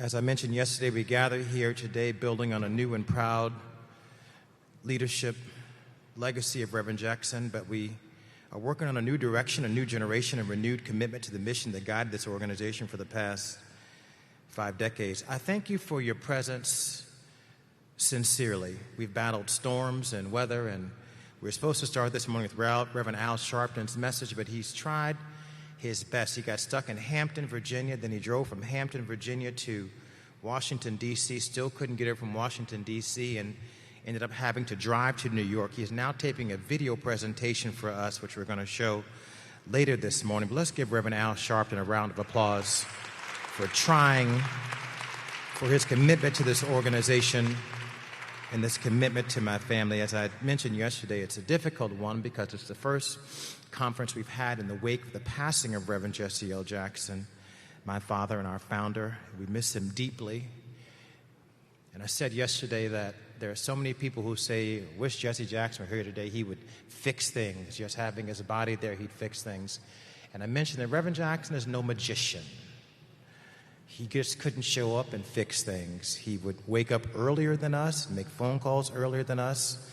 As I mentioned yesterday, we gather here today building on a new and proud leadership legacy of Reverend Jackson, but we are working on a new direction, a new generation, a renewed commitment to the mission that guided this organization for the past 5 decades. I thank you for your presence sincerely. We've battled storms and weather, and we were supposed to start this morning with Reverend Al Sharpton's message, but he's tried his best. He got stuck in Hampton, Virginia, then he drove from Hampton, Virginia to Washington, D.C., still couldn't get here from Washington, D.C., and ended up having to drive to New York. He is now taping a video presentation for us, which we're going to show later this morning. But let's give Reverend Al Sharpton a round of applause for trying, for his commitment to this organization and this commitment to my family. As I mentioned yesterday, it's a difficult one because it's the first conference we've had in the wake of the passing of Reverend Jesse L. Jackson, my father and our founder. We miss him deeply. And I said yesterday that there are so many people who say, wish Jesse Jackson were here today, he would fix things. Just having his body there, he'd fix things. And I mentioned that Reverend Jackson is no magician. He just couldn't show up and fix things. He would wake up earlier than us, make phone calls earlier than us,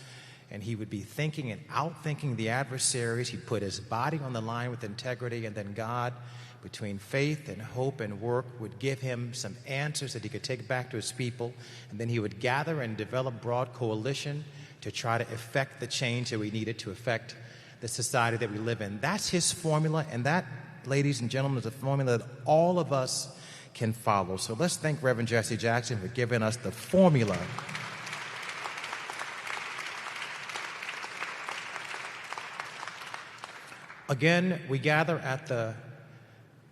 and he would be thinking and outthinking the adversaries. He'd put his body on the line with integrity, and then God, between faith and hope and work, would give him some answers that he could take back to his people, and then he would gather and develop broad coalition to try to effect the change that we needed to affect the society that we live in. That's his formula, and that, ladies and gentlemen, is a formula that all of us can follow. So let's thank Reverend Jesse Jackson for giving us the formula Again, we gather at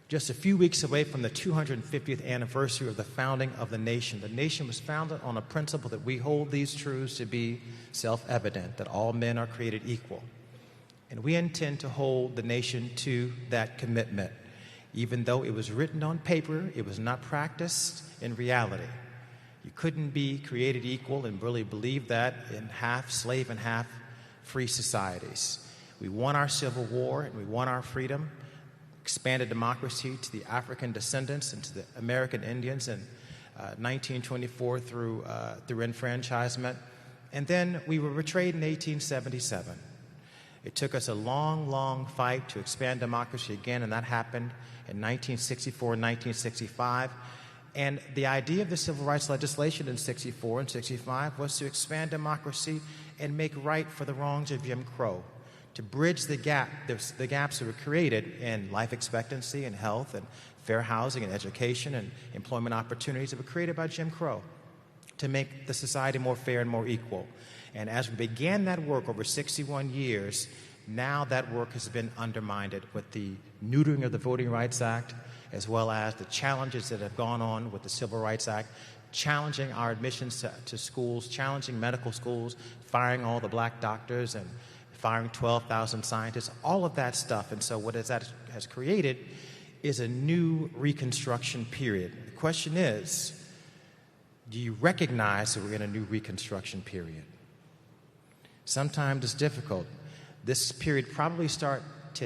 just a few weeks away from the 250th anniversary of the founding of the nation. The nation was founded on a principle that we hold these truths to be self-evident, that all men are created equal. And we intend to hold the nation to that commitment. Even though it was written on paper, it was not practiced in reality. You couldn't be created equal and really believe that in half slave and half free societies. We won our Civil War and we won our freedom, expanded democracy to the African descendants and to the American Indians in 1924 through enfranchisement. And then we were betrayed in 1877. It took us a long, long fight to expand democracy again, and that happened in 1964 and 1965. And the idea of the civil rights legislation in 64 and 65 was to expand democracy and make right for the wrongs of Jim Crow, to bridge the gaps that were created in life expectancy and health and fair housing and education and employment opportunities that were created by Jim Crow, to make the society more fair and more equal. And as we began that work over 61 years, now that work has been undermined with the neutering of the Voting Rights Act, as well as the challenges that have gone on with the Civil Rights Act, challenging our admissions to schools, challenging medical schools, firing all the black doctors and firing 12,000 scientists, all of that stuff. And so what that has created is a new Reconstruction period. The question is, do you recognize that we're in a new Reconstruction period? Sometimes it's difficult. This period probably started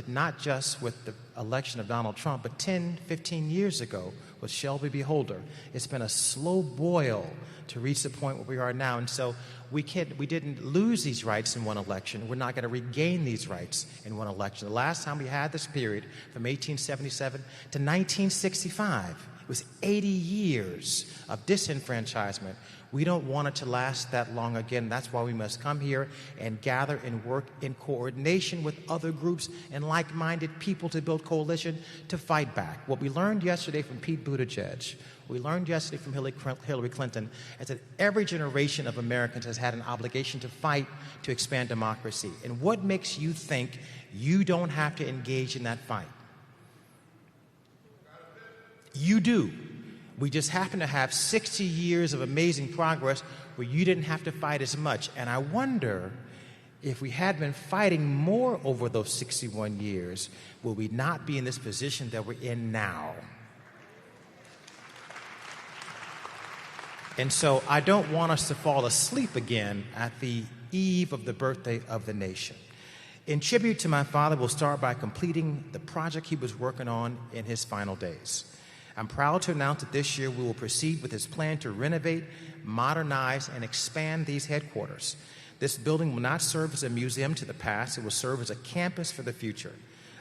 not just with the election of Donald Trump, but 10, 15 years ago with Shelby Beholder. It's been a slow boil to reach the point where we are now. And so we didn't lose these rights in one election. We're not going to regain these rights in one election. The last time we had this period, from 1877 to 1965, it was 80 years of disenfranchisement. We don't want it to last that long again. That's why we must come here and gather and work in coordination with other groups and like-minded people to build coalition to fight back. What we learned yesterday from Pete Buttigieg, we learned yesterday from Hillary Clinton, is that every generation of Americans has had an obligation to fight to expand democracy. And what makes you think you don't have to engage in that fight? You do. We just happen to have 60 years of amazing progress where you didn't have to fight as much. And I wonder if we had been fighting more over those 61 years, will we not be in this position that we're in now? And so I don't want us to fall asleep again at the eve of the birthday of the nation. In tribute to my father, we'll start by completing the project he was working on in his final days. I'm proud to announce that this year we will proceed with this plan to renovate, modernize, and expand these headquarters. This building will not serve as a museum to the past. It will serve as a campus for the future,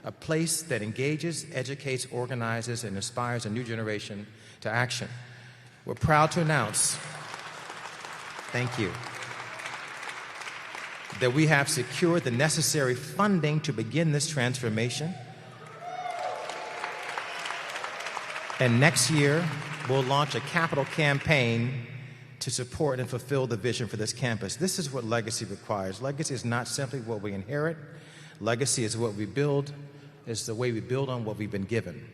a place that engages, educates, organizes, and inspires a new generation to action. We're proud to announce, thank you, that we have secured the necessary funding to begin this transformation. And next year, we'll launch a capital campaign to support and fulfill the vision for this campus. This is what legacy requires. Legacy is not simply what we inherit. Legacy is what we build, is the way we build on what we've been given.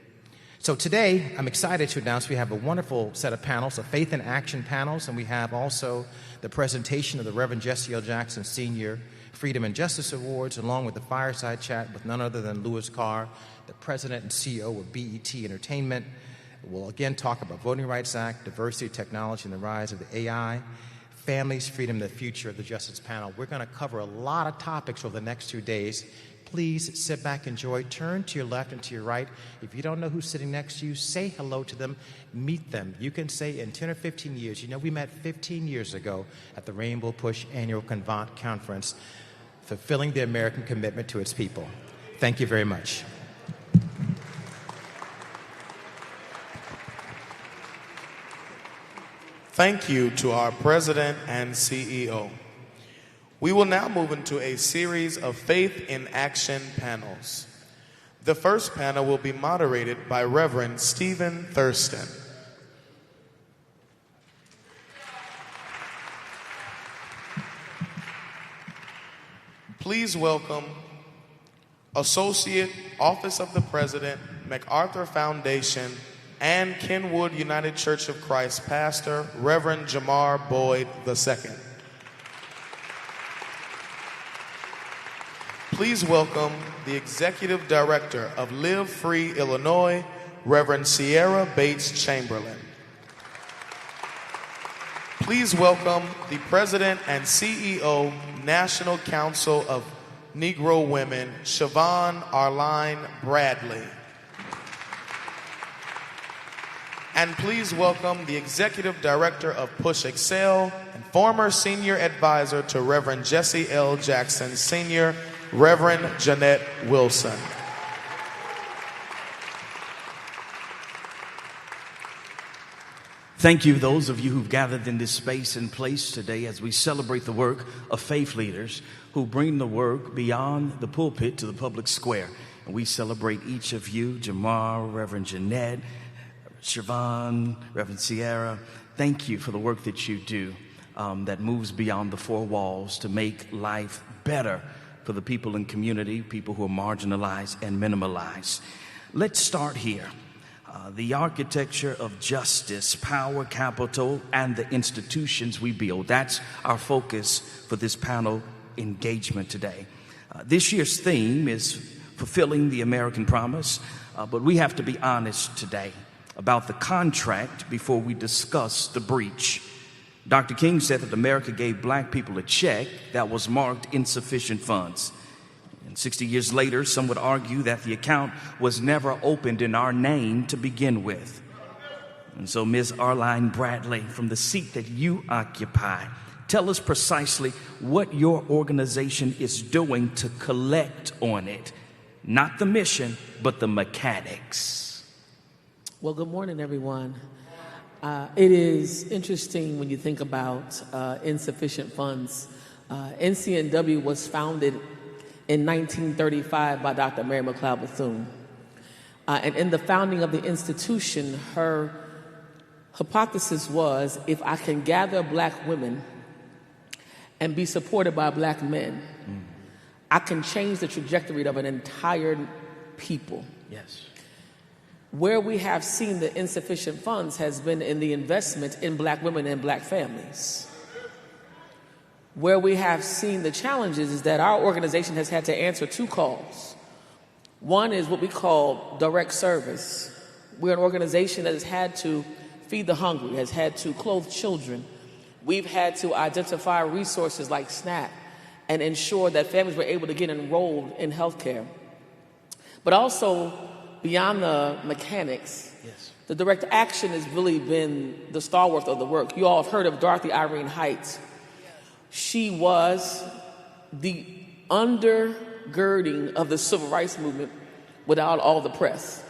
So today, I'm excited to announce we have a wonderful set of panels, a Faith in Action panels, and we have also the presentation of the Reverend Jesse L. Jackson Sr. Freedom and Justice Awards, along with the fireside chat with none other than Louis Carr, the President and CEO of BET Entertainment. We'll again talk about Voting Rights Act, diversity, technology, and the rise of the AI, families, freedom, and the future of the Justice Panel. We're going to cover a lot of topics over the next 2 days. Please sit back, enjoy, turn to your left and to your right. If you don't know who's sitting next to you, say hello to them, meet them. You can say in 10 or 15 years, you know, we met 15 years ago at the Rainbow Push Annual Conference, fulfilling the American commitment to its people. Thank you very much. Thank you to our President and CEO. We will now move into a series of Faith in Action panels. The first panel will be moderated by Reverend Stephen Thurston. Please welcome Associate Office of the President, MacArthur Foundation, and Kenwood United Church of Christ Pastor, Reverend Jamar Boyd II. Please welcome the Executive Director of Live Free Illinois, Reverend Sierra Bates Chamberlain. Please welcome the President and CEO, National Council of Negro Women, Siobhan Arline Bradley. And please welcome the Executive Director of Push Excel and former Senior Advisor to Reverend Jesse L. Jackson Sr., Reverend Jeanette Wilson. Thank you, those of you who've gathered in this space and place today as we celebrate the work of faith leaders who bring the work beyond the pulpit to the public square. And we celebrate each of you, Jamar, Reverend Jeanette, Siobhan, Reverend Sierra. Thank you for the work that you do that moves beyond the four walls to make life better for the people in community, people who are marginalized and minimalized. Let's start here. The architecture of justice, power, capital, and the institutions we build. That's our focus for this panel engagement today. This year's theme is fulfilling the American promise, but we have to be honest today about the contract before we discuss the breach. Dr. King said that America gave black people a check that was marked insufficient funds. And 60 years later, some would argue that the account was never opened in our name to begin with. And so, Ms. Arline Bradley, from the seat that you occupy, tell us precisely what your organization is doing to collect on it. Not the mission, but the mechanics. Well, good morning, everyone. It is interesting when you think about insufficient funds. NCNW was founded in 1935 by Dr. Mary McLeod Bethune. And in the founding of the institution, her hypothesis was, if I can gather black women and be supported by black men, I can change the trajectory of an entire people. Yes. Where we have seen the insufficient funds has been in the investment in black women and black families. Where we have seen the challenges is that our organization has had to answer two calls. One is what we call direct service. We're an organization that has had to feed the hungry, has had to clothe children. We've had to identify resources like SNAP and ensure that families were able to get enrolled in healthcare. But also, beyond the mechanics, yes, The direct action has really been the stalwart of the work. You all have heard of Dorothy Irene Heights. She was the undergirding of the civil rights movement without all the press.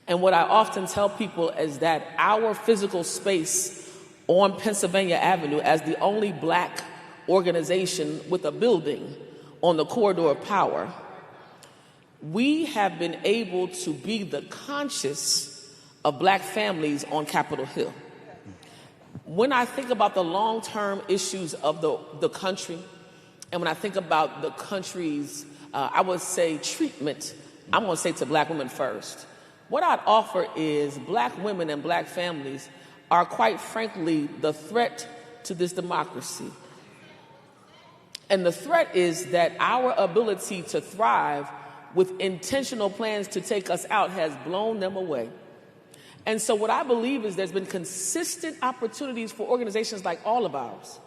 And what I often tell people is that our physical space on Pennsylvania Avenue, as the only black organization with a building on the corridor of power, we have been able to be the conscience of black families on Capitol Hill. When I think about the long-term issues of the country, and when I think about the country's, I would say, treatment, I'm going to say to black women first. What I'd offer is black women and black families are, quite frankly, the threat to this democracy. And the threat is that our ability to thrive with intentional plans to take us out has blown them away. And so what I believe is there's been consistent opportunities for organizations like all of ours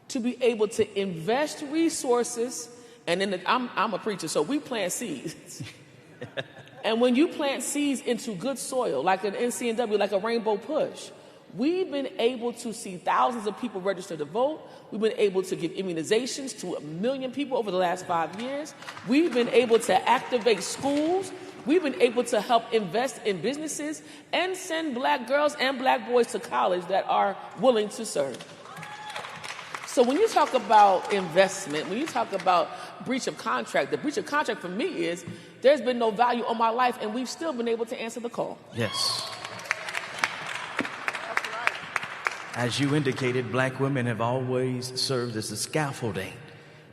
to be able to invest resources. And I'm a preacher, so we plant seeds. And when you plant seeds into good soil, like an NCNW, like a Rainbow Push, we've been able to see thousands of people register to vote. We've been able to give immunizations to 1 million people over the last 5 years. We've been able to activate schools. We've been able to help invest in businesses and send black girls and black boys to college that are willing to serve. So when you talk about investment, when you talk about breach of contract, the breach of contract for me is there's been no value on my life, and we've still been able to answer the call. Yes. As you indicated, black women have always served as the scaffolding,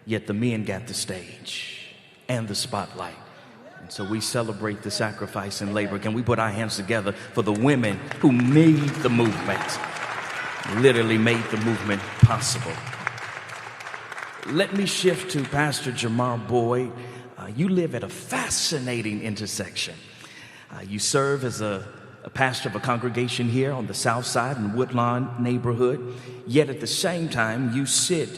yet the men got the stage and the spotlight. And so we celebrate the sacrifice and labor. Can we put our hands together for the women who made the movement, literally made the movement possible? Let me shift to Pastor Jamar Boyd. You live at a fascinating intersection. You serve as a pastor of a congregation here on the south side in Woodlawn neighborhood, yet at the same time you sit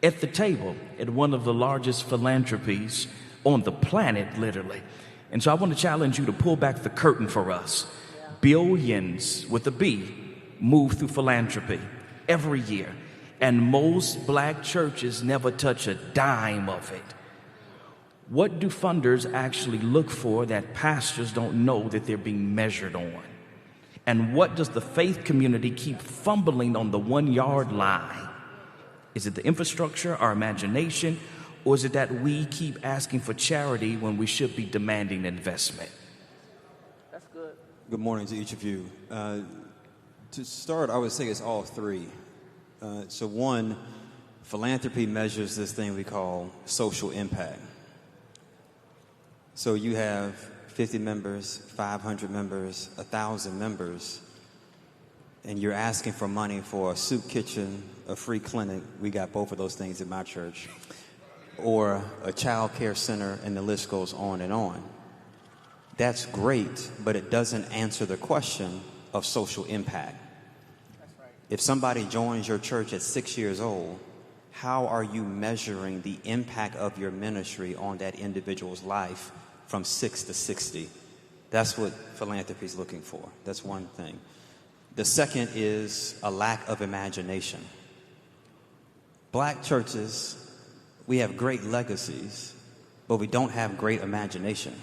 at the table at one of the largest philanthropies on the planet, literally. And so I want to challenge you to pull back the curtain for us. Billions, with a B, move through philanthropy every year, and most black churches never touch a dime of it. What do funders actually look for that pastors don't know that they're being measured on? And what does the faith community keep fumbling on the 1 yard line? Is it the infrastructure, our imagination, or is it that we keep asking for charity when we should be demanding investment? That's good. Good morning to each of you. To start, I would say it's all three. So one, philanthropy measures this thing we call social impact. So you have 50 members, 500 members, 1,000 members, and you're asking for money for a soup kitchen, a free clinic. We got both of those things in my church. Or a child care center, and the list goes on and on. That's great, but it doesn't answer the question of social impact. That's right. If somebody joins your church at 6 years old, how are you measuring the impact of your ministry on that individual's life from 6 to 60? That's what philanthropy is looking for. That's one thing. The second is a lack of imagination. Black churches, we have great legacies, but we don't have great imagination.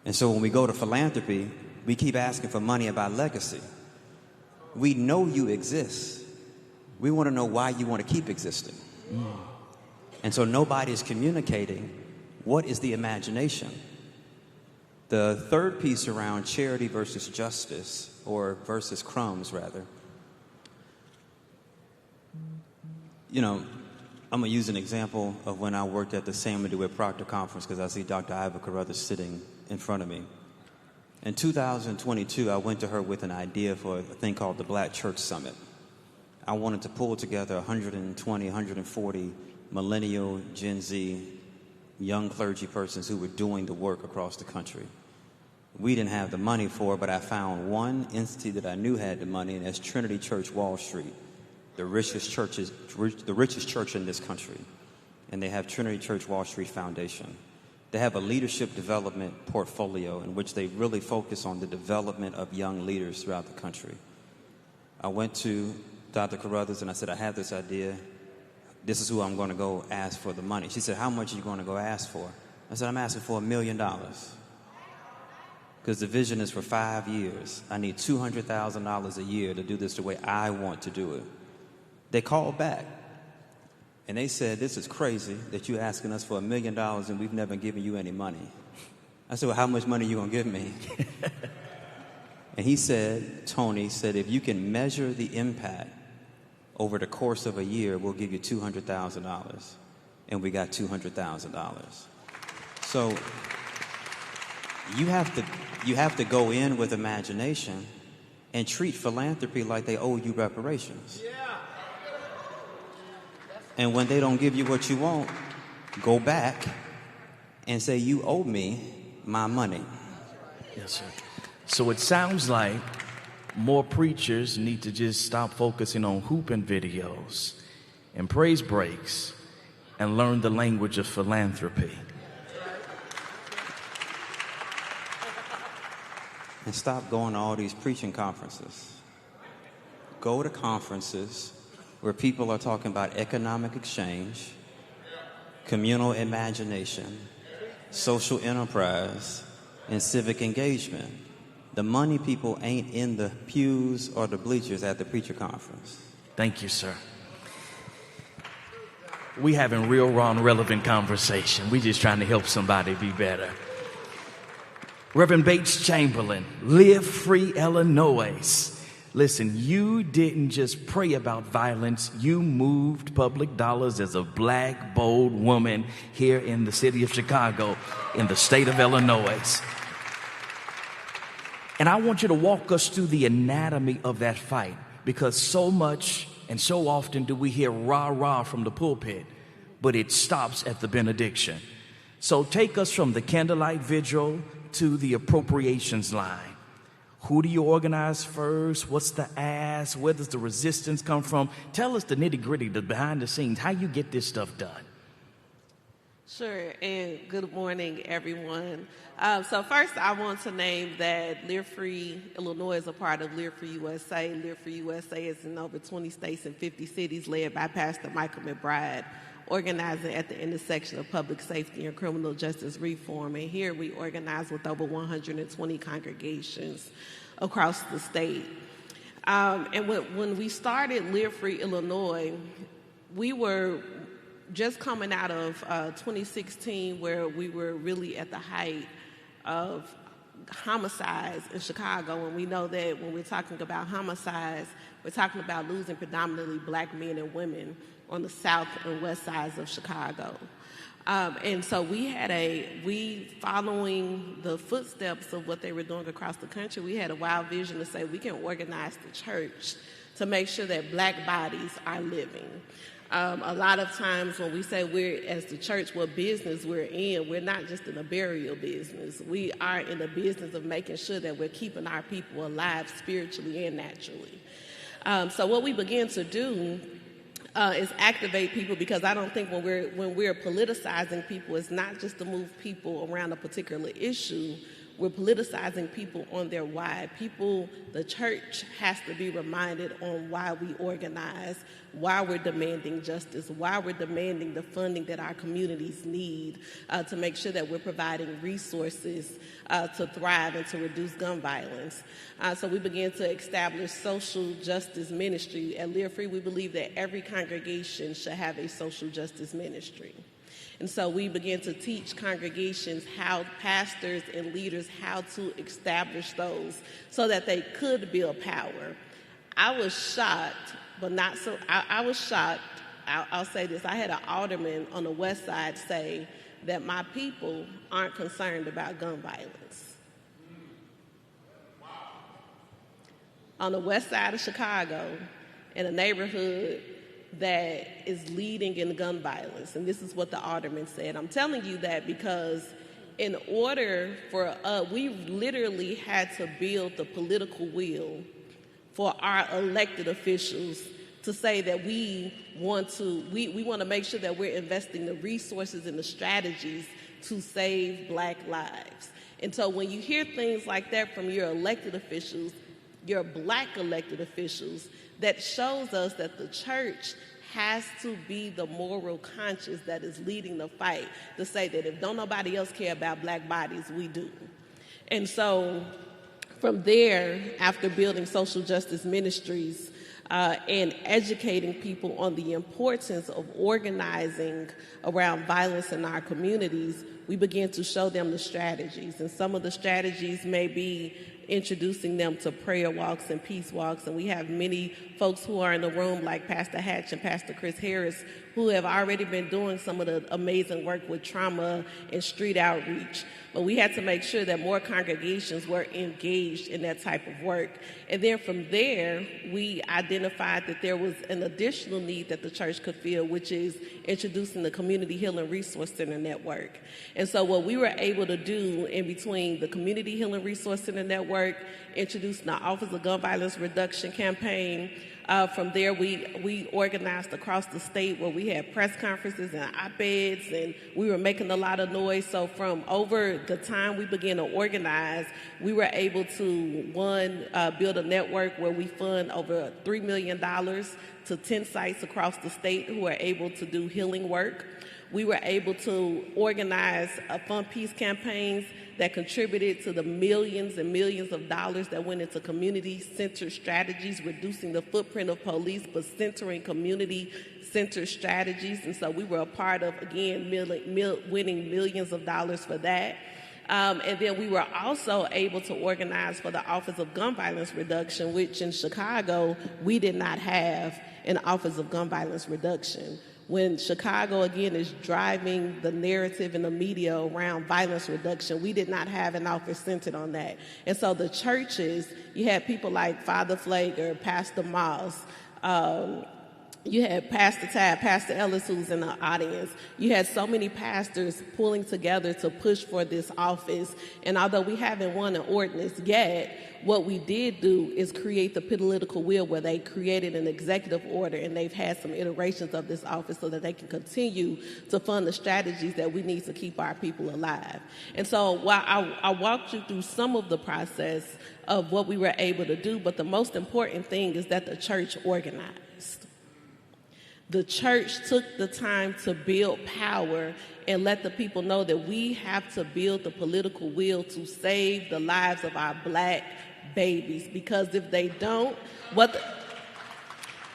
And so when we go to philanthropy, we keep asking for money about legacy. We know you exist. We want to know why you want to keep existing. And so nobody's communicating what is the imagination. The third piece around charity versus justice, or versus crumbs, rather. You know, I'm going to use an example of when I worked at the Same We Do at Proctor conference, because I see Dr. Iva Carruthers sitting in front of me. In 2022, I went to her with an idea for a thing called the Black Church Summit. I wanted to pull together 120, 140 millennial, Gen Z, young clergy persons who were doing the work across the country. We didn't have the money for it, but I found one entity that I knew had the money, and that's Trinity Church Wall Street, the richest church in this country. And they have Trinity Church Wall Street Foundation. They have a leadership development portfolio in which they really focus on the development of young leaders throughout the country. I went to Dr. Carruthers and I said, I have this idea. This is who I'm going to go ask for the money. She said, how much are you going to go ask for? I said, I'm asking for $1 million. Because the vision is for 5 years. I need $200,000 a year to do this the way I want to do it. They called back. And they said, this is crazy that you're asking us for $1 million and we've never given you any money. I said, well, how much money are you going to give me? And he said, Tony said, if you can measure the impact over the course of a year, we'll give you $200,000. And we got $200,000. So you have to go in with imagination and treat philanthropy like they owe you reparations. And when they don't give you what you want, go back and say, you owe me my money. Yes, sir. So it sounds like more preachers need to just stop focusing on hooping videos and praise breaks and learn the language of philanthropy. And stop going to all these preaching conferences. Go to conferences where people are talking about economic exchange, communal imagination, social enterprise, and civic engagement. The money people ain't in the pews or the bleachers at the preacher conference. Thank you, sir. We having real, raw, and relevant conversation. We just trying to help somebody be better. Reverend Bates Chamberlain, Live Free Illinois. Listen, you didn't just pray about violence. You moved public dollars as a black, bold woman here in the city of Chicago, in the state of Illinois. And I want you to walk us through the anatomy of that fight, because so much and so often do we hear rah, rah from the pulpit, but it stops at the benediction. So take us from the candlelight vigil to the appropriations line. Who do you organize first? What's the ask? Where does the resistance come from? Tell us the nitty-gritty, the behind the scenes, how you get this stuff done. Sure, and good morning, everyone. So first, I want to name that Live Free Illinois is a part of Live Free USA. Live Free USA is in over 20 states and 50 cities, led by Pastor Michael McBride, organizing at the intersection of public safety and criminal justice reform. And here we organize with over 120 congregations across the state. And when we started Live Free Illinois, we were just coming out of 2016, where we were really at the height of homicides in Chicago. And we know that when we're talking about homicides, we're talking about losing predominantly black men and women on the south and west sides of Chicago. And so we following the footsteps of what they were doing across the country, we had a wild vision to say we can organize the church to make sure that black bodies are living. A lot of times when we say we're, as the church, what business we're in, we're not just in a burial business. We are in the business of making sure that we're keeping our people alive spiritually and naturally. So what we begin to do is activate people, because I don't think when we're politicizing people, it's not just to move people around a particular issue. We're politicizing people on their why. The church has to be reminded on why we organize, why we're demanding justice, why we're demanding the funding that our communities need to make sure that we're providing resources to thrive and to reduce gun violence. So we began to establish social justice ministry. At Live Free, we believe that every congregation should have a social justice ministry. And so we began to teach congregations, how pastors and leaders, how to establish those so that they could build power. I was shocked, but not so, I was shocked. I'll say this. I had an alderman on the west side say that my people aren't concerned about gun violence. On the west side of Chicago, in a neighborhood that is leading in gun violence. And this is what the alderman said. I'm telling you that because in order for we literally had to build the political will for our elected officials to say that we want to make sure that we're investing the resources and the strategies to save Black lives. And so when you hear things like that from your elected officials, your Black elected officials, that shows us that the church has to be the moral conscience that is leading the fight to say that if don't nobody else care about Black bodies, we do. And so from there, after building social justice ministries and educating people on the importance of organizing around violence in our communities, we began to show them the strategies. And some of the strategies may be introducing them to prayer walks and peace walks. And we have many folks who are in the room, like Pastor Hatch and Pastor Chris Harris, who have already been doing some of the amazing work with trauma and street outreach. But we had to make sure that more congregations were engaged in that type of work. And then from there, we identified that there was an additional need that the church could fill, which is introducing the Community Healing Resource Center Network. And so what we were able to do in between the Community Healing Resource Center Network, introducing the Office of Gun Violence Reduction campaign, from there, we organized across the state where we had press conferences and op-eds, and we were making a lot of noise. So from over the time we began to organize, we were able to, one, build a network where we fund over $3 million to 10 sites across the state who are able to do healing work. We were able to organize fund peace campaigns that contributed to the millions and millions of dollars that went into community-centered strategies, reducing the footprint of police, but centering community-centered strategies. And so we were a part of, again, winning millions of dollars for that. And then we were also able to organize for the Office of Gun Violence Reduction, which in Chicago, we did not have an Office of Gun Violence Reduction. When Chicago, again, is driving the narrative in the media around violence reduction, we did not have an office centered on that. And so the churches, you had people like Father Flager, Pastor Moss, you had Pastor Tab, Pastor Ellis, who's in the audience. You had so many pastors pulling together to push for this office. And although we haven't won an ordinance yet, what we did do is create the political will where they created an executive order, and they've had some iterations of this office so that they can continue to fund the strategies that we need to keep our people alive. And so while I walked you through some of the process of what we were able to do, but the most important thing is that the church organized. The church took the time to build power and let the people know that we have to build the political will to save the lives of our Black babies. Because if they don't,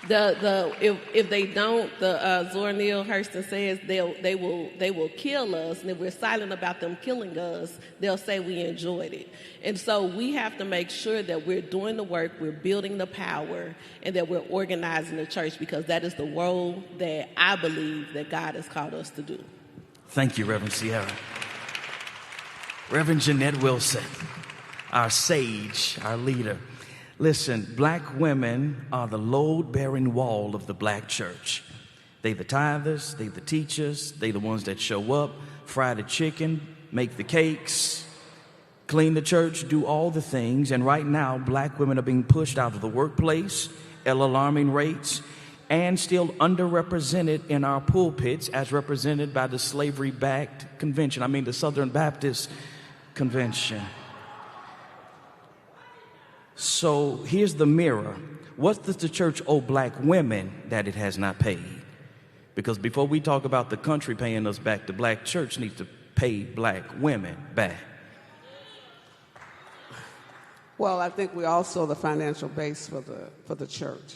if they don't, Zora Neale Hurston says they will kill us, and if we're silent about them killing us, they'll say we enjoyed it. And so we have to make sure that we're doing the work, we're building the power, and that we're organizing the church, because that is the role that I believe that God has called us to do. Thank you, Reverend Sierra. Reverend Jeanette Wilson, our sage, our leader. Listen, Black women are the load-bearing wall of the Black church. They the tithers, they the teachers, they the ones that show up, fry the chicken, make the cakes, clean the church, do all the things. And right now, Black women are being pushed out of the workplace at alarming rates and still underrepresented in our pulpits as represented by the slavery-backed convention. The Southern Baptist Convention. So here's the mirror. What does the church owe Black women that it has not paid? Because before we talk about the country paying us back, the Black church needs to pay Black women back. Well, I think we're also the financial base for the church.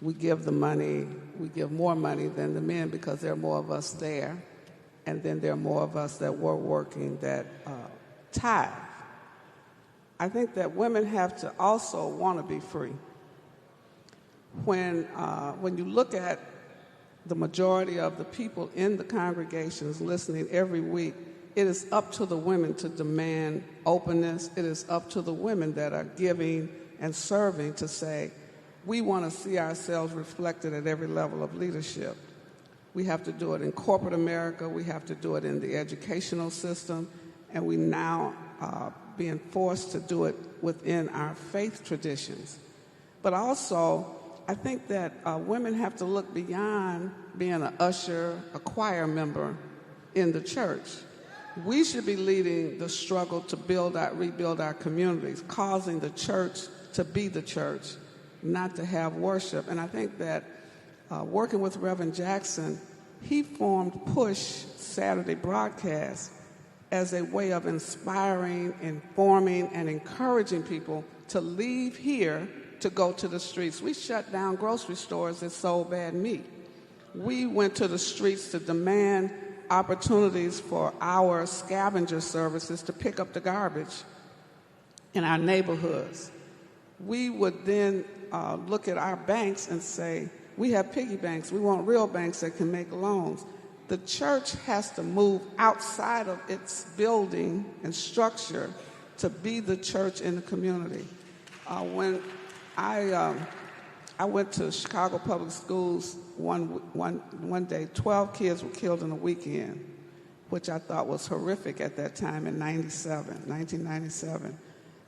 We give the money, we give more money than the men because there are more of us there, and then there are more of us that were working that tithe. I think that women have to also want to be free. When you look at the majority of the people in the congregations listening every week, it is up to the women to demand openness. It is up to the women that are giving and serving to say, we want to see ourselves reflected at every level of leadership. We have to do it in corporate America. We have to do it in the educational system. And we now being forced to do it within our faith traditions. But also, I think that women have to look beyond being an usher, a choir member in the church. We should be leading the struggle to rebuild our communities, causing the church to be the church, not to have worship. And I think that working with Reverend Jackson, he formed Push Saturday broadcast as a way of inspiring, informing, and encouraging people to leave here to go to the streets. We shut down grocery stores that sold bad meat. We went to the streets to demand opportunities for our scavenger services to pick up the garbage in our neighborhoods. We would then look at our banks and say, we have piggy banks. We want real banks that can make loans. The church has to move outside of its building and structure to be the church in the community. When I went to Chicago Public Schools one day, 12 kids were killed in a weekend, which I thought was horrific at that time in 1997.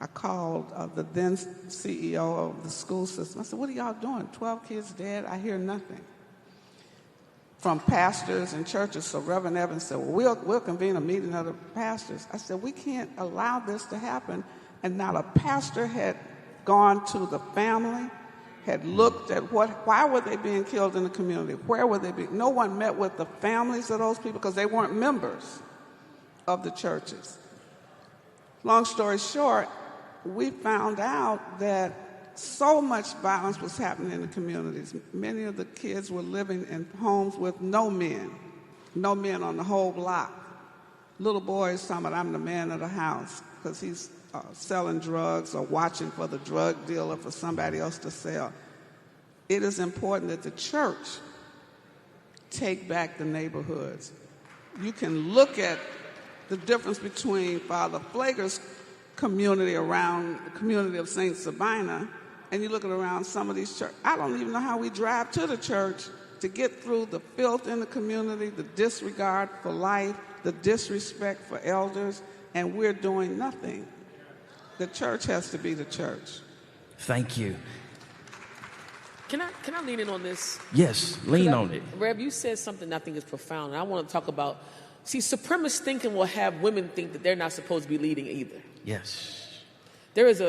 I called the then CEO of the school system. I said, what are y'all doing? 12 kids dead? I hear nothing. From pastors and churches. So Reverend Evans said, well, we'll convene a meeting of the pastors. I said, we can't allow this to happen. And not a pastor had gone to the family, had looked at why were they being killed in the community? Where were they being? No one met with the families of those people because they weren't members of the churches. Long story short, we found out that so much violence was happening in the communities. Many of the kids were living in homes with no men on the whole block. Little boys talking about, I'm the man of the house, because he's selling drugs or watching for the drug dealer for somebody else to sell. It is important that the church take back the neighborhoods. You can look at the difference between Father Flager's community around the community of St. Sabina, and you look at around some of these churches. I don't even know how we drive to the church to get through the filth in the community, the disregard for life, the disrespect for elders, and we're doing nothing. The church has to be the church. Thank you. Can I lean in on this? Yes, lean on it. Rev, you said something I think is profound, and I want to talk about, supremacist thinking will have women think that they're not supposed to be leading either. Yes. It's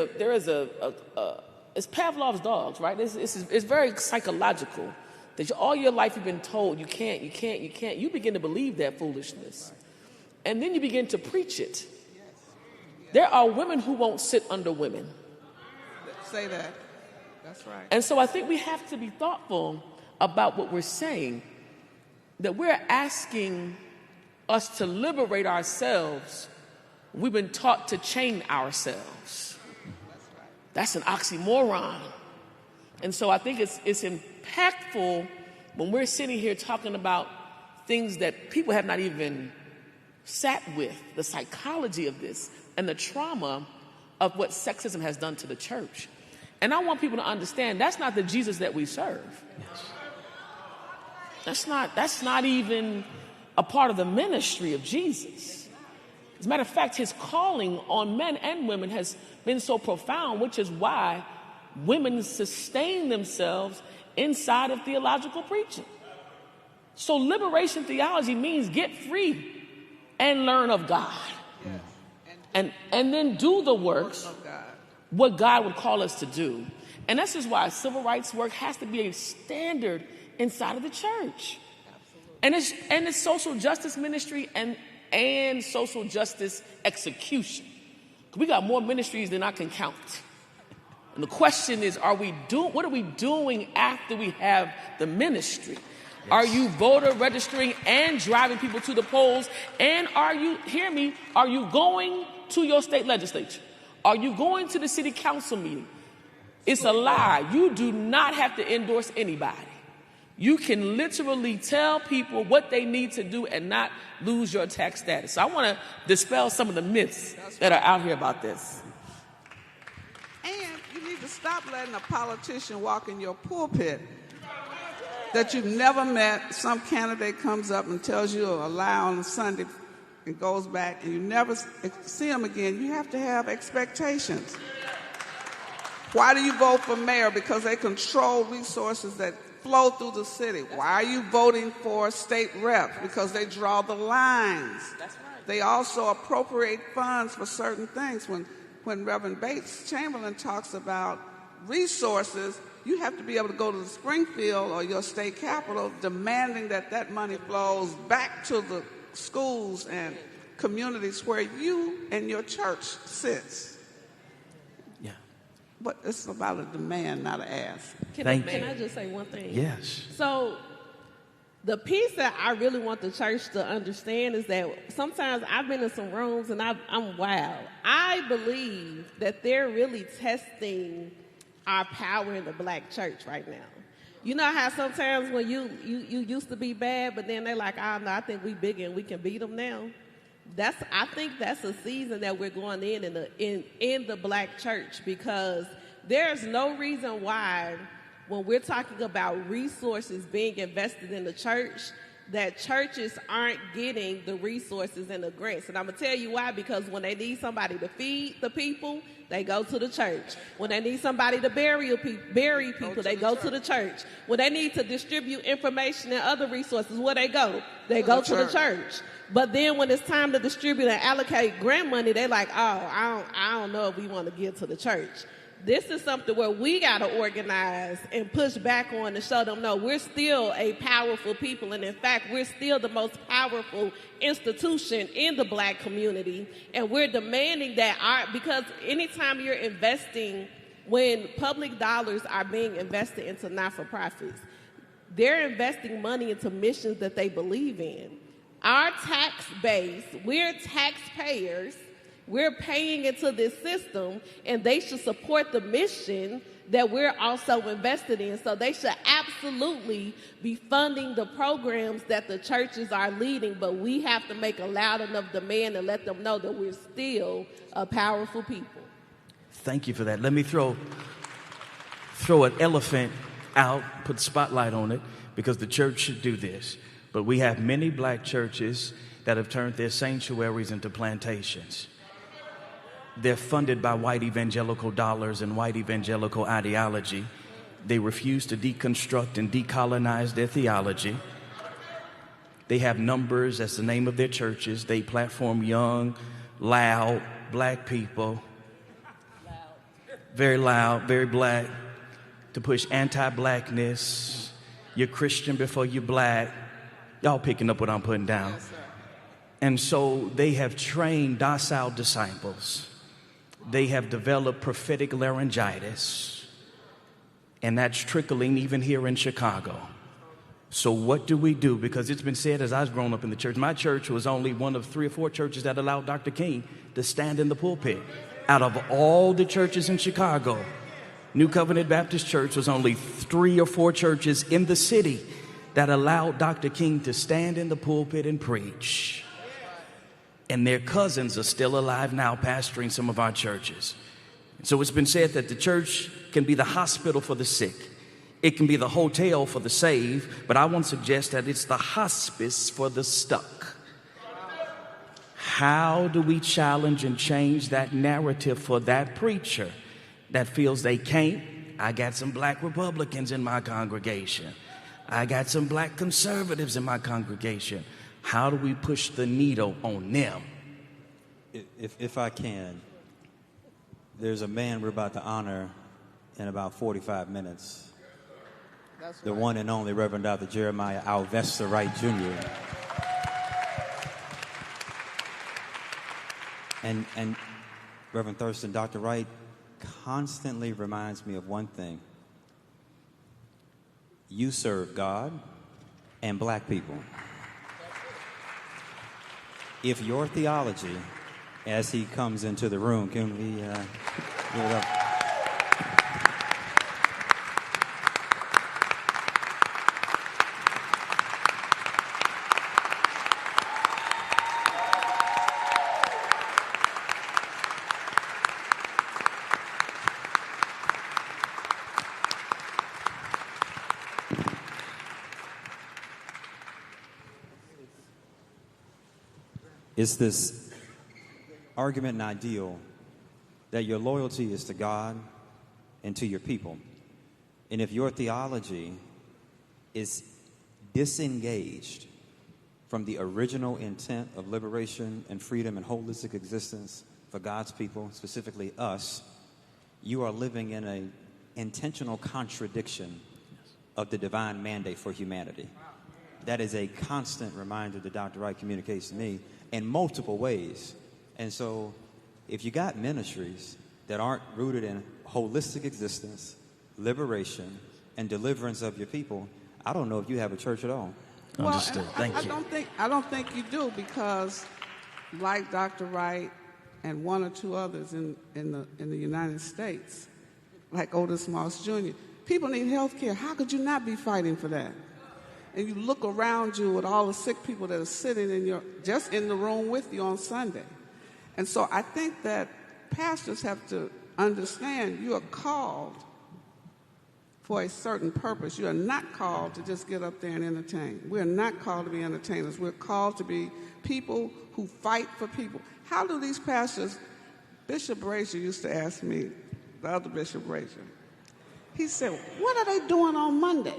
Pavlov's dogs, right? It's very psychological that all your life you've been told you can't. You begin to believe that foolishness. And then you begin to preach it. There are women who won't sit under women. Say that. That's right. And so I think we have to be thoughtful about what we're saying, that we're asking us to liberate ourselves. We've been taught to chain ourselves. That's an oxymoron. And so I think it's impactful when we're sitting here talking about things that people have not even sat with, the psychology of this and the trauma of what sexism has done to the church. And I want people to understand that's not the Jesus that we serve. Yes. That's not even a part of the ministry of Jesus. As a matter of fact, his calling on men and women has been so profound, which is why women sustain themselves inside of theological preaching. So liberation theology means get free and learn of God. And then do the works, what God would call us to do. And this is why civil rights work has to be a standard inside of the church. Absolutely. And it's social justice ministry and social justice execution. We got more ministries than I can count. And the question is, what are we doing after we have the ministry? Yes. Are you voter registering and driving people to the polls? And are you going to your state legislature? Are you going to the city council meeting? It's a lie. You do not have to endorse anybody. You can literally tell people what they need to do and not lose your tax status. So I want to dispel some of the myths that are out here about this. And you need to stop letting a politician walk in your pulpit that you've never met. Some candidate comes up and tells you a lie on Sunday and goes back, and you never see him again. You have to have expectations. Why do you vote for mayor? Because they control resources that flow through the city. Why are you voting for state reps? Because they draw the lines. That's right. They also appropriate funds for certain things. When Reverend Bates Chamberlain talks about resources, you have to be able to go to the Springfield or your state capital demanding that that money flows back to the schools and communities where you and your church sits. Yeah. But it's about a demand, not an ask. Can Thank I you. just say one thing? Yes. So the piece that I really want the church to understand is that sometimes I've been in some rooms and I'm wild. I believe that they're really testing our power in the black church right now. You know how sometimes when you used to be bad, but then they're like, oh, no, I think we bigger and we can beat them now. I think that's a season that we're going in the black church, because there's no reason why, when we're talking about resources being invested in the church, that churches aren't getting the resources and the grants. And I'm going to tell you why, because when they need somebody to feed the people, they go to the church. When they need somebody to bury people, they go to the church. When they need to distribute information and other resources, where they go? They go to the church. But then when it's time to distribute and allocate grant money, they're like, oh, I don't know if we want to give to the church. This is something where we got to organize and push back on to show them, no, we're still a powerful people. And in fact, we're still the most powerful institution in the black community. And we're demanding that because anytime you're investing, when public dollars are being invested into not-for-profits, they're investing money into missions that they believe in. Our tax base, we're taxpayers. We're paying into this system, and they should support the mission that we're also invested in. So they should absolutely be funding the programs that the churches are leading, but we have to make a loud enough demand and let them know that we're still a powerful people. Thank you for that. Let me throw an elephant out, put the spotlight on it, because the church should do this. But we have many black churches that have turned their sanctuaries into plantations. They're funded by white evangelical dollars and white evangelical ideology. They refuse to deconstruct and decolonize their theology. They have numbers as the name of their churches. They platform young, loud, black people. Very loud, very black, to push anti-blackness. You're Christian before you're black. Y'all picking up what I'm putting down. And so they have trained docile disciples. They have developed prophetic laryngitis, and that's trickling even here in Chicago. So what do we do? Because it's been said as I've grown up in the church, my church was only one of 3 or 4 churches that allowed Dr. King to stand in the pulpit. Out of all the churches in Chicago, New Covenant Baptist Church was only 3 or 4 churches in the city that allowed Dr. King to stand in the pulpit and preach. And their cousins are still alive now, pastoring some of our churches. So it's been said that the church can be the hospital for the sick. It can be the hotel for the saved, but I want to suggest that it's the hospice for the stuck. How do we challenge and change that narrative for that preacher that feels they can't? I got some black Republicans in my congregation. I got some black conservatives in my congregation. How do we push the needle on them? If I can, there's a man we're about to honor in about 45 minutes. That's the right. one and only Reverend Dr. Jeremiah Alvesta Wright Jr. And Reverend Thurston, Dr. Wright constantly reminds me of one thing. You serve God and black people. If your theology, as he comes into the room, can we give it up? It's this argument and ideal that your loyalty is to God and to your people. And if your theology is disengaged from the original intent of liberation and freedom and holistic existence for God's people, specifically us, you are living in an intentional contradiction of the divine mandate for humanity. That is a constant reminder that Dr. Wright communicates to me in multiple ways. And so if you got ministries that aren't rooted in holistic existence, liberation, and deliverance of your people, I don't know if you have a church at all. Understood. Thank you. I don't think you do, because like Dr. Wright and one or two others in the United States, like Otis Moss Jr., people need health care. How could you not be fighting for that? And you look around you with all the sick people that are sitting just in the room with you on Sunday. And so I think that pastors have to understand you are called for a certain purpose. You are not called to just get up there and entertain. We're not called to be entertainers. We're called to be people who fight for people. How do these pastors, Bishop Brazier used to ask me, the other Bishop Brazier, he said, what are they doing on Monday?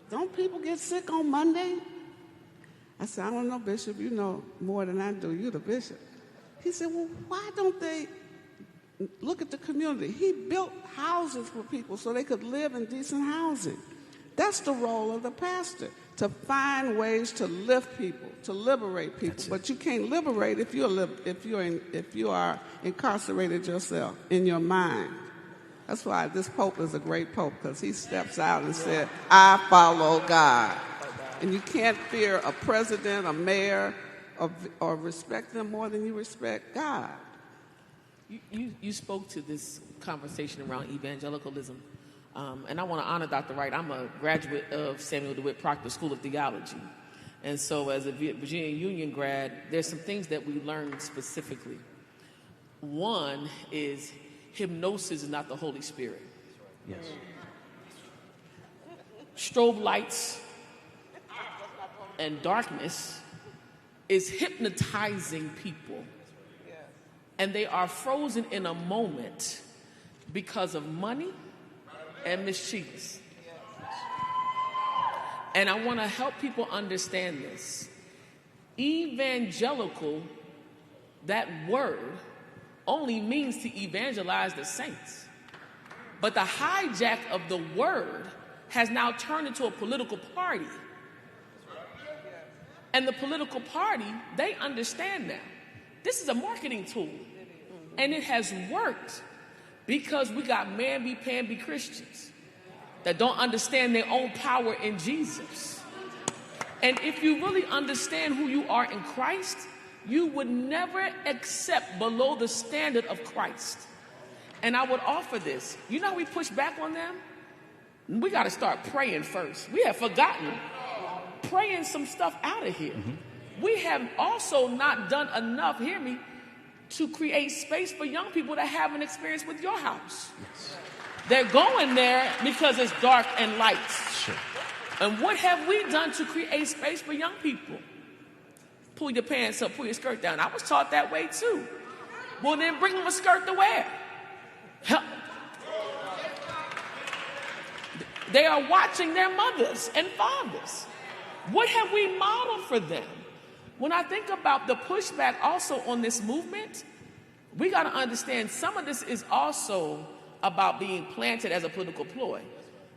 Don't people get sick on Monday? I said, I don't know, Bishop. You know more than I do. You're the bishop. He said, well, why don't they look at the community? He built houses for people so they could live in decent housing. That's the role of the pastor, to find ways to lift people, to liberate people. But you can't liberate if you are incarcerated yourself in your mind. That's why this pope is a great pope, because he steps out and said, I follow God. And you can't fear a president, a mayor, or respect them more than you respect God. You spoke to this conversation around evangelicalism, and I want to honor Dr. Wright. I'm a graduate of Samuel DeWitt Proctor School of Theology, and so as a Virginia Union grad, there's some things that we learned specifically. One is hypnosis is not the Holy Spirit. Yes. Strobe lights and darkness is hypnotizing people. And they are frozen in a moment because of money and mischievous. And I want to help people understand this. Evangelical, that word, only means to evangelize the saints. But the hijack of the word has now turned into a political party. And the political party, they understand now. This is a marketing tool. And it has worked because we got mamby-pamby Christians that don't understand their own power in Jesus. And if you really understand who you are in Christ, you would never accept below the standard of Christ. And I would offer this. You know how we push back on them? We got to start praying first. We have forgotten praying some stuff out of here. Mm-hmm. We have also not done enough, hear me, to create space for young people to have an experience with your house. Yes. They're going there because it's dark and lights. Sure. And what have we done to create space for young people? Pull your pants up, pull your skirt down. I was taught that way too. Well, then bring them a skirt to wear. They are watching their mothers and fathers. What have we modeled for them? When I think about the pushback also on this movement, we got to understand some of this is also about being planted as a political ploy.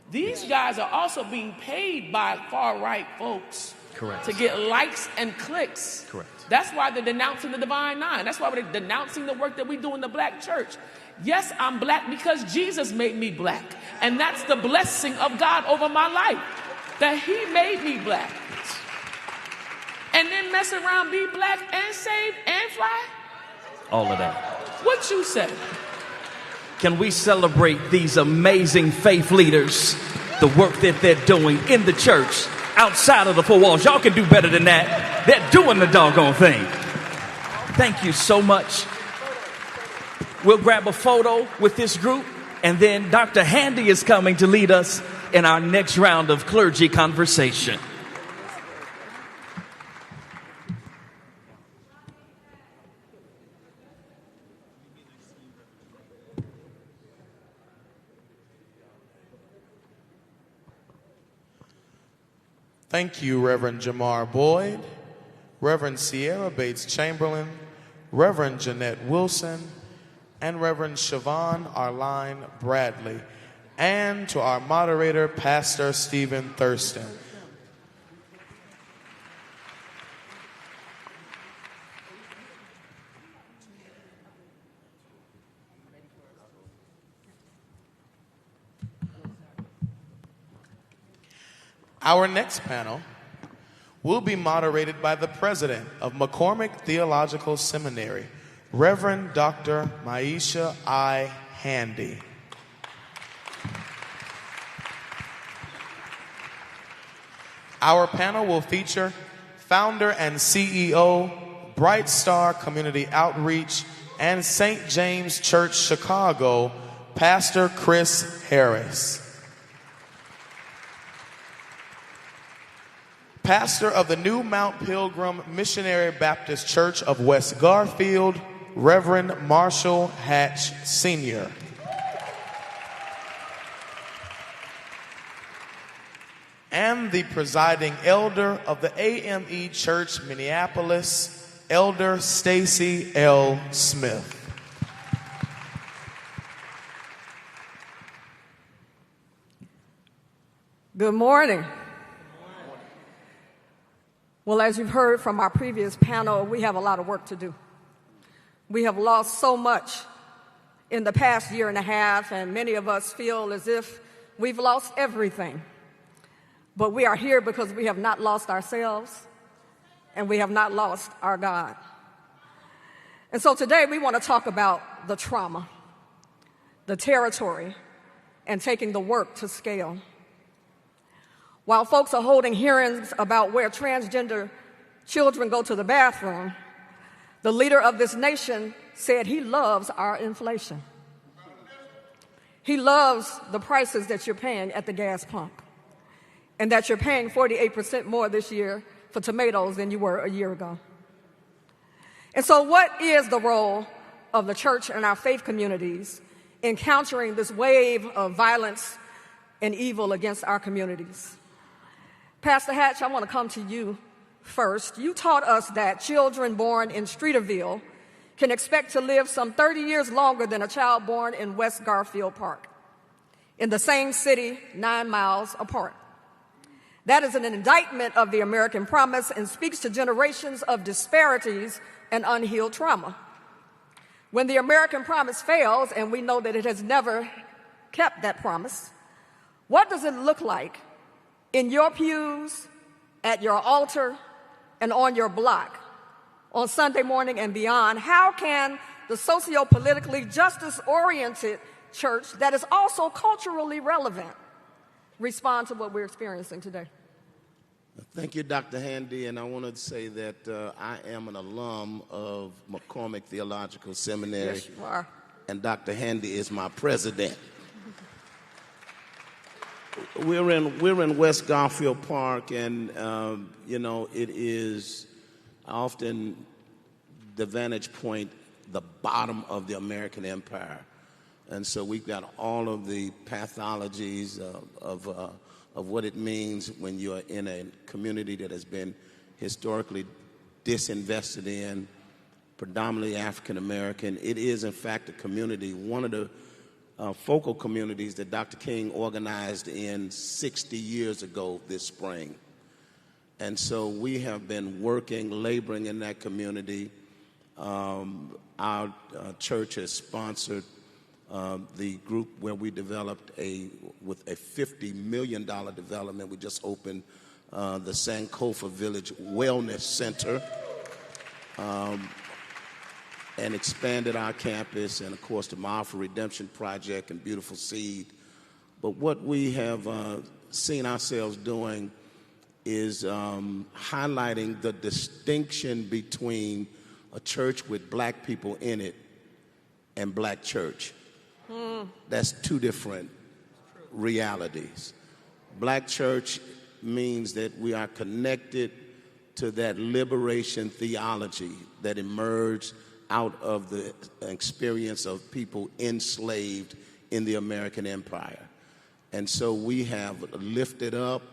These guys are also being paid by far-right folks. Correct. To get likes and clicks. Correct. That's why they're denouncing the Divine Nine. That's why they're denouncing the work that we do in the black church. Yes, I'm black because Jesus made me black. And that's the blessing of God over my life, that he made me black. And then mess around, be black and saved and fly? All of that. What you say? Can we celebrate these amazing faith leaders, the work that they're doing in the church, outside of the four walls? Y'all can do better than that. They're doing the doggone thing. Thank you so much. We'll grab a photo with this group, and then Dr. Handy is coming to lead us in our next round of clergy conversation. Thank you, Reverend Jamar Boyd, Reverend Sierra Bates Chamberlain, Reverend Jeanette Wilson, and Reverend Siobhan Arline Bradley, and to our moderator, Pastor Stephen Thurston. Our next panel will be moderated by the president of McCormick Theological Seminary, Reverend Dr. Maisha I. Handy. Our panel will feature founder and CEO, Bright Star Community Outreach, and St. James Church Chicago, Pastor Chris Harris. Pastor of the New Mount Pilgrim Missionary Baptist Church of West Garfield, Reverend Marshall Hatch Sr. And the presiding elder of the AME Church Minneapolis, Elder Stacy L. Smith. Good morning. Well, as you've heard from our previous panel, we have a lot of work to do. We have lost so much in the past year and a half, and many of us feel as if we've lost everything. But we are here because we have not lost ourselves, and we have not lost our God. And so today we want to talk about the trauma, the territory, and taking the work to scale. While folks are holding hearings about where transgender children go to the bathroom, the leader of this nation said he loves our inflation. He loves the prices that you're paying at the gas pump, and that you're paying 48% more this year for tomatoes than you were a year ago. And so what is the role of the church and our faith communities in countering this wave of violence and evil against our communities? Pastor Hatch, I want to come to you first. You taught us that children born in Streeterville can expect to live some 30 years longer than a child born in West Garfield Park, in the same city 9 miles apart. That is an indictment of the American promise and speaks to generations of disparities and unhealed trauma. When the American promise fails, and we know that it has never kept that promise, what does it look like in your pews, at your altar, and on your block on Sunday morning and beyond? How can the socio-politically justice-oriented church that is also culturally relevant respond to what we're experiencing today? Thank you, Dr. Handy, and I wanted to say that I am an alum of McCormick Theological Seminary. Yes, you are. And Dr. Handy is my president. We're in West Garfield Park, and it is often the vantage point, the bottom of the American empire, and so we've got all of the pathologies of what it means when you're in a community that has been historically disinvested in, predominantly African American. It is, in fact, a community, one of the focal communities that Dr. King organized in 60 years ago this spring. And so we have been working, laboring in that community. Our church has sponsored the group where we developed with a $50 million development. We just opened the Sankofa Village Wellness Center, and expanded our campus, and of course the Mile for Redemption Project and Beautiful Seed. But what we have seen ourselves doing is highlighting the distinction between a church with black people in it and black church. That's two different realities. Black church means that we are connected to that liberation theology that emerged out of the experience of people enslaved in the American empire. And so we have lifted up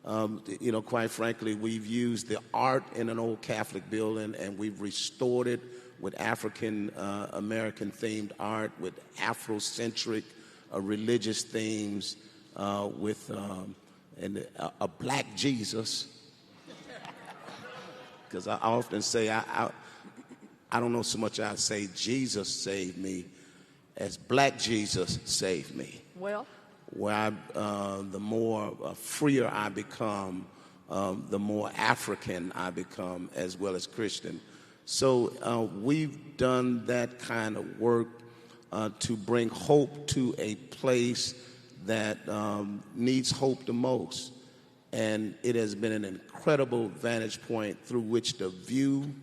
Quite frankly, we've used the art in an old Catholic building and we've restored it with African American themed art, with Afrocentric religious themes, with a black Jesus. Because I often say, I don't know so much I say Jesus saved me as black Jesus saved me. Well, where the more freer I become, the more African I become, as well as Christian. So we've done that kind of work to bring hope to a place that needs hope the most. And it has been an incredible vantage point through which to view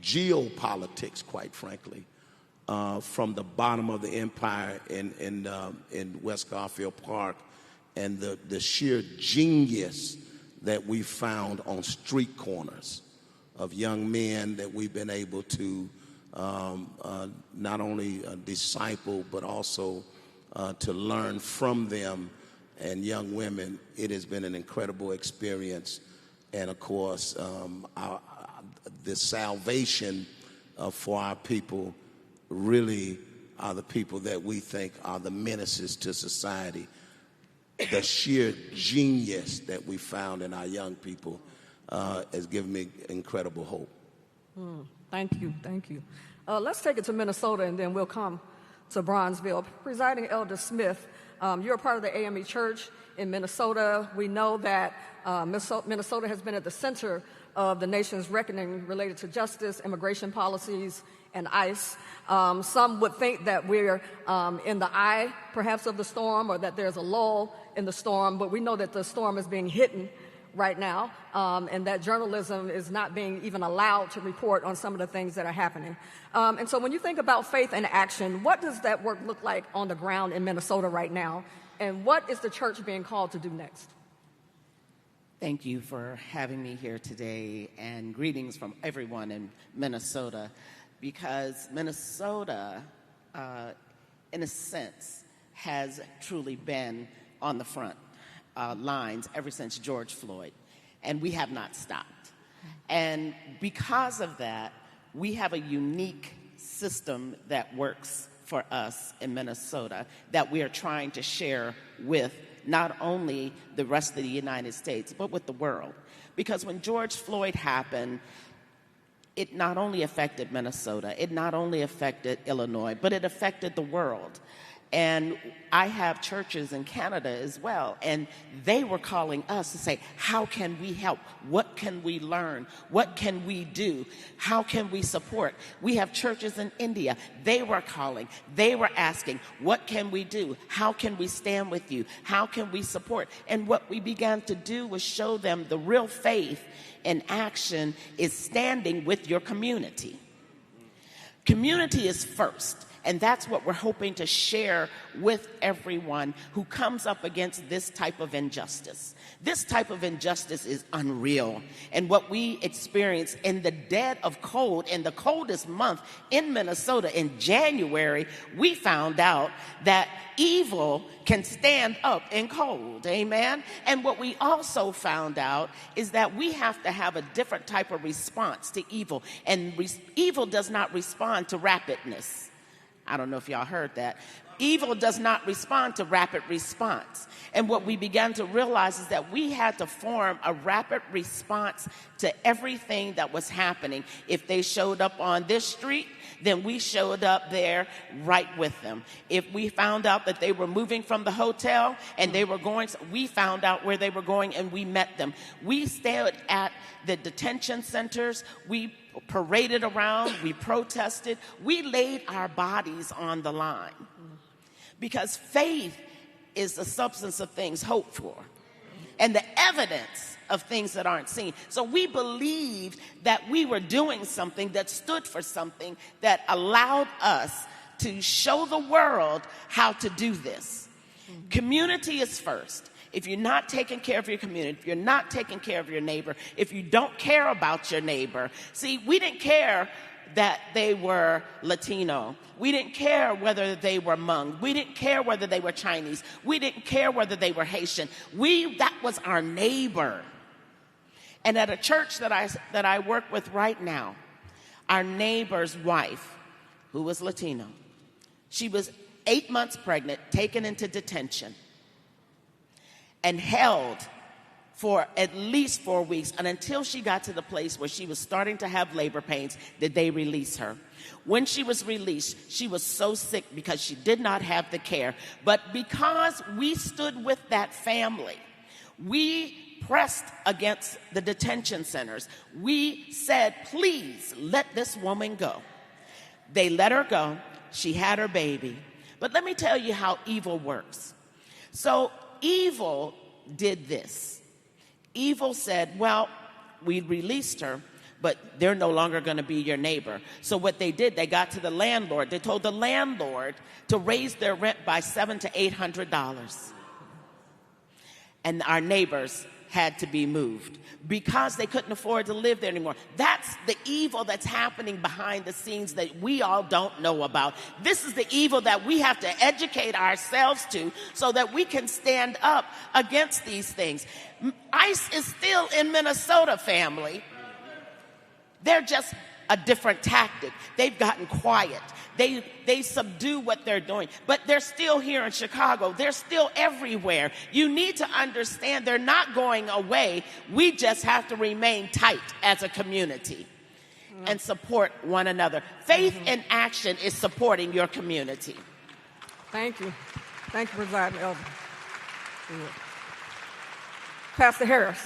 geopolitics, quite frankly, from the bottom of the empire in West Garfield Park, and the sheer genius that we found on street corners of young men that we've been able to not only disciple but also to learn from them, and young women. It has been an incredible experience, and of course the salvation for our people really are the people that we think are the menaces to society. The sheer genius that we found in our young people has given me incredible hope. Thank you. Let's take it to Minnesota, and then we'll come to Bronzeville. Presiding Elder Smith, you're a part of the AME Church in Minnesota. We know that Minnesota has been at the center of the nation's reckoning related to justice, immigration policies, and ICE. Some would think that we're in the eye, perhaps, of the storm, or that there's a lull in the storm, but we know that the storm is being hidden right now, and that journalism is not being even allowed to report on some of the things that are happening. And so when you think about faith and action, what does that work look like on the ground in Minnesota right now, and what is the church being called to do next? Thank you for having me here today, and greetings from everyone in Minnesota, because Minnesota, in a sense, has truly been on the front lines ever since George Floyd, and we have not stopped. And because of that, we have a unique system that works for us in Minnesota that we are trying to share with not only the rest of the United States, but with the world. Because when George Floyd happened, it not only affected Minnesota, it not only affected Illinois, but it affected the world. And I have churches in Canada as well, and they were calling us to say, how can we help? What can we learn? What can we do? How can we support? We have churches in India. They were calling. They were asking, what can we do? How can we stand with you? How can we support? And what we began to do was show them the real faith in action is standing with your community. Community is first. And that's what we're hoping to share with everyone who comes up against this type of injustice. This type of injustice is unreal. And what we experience in the dead of cold, in the coldest month in Minnesota in January, we found out that evil can stand up in cold. Amen? And what we also found out is that we have to have a different type of response to evil. And evil does not respond to rapidness. I don't know if y'all heard that. Evil does not respond to rapid response. And what we began to realize is that we had to form a rapid response to everything that was happening. If they showed up on this street, then we showed up there right with them. If we found out that they were moving from the hotel and they were going, we found out where they were going and we met them. We stayed at the detention centers. We paraded around. We protested. We laid our bodies on the line. Because faith is the substance of things hoped for and the evidence of things that aren't seen. So we believed that we were doing something that stood for something that allowed us to show the world how to do this. Community is first. if you're not taking care of your community, if you're not taking care of your neighbor, if you don't care about your neighbor. See, we didn't care that they were Latino. We didn't care whether they were Hmong. We didn't care whether they were Chinese. We didn't care whether they were Haitian. That was our neighbor. And at a church that I work with right now, our neighbor's wife, who was Latino, she was 8 months pregnant, taken into detention, and held for at least 4 weeks, and until she got to the place where she was starting to have labor pains, did they release her. When she was released, she was so sick because she did not have the care. But because we stood with that family, we pressed against the detention centers. We said, please let this woman go. They let her go. She had her baby. But let me tell you how evil works. So evil did this. Evil said, well, we released her, but they're no longer going to be your neighbor. So what they did, they got to the landlord. They told the landlord to raise their rent by $700 to $800. And our neighbors had to be moved because they couldn't afford to live there anymore. That's the evil that's happening behind the scenes that we all don't know about. This is the evil that we have to educate ourselves to so that we can stand up against these things. ICE is still in Minnesota, family. They're just a different tactic. They've gotten quiet. They subdue what they're doing. But they're still here in Chicago. They're still everywhere. You need to understand they're not going away. We just have to remain tight as a community and support one another. Faith in action is supporting your community. Thank you. Thank you, Presiding Elder. Pastor Harris,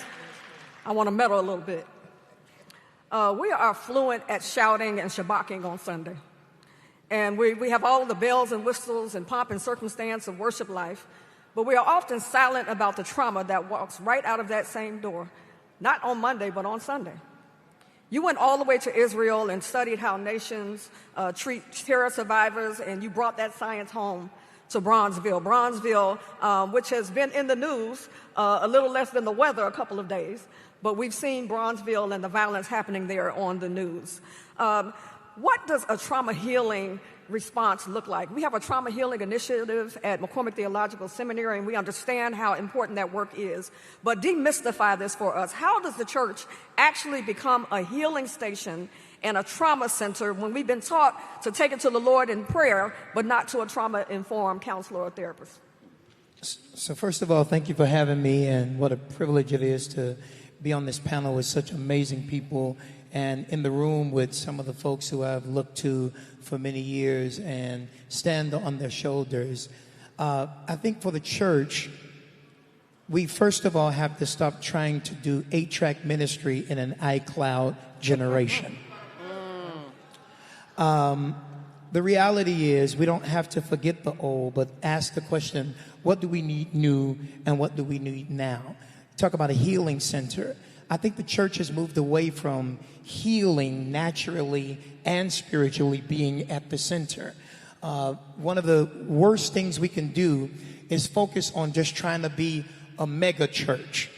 I want to meddle a little bit. We are fluent at shouting and shabaking on Sunday. And we have all of the bells and whistles and pomp and circumstance of worship life, but we are often silent about the trauma that walks right out of that same door, not on Monday, but on Sunday. You went all the way to Israel and studied how nations treat terror survivors, and you brought that science home to Bronzeville. Bronzeville, which has been in the news a little less than the weather a couple of days, but we've seen Bronzeville and the violence happening there on the news. What does a trauma healing response look like? We have a trauma healing initiative at McCormick Theological Seminary, and we understand how important that work is. But demystify this for us. How does the church actually become a healing station and a trauma center when we've been taught to take it to the Lord in prayer, but not to a trauma-informed counselor or therapist? So first of all, thank you for having me, and what a privilege it is to be on this panel with such amazing people and in the room with some of the folks who I've looked to for many years and stand on their shoulders. I think for the church, we first of all have to stop trying to do 8-track ministry in an iCloud generation. The reality is we don't have to forget the old, but ask the question, what do we need new and what do we need now? Talk about a healing center. I think the church has moved away from healing naturally and spiritually being at the center. One of the worst things we can do is focus on just trying to be a mega church,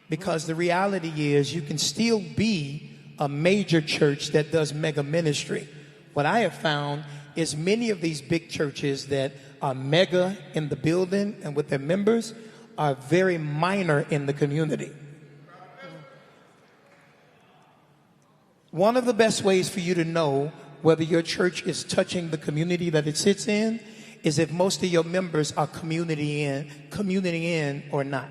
because the reality is you can still be a major church that does mega ministry. What I have found is many of these big churches that are mega in the building and with their members are very minor in the community. One of the best ways for you to know whether your church is touching the community that it sits in is if most of your members are commuting in or not.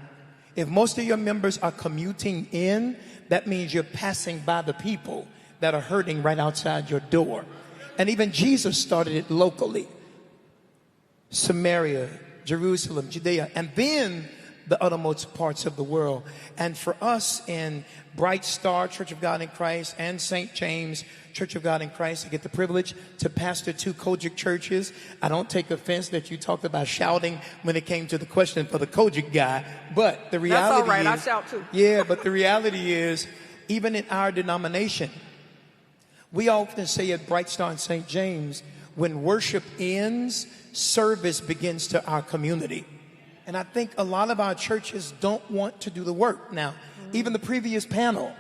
If most of your members are commuting in, that means you're passing by the people that are hurting right outside your door. And even Jesus started it locally. Samaria, Jerusalem, Judea, and then the uttermost parts of the world. And for us in Bright Star Church of God in Christ and St. James Church of God in Christ, I get the privilege to pastor 2 Kojic churches. I don't take offense that you talked about shouting when it came to the question for the Kojic guy, but the reality That's all right, is, I shout too. Yeah, but the reality is, even in our denomination, we often say at Bright Star and St. James, when worship ends, service begins to our community. And I think a lot of our churches don't want to do the work. Now, even the previous panel,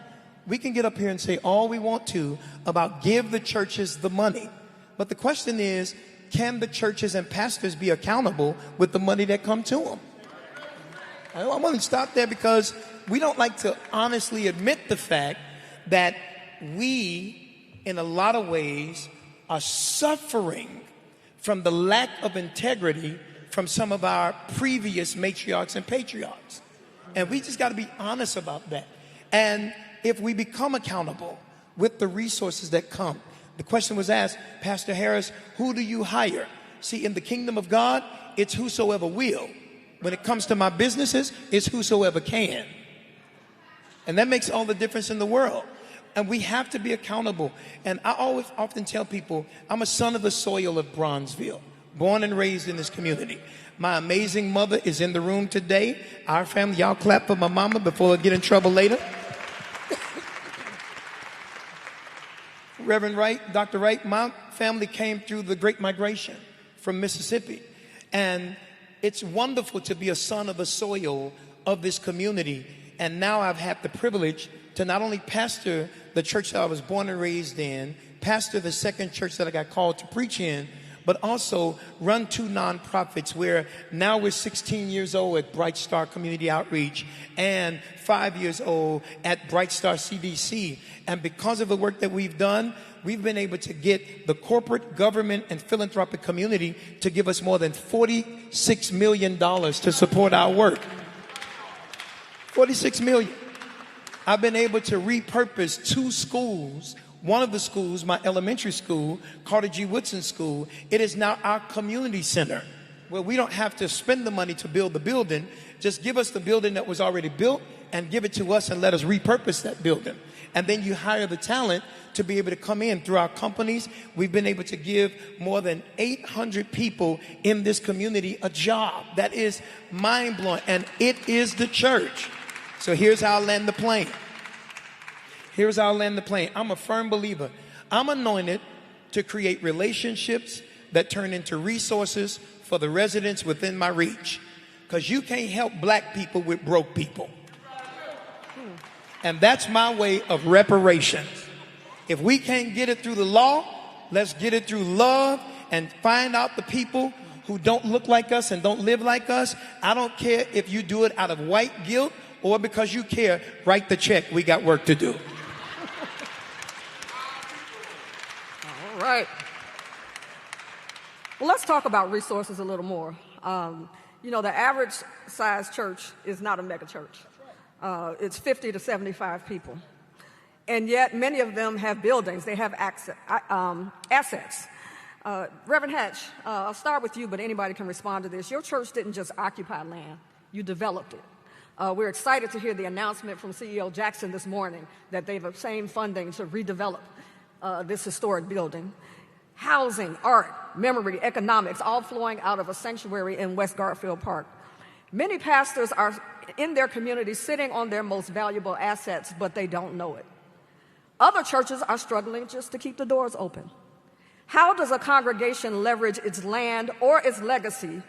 we can get up here and say all we want to about give the churches the money. But the question is, can the churches and pastors be accountable with the money that come to them? I want to stop there because we don't like to honestly admit the fact that we, in a lot of ways, are suffering from the lack of integrity from some of our previous matriarchs and patriarchs. And we just got to be honest about that. And if we become accountable with the resources that come, the question was asked, Pastor Harris, who do you hire? See, in the kingdom of God, it's whosoever will. When it comes to my businesses, it's whosoever can. And that makes all the difference in the world. And we have to be accountable. And I often tell people, I'm a son of the soil of Bronzeville, born and raised in this community. My amazing mother is in the room today. Our family, y'all clap for my mama before I get in trouble later. Reverend Wright, Dr. Wright, my family came through the Great Migration from Mississippi. And it's wonderful to be a son of the soil of this community. And now I've had the privilege to not only pastor the church that I was born and raised in, pastor the second church that I got called to preach in, but also run 2 nonprofits where now we're 16 years old at Bright Star Community Outreach and 5 years old at Bright Star CDC. And because of the work that we've done, we've been able to get the corporate, government, and philanthropic community to give us more than $46 million to support our work. $46 million. I've been able to repurpose 2 schools. One of the schools, my elementary school, Carter G. Woodson School, it is now our community center where we don't have to spend the money to build the building. Just give us the building that was already built and give it to us and let us repurpose that building. And then you hire the talent to be able to come in through our companies. We've been able to give more than 800 people in this community a job. That is mind-blowing. And it is the church. So here's how I land the plane. Here's how I land the plane. I'm a firm believer. I'm anointed to create relationships that turn into resources for the residents within my reach. Because you can't help black people with broke people. And that's my way of reparations. If we can't get it through the law, let's get it through love and find out the people who don't look like us and don't live like us. I don't care if you do it out of white guilt or because you care. Write the check. We got work to do. All right. Well, let's talk about resources a little more. The average size church is not a mega church. It's 50 to 75 people. And yet many of them have buildings. They have assets. Reverend Hatch, I'll start with you, but anybody can respond to this. Your church didn't just occupy land. You developed it. We're excited to hear the announcement from CEO Jackson this morning that they've obtained funding to redevelop this historic building. Housing, art, memory, economics, all flowing out of a sanctuary in West Garfield Park. Many pastors are in their community sitting on their most valuable assets, but they don't know it. Other churches are struggling just to keep the doors open. How does a congregation leverage its land or its legacy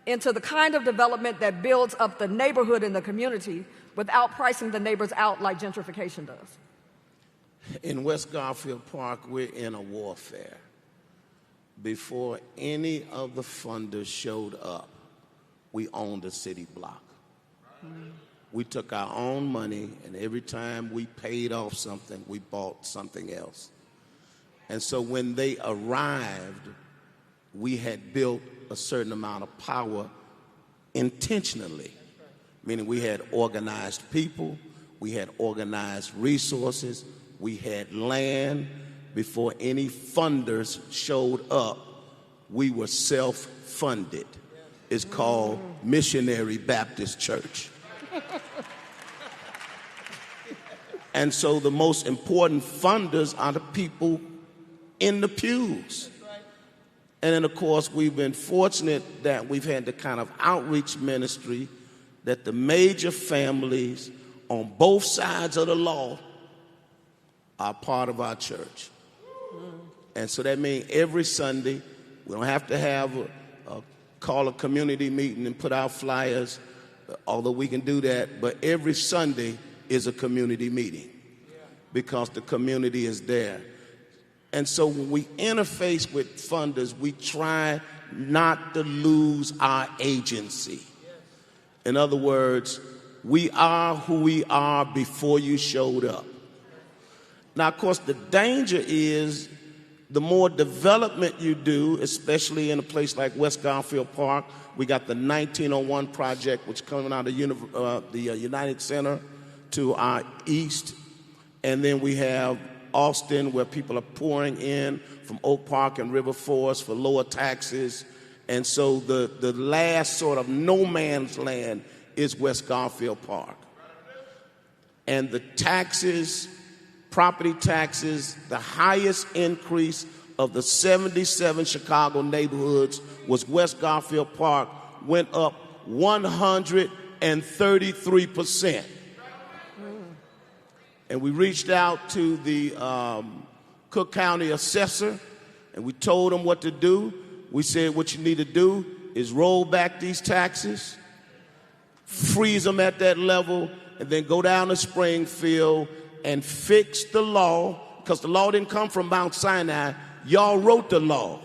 into the kind of development that builds up the neighborhood and the community without pricing the neighbors out like gentrification does? In West Garfield Park, we're in a warfare. Before any of the funders showed up, we owned a city block. We took our own money, and every time we paid off something, we bought something else. And so when they arrived, we had built a certain amount of power intentionally, meaning we had organized people, we had organized resources, we had land. Before any funders showed up, we were self-funded. It's called Missionary Baptist Church. And so the most important funders are the people in the pews. And then, of course, we've been fortunate that we've had the kind of outreach ministry that the major families on both sides of the law are part of our church. And so that means every Sunday, we don't have to have a call a community meeting and put out flyers, although we can do that, but every Sunday is a community meeting because the community is there. And so when we interface with funders, we try not to lose our agency. In other words, we are who we are before you showed up. Now, of course, the danger is the more development you do, especially in a place like West Garfield Park. We got the 1901 project, which is coming out of the United Center to our east. And then we have Austin, where people are pouring in from Oak Park and River Forest for lower taxes. And so the last sort of no man's land is West Garfield Park. And the taxes, property taxes, the highest increase of the 77 Chicago neighborhoods was West Garfield Park, went up 133%. And we reached out to the Cook County assessor, and we told him what to do. We said what you need to do is roll back these taxes, freeze them at that level, and then go down to Springfield and fix the law, because the law didn't come from Mount Sinai. Y'all wrote the law,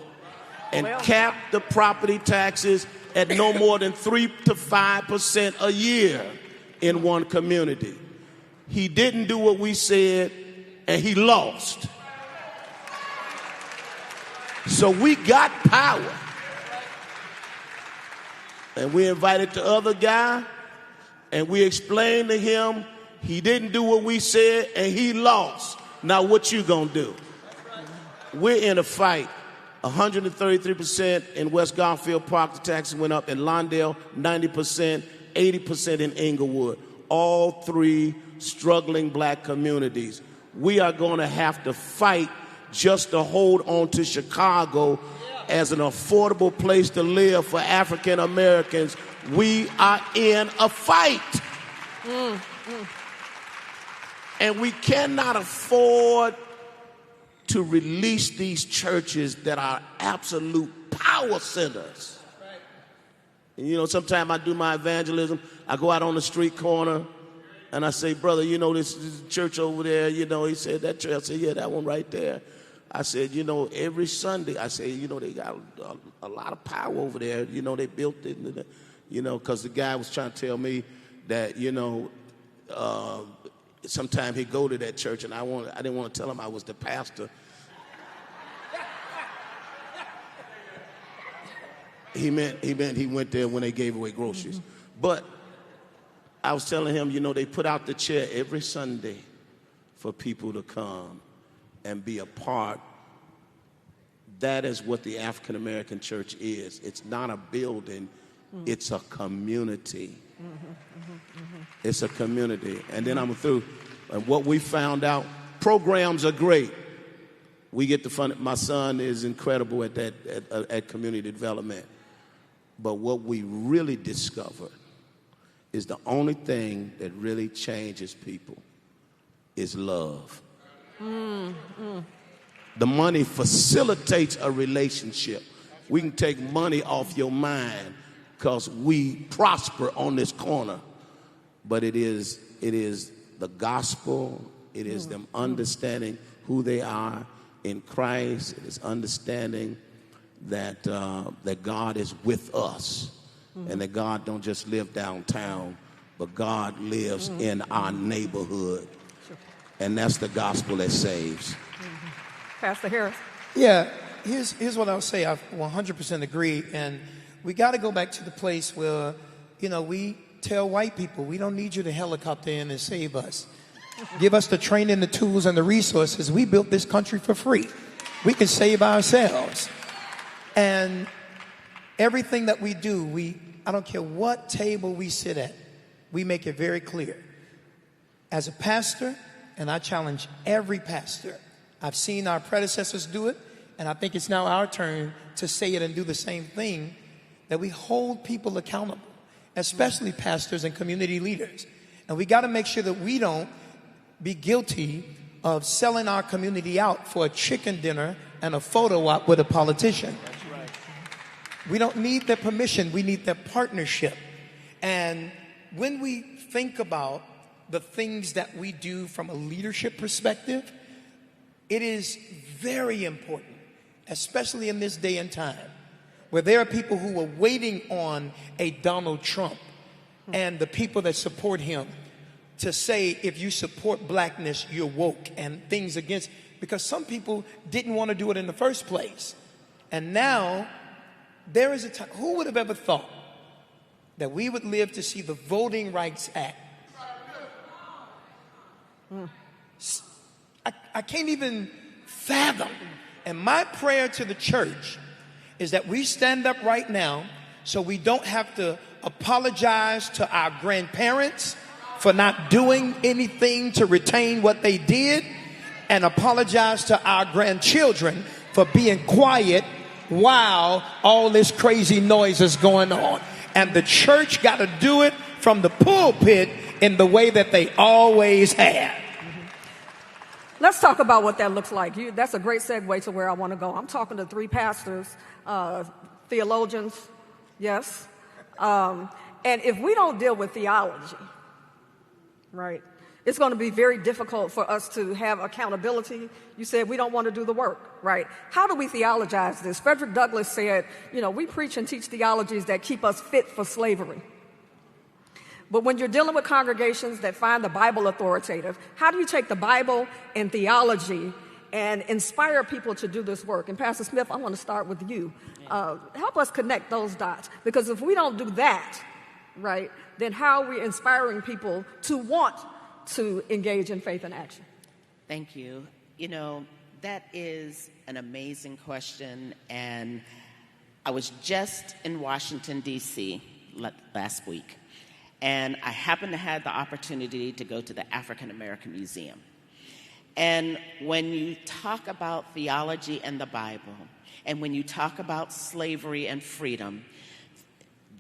and cap the property taxes at no more than 3 to 5% a year in one community. He didn't do what we said, and he lost. So we got power. And we invited the other guy, and we explained to him he didn't do what we said, and he lost. Now what you gonna do? We're in a fight. 133% in West Garfield Park, the taxes went up. In Lawndale, 90%, 80% in Inglewood. All three struggling black communities. We are going to have to fight just to hold on to Chicago as an affordable place to live for African Americans. We are in a fight. And we cannot afford to release these churches that are absolute power centers. And, you know, sometimes I do my evangelism. I go out on the street corner and I say, brother, you know, this church over there, you know, he said, that church. I said, yeah, that one right there. I said, you know, every Sunday, I say, you know, they got a lot of power over there. You know, they built it, you know, because the guy was trying to tell me that, you know, sometimes he'd go to that church, and I didn't want to tell him I was the pastor. He meant he went there when they gave away groceries. But I was telling him, you know, they put out the chair every Sunday for people to come and be a part. That is what the African American church is. It's not a building, it's a community. It's a community. And then I'm through. And what we found out, programs are great. We get the fun. My son is incredible at that, at community development. But what we really discovered is the only thing that really changes people is love. The money facilitates a relationship. We can take money off your mind because we prosper on this corner. But it is the gospel. It is them understanding who they are in Christ. It is understanding that that God is with us, and that God don't just live downtown, but God lives in our neighborhood. And that's the gospel that saves. Pastor Harris. Yeah, here's what I'll say. I 100% agree. And we got to go back to the place where, you know, we tell white people, we don't need you to helicopter in and save us. Give us the training, the tools, and the resources. We built this country for free. We can save ourselves. And everything that we do, I don't care what table we sit at, we make it very clear. As a pastor, and I challenge every pastor, I've seen our predecessors do it, and I think it's now our turn to say it and do the same thing, that we hold people accountable, especially pastors and community leaders. And we got to make sure that we don't be guilty of selling our community out for a chicken dinner and a photo op with a politician. We don't need their permission. We need their partnership. And when we think about the things that we do from a leadership perspective, it is very important, especially in this day and time, where there are people who are waiting on a Donald Trump and the people that support him to say, if you support blackness, you're woke, and things against, because some people didn't want to do it in the first place. And now there is a time, who would have ever thought that we would live to see the Voting Rights Act? I can't even fathom. And my prayer to the church is that we stand up right now so we don't have to apologize to our grandparents for not doing anything to retain what they did, and apologize to our grandchildren for being quiet while all this crazy noise is going on. And the church got to do it from the pulpit in the way that they always have. Let's talk about what that looks like. That's a great segue to where I want to go. I'm talking to 3 pastors, theologians, yes. And if we don't deal with theology, right, it's going to be very difficult for us to have accountability. You said we don't want to do the work, right? How do we theologize this? Frederick Douglass said, we preach and teach theologies that keep us fit for slavery. But when you're dealing with congregations that find the Bible authoritative, how do you take the Bible and theology and inspire people to do this work? And Pastor Smith, I want to start with you. Help us connect those dots. Because if we don't do that, right, then how are we inspiring people to want to engage in faith and action? Thank you. That is an amazing question. And I was just in Washington, D.C. last week. And I happened to have the opportunity to go to the African American Museum. And when you talk about theology and the Bible, and when you talk about slavery and freedom,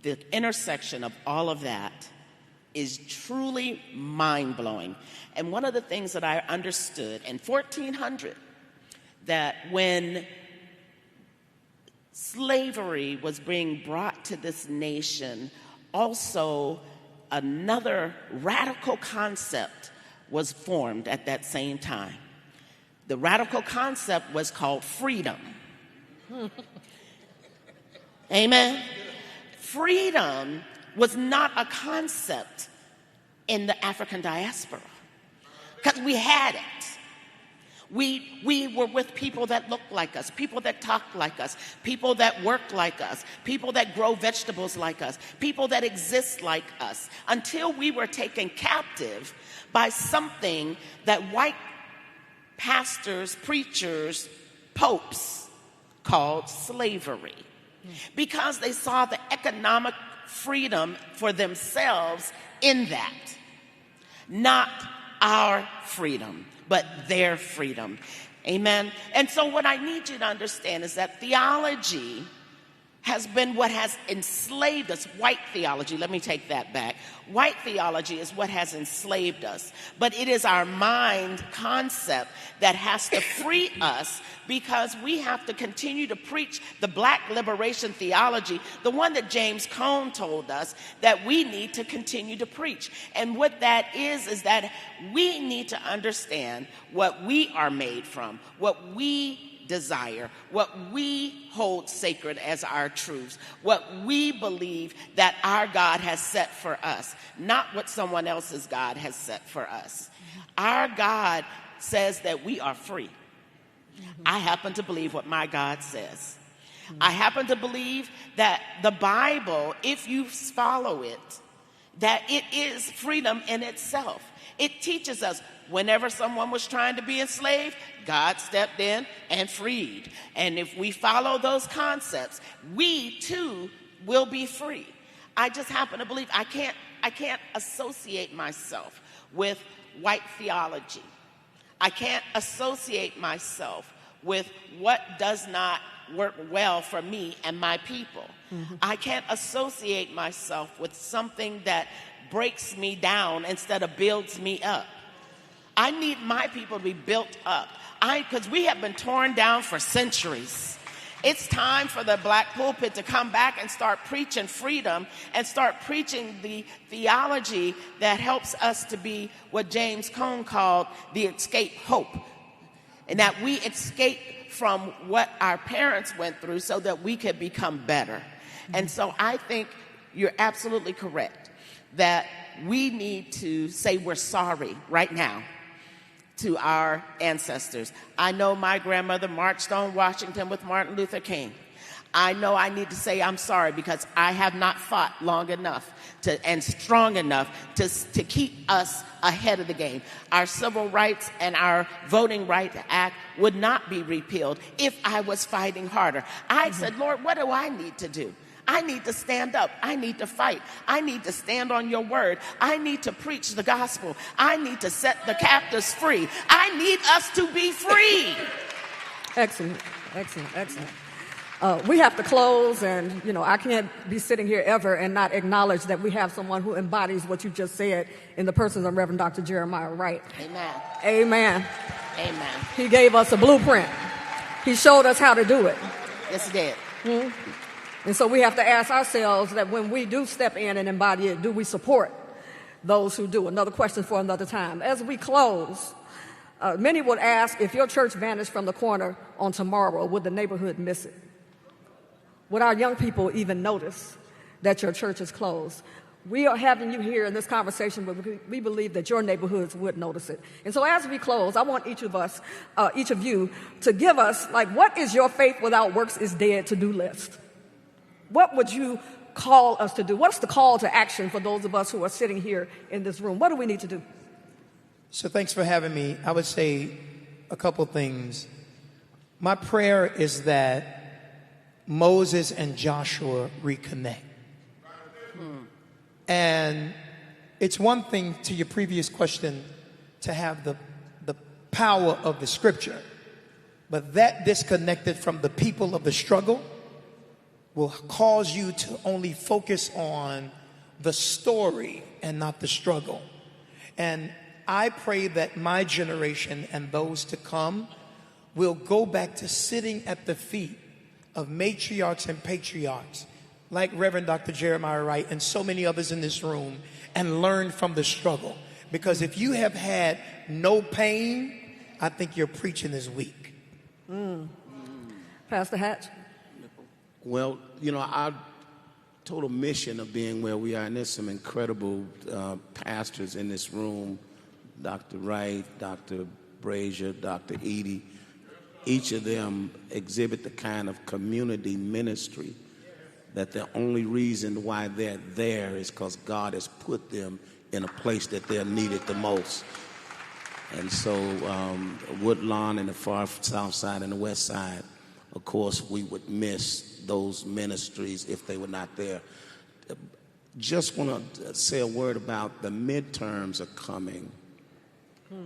the intersection of all of that is truly mind-blowing. And one of the things that I understood in 1400, that when slavery was being brought to this nation, also another radical concept was formed at that same time. The radical concept was called freedom. Amen? Freedom was not a concept in the African diaspora because we had it. We were with people that looked like us, people that talked like us, people that work like us, people that grow vegetables like us, people that exist like us, until we were taken captive by something that white pastors, preachers, popes called slavery, because they saw the economic freedom for themselves in that. Not our freedom, but their freedom. Amen? And so what I need you to understand is that theology has been what has enslaved us. White theology, let me take that back. White theology is what has enslaved us. But it is our mind concept that has to free us, because we have to continue to preach the black liberation theology, the one that James Cone told us that we need to continue to preach. And what that is that we need to understand what we are made from, what we desire, what we hold sacred as our truths, what we believe that our God has set for us, not what someone else's God has set for us. Our God says that we are free. I happen to believe what my God says. I happen to believe that the Bible, if you follow it, that it is freedom in itself. It teaches us whenever someone was trying to be enslaved, God stepped in and freed. And if we follow those concepts, we too will be free. I just happen to believe I can't associate myself with white theology. I can't associate myself with what does not work well for me and my people. I can't associate myself with something that breaks me down instead of builds me up. I need my people to be built up. Because we have been torn down for centuries. It's time for the black pulpit to come back and start preaching freedom and start preaching the theology that helps us to be what James Cone called the escape hope. And that we escape from what our parents went through so that we could become better. And so I think you're absolutely correct that we need to say we're sorry right now to our ancestors. I know my grandmother marched on Washington with Martin Luther King. I know I need to say I'm sorry because I have not fought long enough and strong enough to keep us ahead of the game. Our Civil Rights and our Voting Rights Act would not be repealed if I was fighting harder. I said, Lord, what do I need to do? I need to stand up. I need to fight. I need to stand on your word. I need to preach the gospel. I need to set the captives free. I need us to be free. Excellent, excellent, excellent. We have to close, and, I can't be sitting here ever and not acknowledge that we have someone who embodies what you just said in the person of Reverend Dr. Jeremiah Wright. Amen. Amen. Amen. He gave us a blueprint. He showed us how to do it. Yes, he did. Mm-hmm. And so we have to ask ourselves that when we do step in and embody it, do we support those who do? Another question for another time. As we close, many would ask, if your church vanished from the corner on tomorrow, would the neighborhood miss it? Would our young people even notice that your church is closed? We are having you here in this conversation, but we believe that your neighborhoods would notice it. And so as we close, I want each of you, to give us, what is your faith without works is dead to-do list? What would you call us to do? What's the call to action for those of us who are sitting here in this room? What do we need to do? So thanks for having me. I would say a couple things. My prayer is that Moses and Joshua reconnect. And it's one thing, to your previous question, to have the power of the scripture, but that disconnected from the people of the struggle will cause you to only focus on the story and not the struggle. And I pray that my generation and those to come will go back to sitting at the feet of matriarchs and patriarchs like Reverend Dr. Jeremiah Wright and so many others in this room and learn from the struggle. Because if you have had no pain, I think your preaching is weak. Pastor Hatch? Well, our total mission of being where we are, and there's some incredible pastors in this room, Dr. Wright, Dr. Brazier, Dr. Edie, each of them exhibit the kind of community ministry that the only reason why they're there is because God has put them in a place that they're needed the most. And so Woodlawn and the far south side and the west side, of course, we would miss those ministries if they were not there. Just want to say a word about the midterms are coming.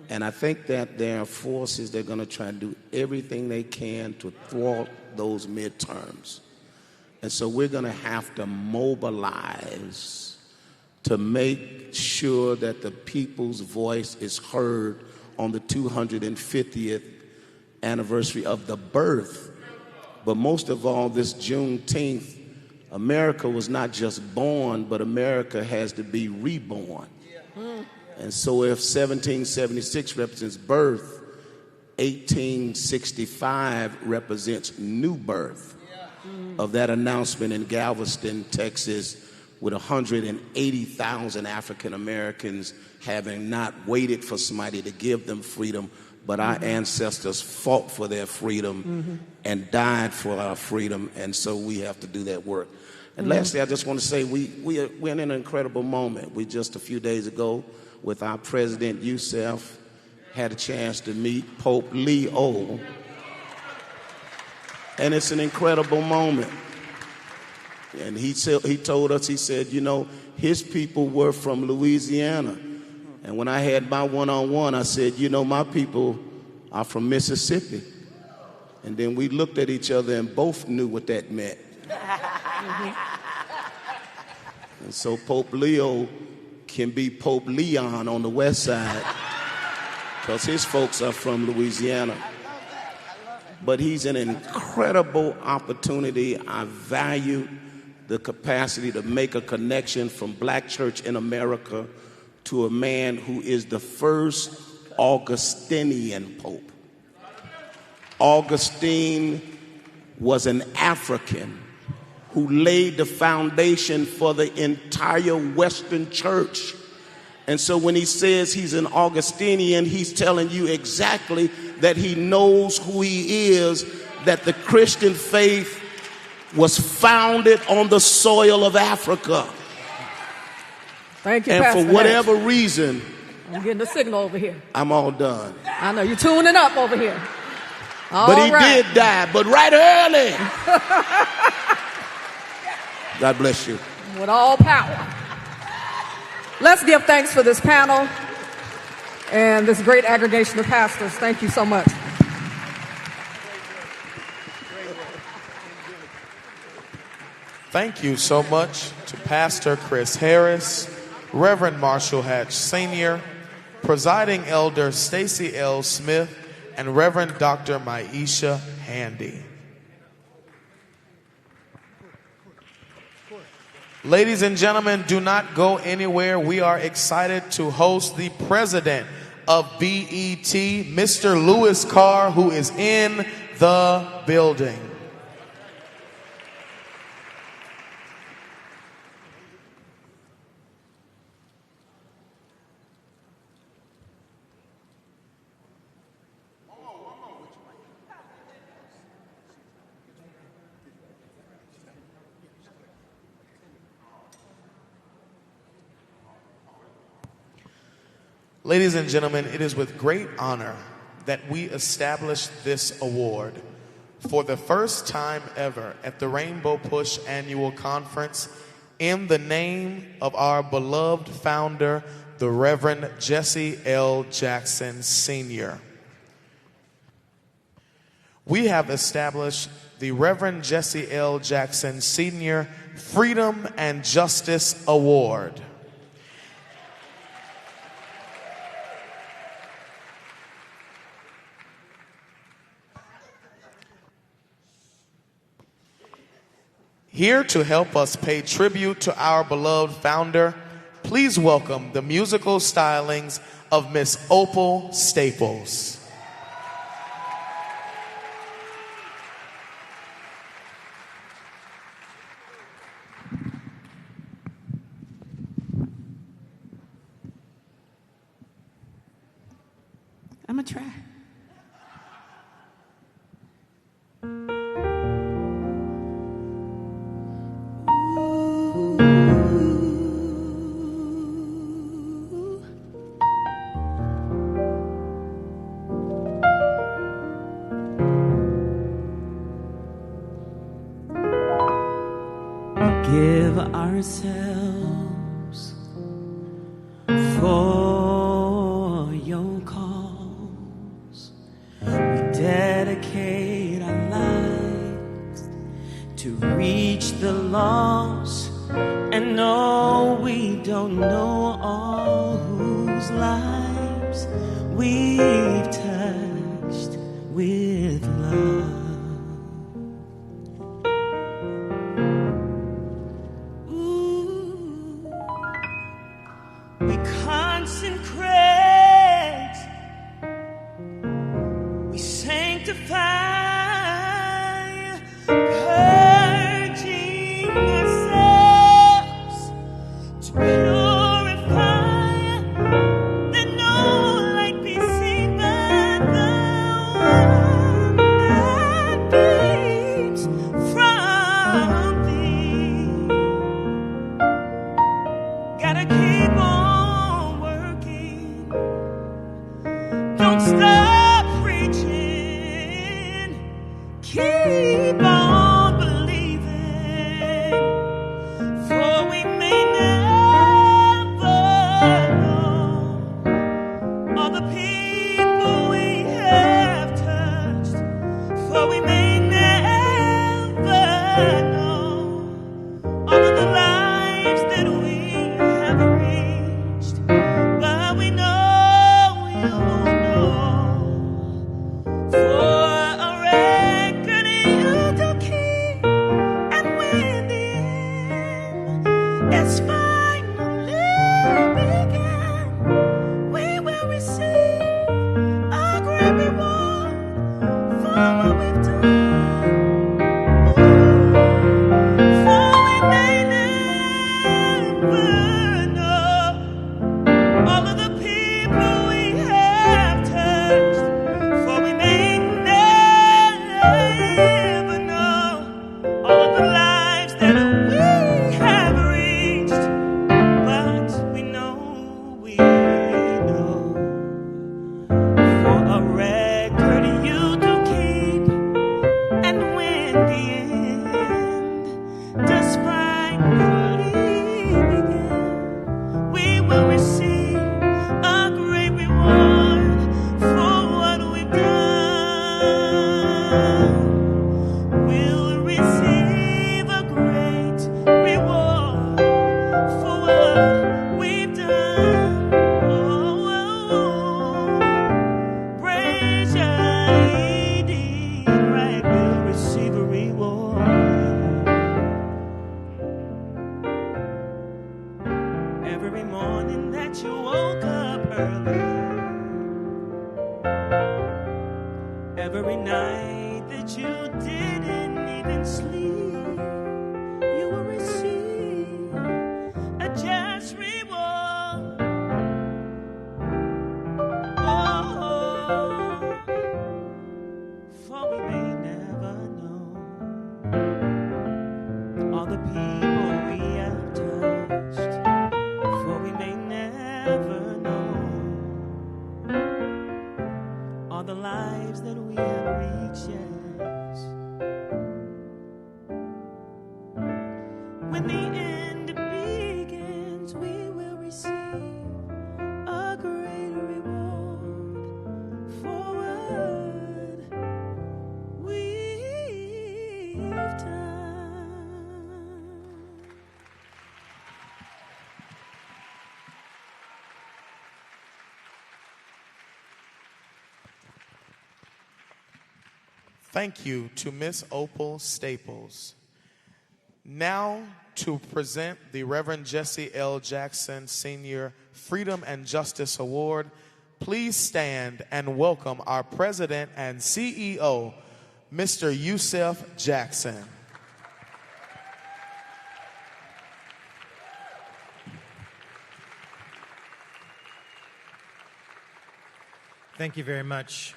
And I think that there are forces that are going to try to do everything they can to thwart those midterms. And so we're going to have to mobilize to make sure that the people's voice is heard on the 250th anniversary of the birth. But most of all, this Juneteenth, America was not just born, but America has to be reborn. And so if 1776 represents birth, 1865 represents new birth of that announcement in Galveston, Texas, with 180,000 African Americans having not waited for somebody to give them freedom, but our ancestors fought for their freedom and died for our freedom, and so we have to do that work. And lastly, I just want to say we're in an incredible moment. We just a few days ago, with our President Youssef, had a chance to meet Pope Leo. And it's an incredible moment. And he told us, he said, his people were from Louisiana. And when I had my one-on-one, I said, my people are from Mississippi. And then we looked at each other and both knew what that meant. And so Pope Leo can be Pope Leon on the west side because his folks are from Louisiana. but he's an incredible opportunity. I value the capacity to make a connection from Black church in America to a man who is the first Augustinian pope. Augustine was an African who laid the foundation for the entire Western church. And so when he says he's an Augustinian, he's telling you exactly that he knows who he is, that the Christian faith was founded on the soil of Africa. Thank you, and Pastor for whatever reason, I'm getting the signal over here. I'm all done. I know you're tuning up over here. But he did die, but right early. God bless you. With all power. Let's give thanks for this panel and this great aggregation of pastors. Thank you so much. Thank you so much to Pastor Chris Harris, Reverend Marshall Hatch Sr., Presiding Elder Stacy L. Smith, and Reverend Dr. Maisha Handy. Ladies and gentlemen, do not go anywhere. We are excited to host the president of BET, Mr. Louis Carr, who is in the building. Ladies and gentlemen, it is with great honor that we establish this award for the first time ever at the Rainbow Push Annual Conference in the name of our beloved founder, the Reverend Jesse L. Jackson Sr. We have established the Reverend Jesse L. Jackson Sr. Freedom and Justice Award. Here to help us pay tribute to our beloved founder, please welcome the musical stylings of Miss Opal Staples. I'm gonna try. Give ourselves for your cause. We dedicate our lives to reach the lost, and no, we don't know all whose lives we've touched with love. We consecrate, we sanctify, purging ourselves to purify, that no light be seen by early. Every night that you didn't even sleep, you will receive a just reward. Oh, for we may never know all the people we have touched, for we may never know all the lives that we have reached, yes. When the end begins, we will receive a great reward for what we've done. Thank you to Miss Opal Staples. Now to present the Reverend Jesse L. Jackson Sr. Freedom and Justice Award, please stand and welcome our President and CEO, Mr. Yusef Jackson. Thank you very much.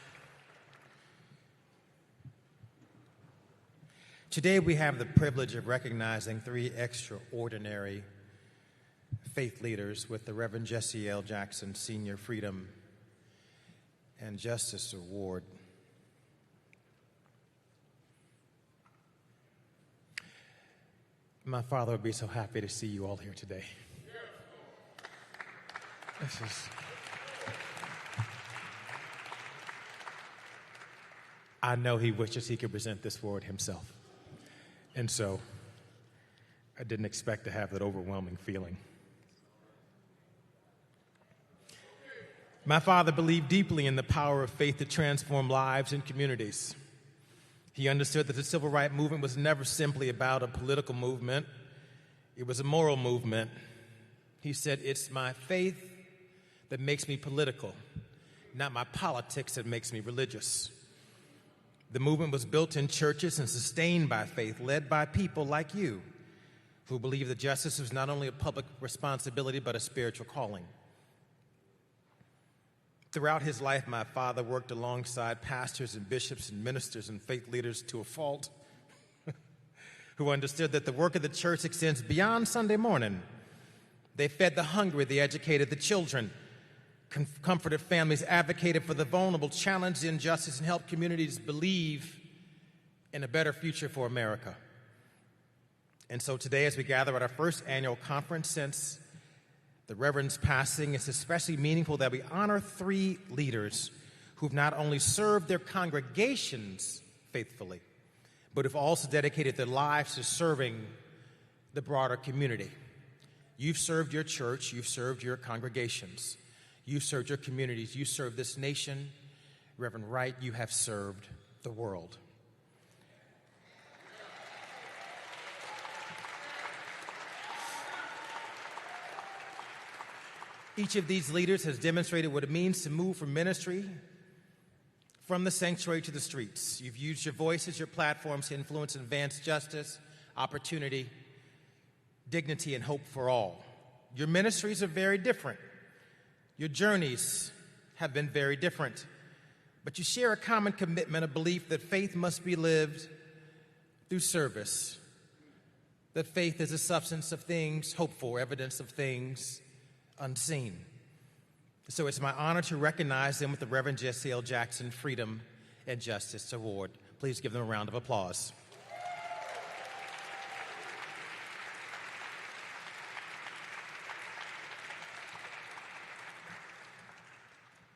Today we have the privilege of recognizing three extraordinary faith leaders with the Reverend Jesse L. Jackson Sr. Freedom and Justice Award. My father would be so happy to see you all here today. I know he wishes he could present this award himself. And so I didn't expect to have that overwhelming feeling. My father believed deeply in the power of faith to transform lives and communities. He understood that the civil rights movement was never simply about a political movement. It was a moral movement. He said, "It's my faith that makes me political, not my politics that makes me religious." The movement was built in churches and sustained by faith, led by people like you, who believe that justice is not only a public responsibility, but a spiritual calling. Throughout his life, my father worked alongside pastors and bishops and ministers and faith leaders to a fault, who understood that the work of the church extends beyond Sunday morning. They fed the hungry, they educated the children, comforted families, advocated for the vulnerable, challenged injustice, and helped communities believe in a better future for America. And so today, as we gather at our first annual conference since the Reverend's passing, it's especially meaningful that we honor three leaders who've not only served their congregations faithfully, but have also dedicated their lives to serving the broader community. You've served your church, you've served your congregations. You served your communities. You served this nation. Reverend Wright, you have served the world. Each of these leaders has demonstrated what it means to move from ministry from the sanctuary to the streets. You've used your voices, your platforms to influence and advance justice, opportunity, dignity, and hope for all. Your ministries are very different. Your journeys have been very different, but you share a common commitment, a belief that faith must be lived through service, that faith is the substance of things hoped for, evidence of things unseen. So it's my honor to recognize them with the Reverend Jesse L. Jackson Freedom and Justice Award. Please give them a round of applause.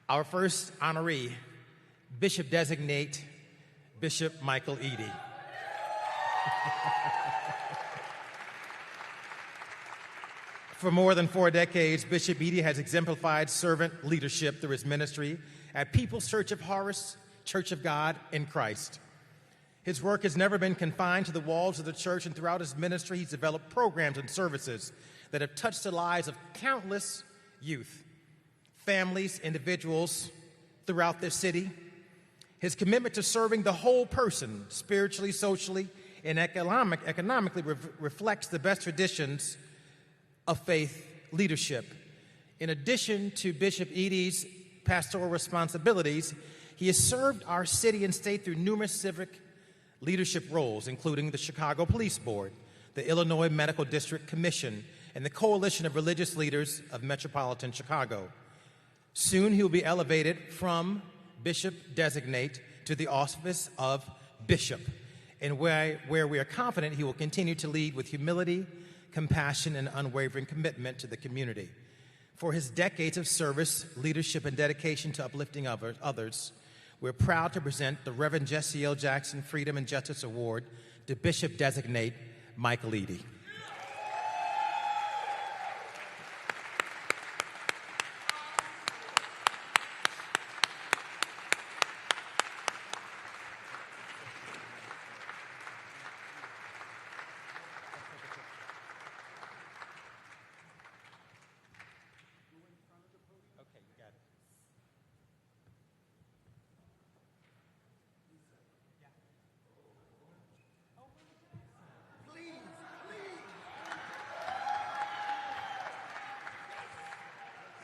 Our first honoree, Bishop Designate Bishop Michael Eady. For more than 4 decades, Bishop Eady has exemplified servant leadership through his ministry at People's Church of Horus, Church of God in Christ. His work has never been confined to the walls of the church, and throughout his ministry, he's developed programs and services that have touched the lives of countless youth. families, individuals throughout this city. His commitment to serving the whole person, spiritually, socially, and economically, reflects the best traditions of faith leadership. In addition to Bishop Eadie's pastoral responsibilities, he has served our city and state through numerous civic leadership roles, including the Chicago Police Board, the Illinois Medical District Commission, and the Coalition of Religious Leaders of Metropolitan Chicago. Soon he will be elevated from Bishop Designate to the office of Bishop, and where we are confident he will continue to lead with humility, compassion, and unwavering commitment to the community. For his decades of service, leadership, and dedication to uplifting others, we're proud to present the Reverend Jesse L. Jackson Freedom and Justice Award to Bishop Designate Michael Eadie.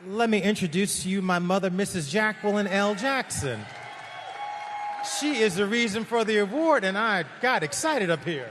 Let me introduce to you my mother, Mrs. Jacqueline L. Jackson. She is the reason for the award, and I got excited up here.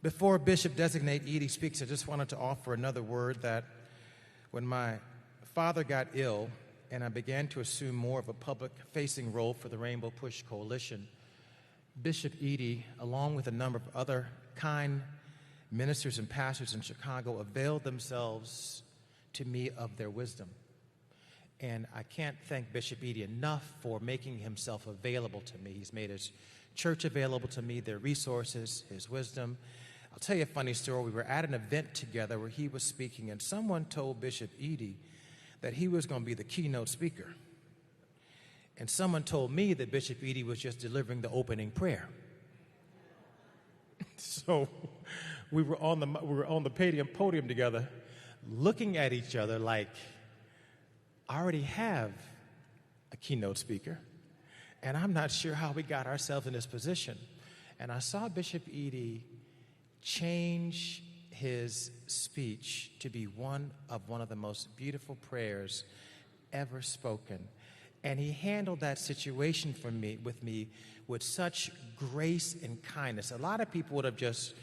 Before Bishop Designate Eadie speaks, I just wanted to offer another word that when my father got ill and I began to assume more of a public-facing role for the Rainbow Push Coalition, Bishop Eadie, along with a number of other kind ministers and pastors in Chicago, availed themselves to me of their wisdom. And I can't thank Bishop Eadie enough for making himself available to me. He's made his church available to me, their resources, his wisdom. I'll tell you a funny story. We were at an event together where he was speaking, and someone told Bishop Eadie that he was going to be the keynote speaker. And someone told me that Bishop Eadie was just delivering the opening prayer. So we were on the podium together, looking at each other like, I already have a keynote speaker, and I'm not sure how we got ourselves in this position. And I saw Bishop Eadie change his speech to be one of the most beautiful prayers ever spoken. And he handled that situation with me with such grace and kindness. A lot of people would have just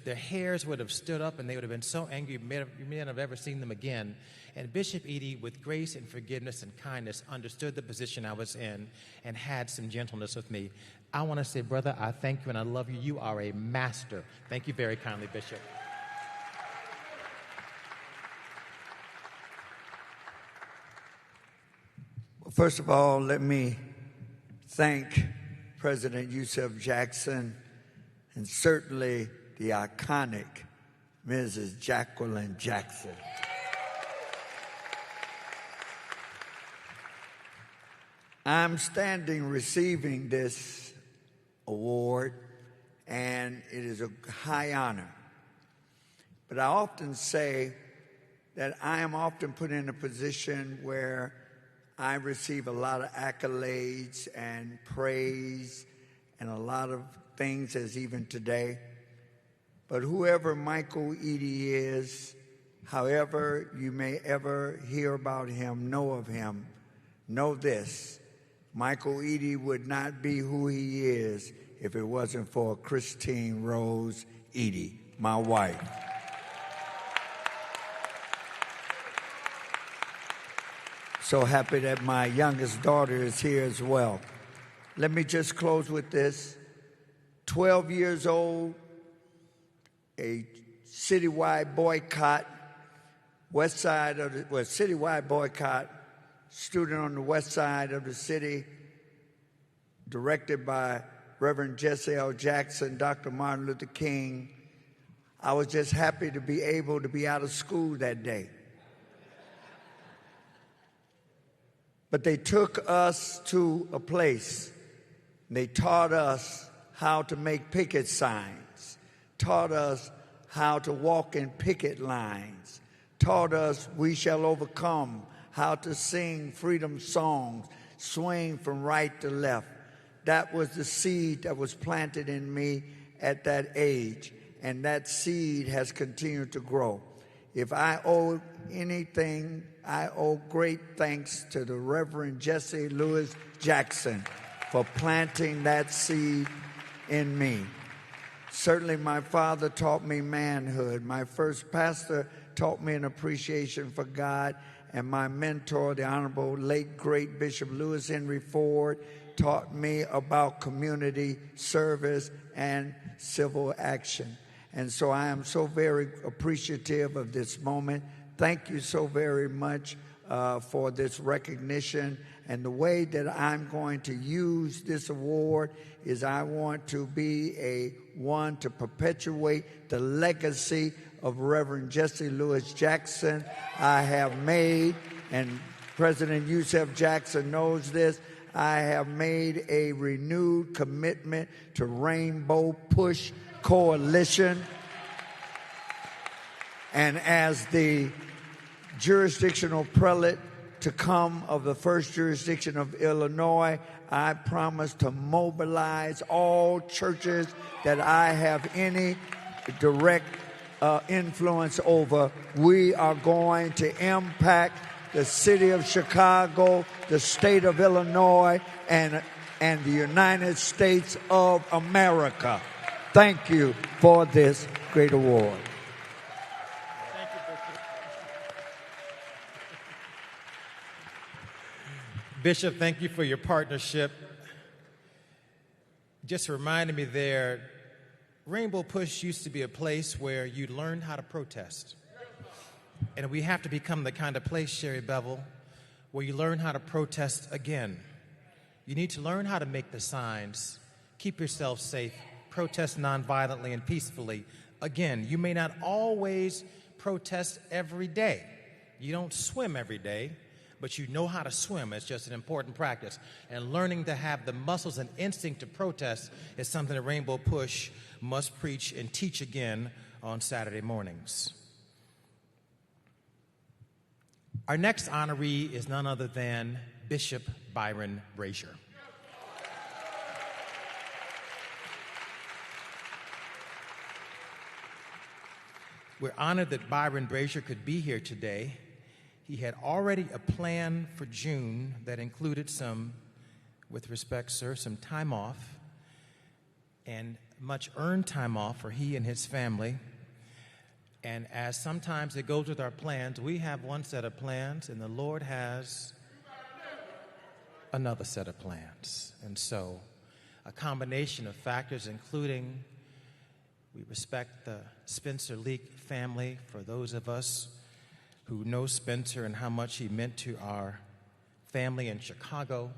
their hairs would have stood up and they would have been so angry you may not have ever seen them again. And Bishop Eadie, with grace and forgiveness and kindness, understood the position I was in and had some gentleness with me. I want to say, brother, I thank you and I love you. You are a master. Thank you very kindly, Bishop. Well, first of all, let me thank President Yusef Jackson and certainly the iconic Mrs. Jacqueline Jackson. I'm standing receiving this award, and it is a high honor. But I often say that I am often put in a position where I receive a lot of accolades and praise and a lot of things as even today. But whoever Michael Eadie is, however you may ever hear about him, know of him, know this: Michael Eadie would not be who he is if it wasn't for Christine Rose Eadie, my wife. So happy that my youngest daughter is here as well. Let me just close with this. 12 years old, a citywide boycott west side of the citywide boycott, student on the west side of the city, directed by Reverend Jesse L. Jackson, Dr. Martin Luther King. I was just happy to be able to be out of school that day. But they took us to a place. They taught us how to make picket signs, taught us how to walk in picket lines, taught us we shall overcome, how to sing freedom songs, swing from right to left. That was the seed that was planted in me at that age, and that seed has continued to grow. If I owe anything, I owe great thanks to the Reverend Jesse Lewis Jackson for planting that seed in me. Certainly my father taught me manhood. My first pastor taught me an appreciation for God, and my mentor, the Honorable late great Bishop Lewis Henry Ford, taught me about community service and civil action. And so I am so very appreciative of this moment. Thank you so very much for this recognition. And the way that I'm going to use this award is I want to be one to perpetuate the legacy of Reverend Jesse Lewis Jackson. I have made, and President Yusef Jackson knows this, I have made a renewed commitment to Rainbow Push Coalition. And as the jurisdictional prelate to come of the first jurisdiction of Illinois, I promise to mobilize all churches that I have any direct influence over. We are going to impact the city of Chicago, the state of Illinois, and the United States of America. Thank you for this great award. Bishop, thank you for your partnership. Just reminded me there, Rainbow Push used to be a place where you learned how to protest. And we have to become the kind of place, Sherry Bevel, where you learn how to protest again. You need to learn how to make the signs, keep yourself safe, protest nonviolently and peacefully. Again, you may not always protest every day. You don't swim every day, but you know how to swim. It's just an important practice. And learning to have the muscles and instinct to protest is something that Rainbow Push must preach and teach again on Saturday mornings. Our next honoree is none other than Bishop Byron Brazier. We're honored that Byron Brazier could be here today. He had already a plan for June that included some, with respect, sir, some time off and much earned time off for he and his family. And as sometimes it goes with our plans, we have one set of plans and the Lord has another set of plans. And so a combination of factors, including we respect the Spencer Leak family. For those of us who know Spencer and how much he meant to our family in Chicago,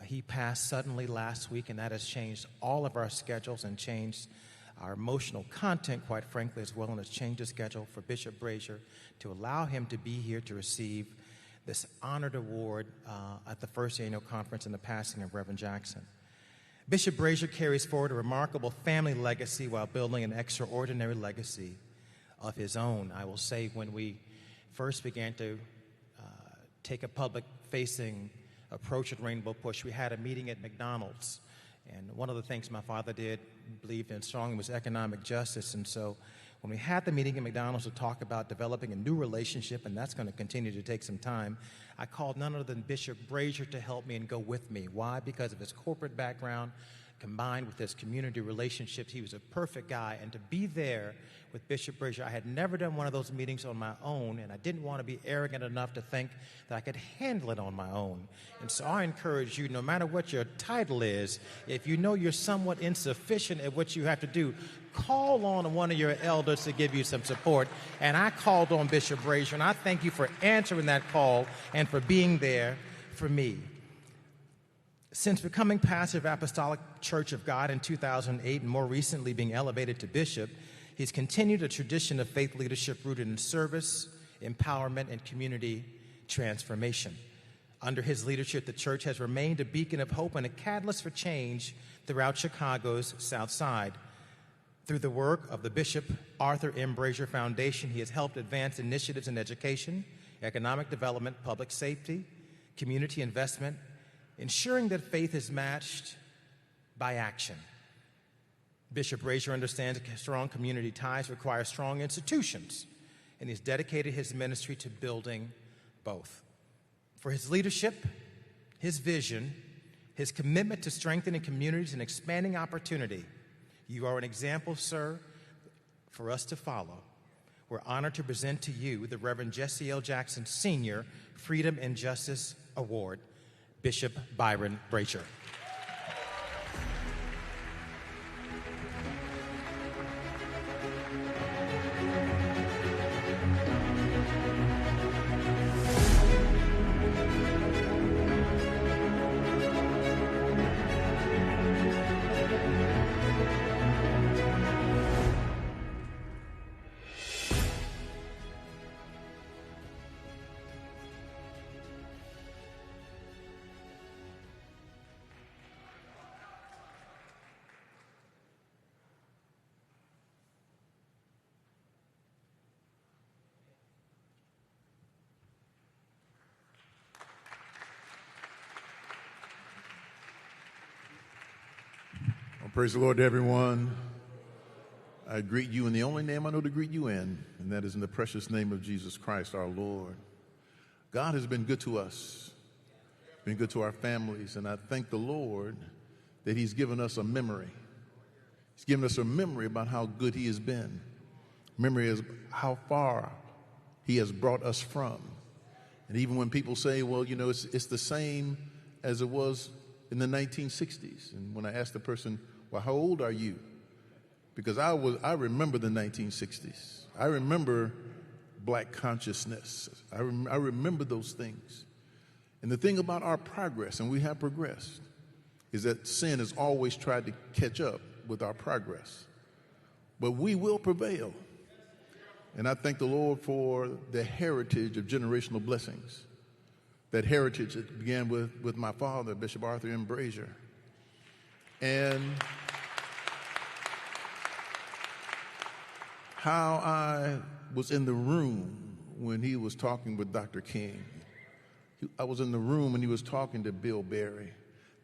he passed suddenly last week, and that has changed all of our schedules and changed our emotional content, quite frankly, as well, and has changed the schedule for Bishop Brazier to allow him to be here to receive this honored award at the first annual conference in the passing of Reverend Jackson. Bishop Brazier carries forward a remarkable family legacy while building an extraordinary legacy of his own. I will say when we first began to take a public-facing approach at Rainbow Push, we had a meeting at McDonald's. And one of the things my father believed in strongly was economic justice. And so when we had the meeting at McDonald's to talk about developing a new relationship, and that's going to continue to take some time, I called none other than Bishop Brazier to help me and go with me. Why? Because of his corporate background, combined with his community relationships, he was a perfect guy. And to be there with Bishop Brazier, I had never done one of those meetings on my own, and I didn't want to be arrogant enough to think that I could handle it on my own. And so I encourage you, no matter what your title is, if you know you're somewhat insufficient at what you have to do, call on one of your elders to give you some support. And I called on Bishop Brazier, and I thank you for answering that call and for being there for me. Since becoming pastor of Apostolic Church of God in 2008 and more recently being elevated to bishop, he's continued a tradition of faith leadership rooted in service, empowerment, and community transformation. Under his leadership, the church has remained a beacon of hope and a catalyst for change throughout Chicago's South Side. Through the work of the Bishop Arthur M. Brazier Foundation, he has helped advance initiatives in education, economic development, public safety, community investment, ensuring that faith is matched by action. Bishop Brazier understands that strong community ties require strong institutions, and he's dedicated his ministry to building both. For his leadership, his vision, his commitment to strengthening communities and expanding opportunity, you are an example, sir, for us to follow. We're honored to present to you the Reverend Jesse L. Jackson Sr. Freedom and Justice Award, Bishop Byron Brazier. Praise the Lord to everyone. I greet you in the only name I know to greet you in, and that is in the precious name of Jesus Christ, our Lord. God has been good to us, been good to our families, and I thank the Lord that He's given us a memory. He's given us a memory about how good He has been. Memory is how far He has brought us from. And even when people say, well, you know, it's the same as it was in the 1960s. And when I ask the person, well, how old are you? Because I remember the 1960s. I remember black consciousness. I remember those things. And the thing about our progress, and we have progressed, is that sin has always tried to catch up with our progress. But we will prevail. And I thank the Lord for the heritage of generational blessings. That heritage that began with my father, Bishop Arthur M. Brazier. And how I was in the room when he was talking with Dr. King. I was in the room when he was talking to Bill Berry.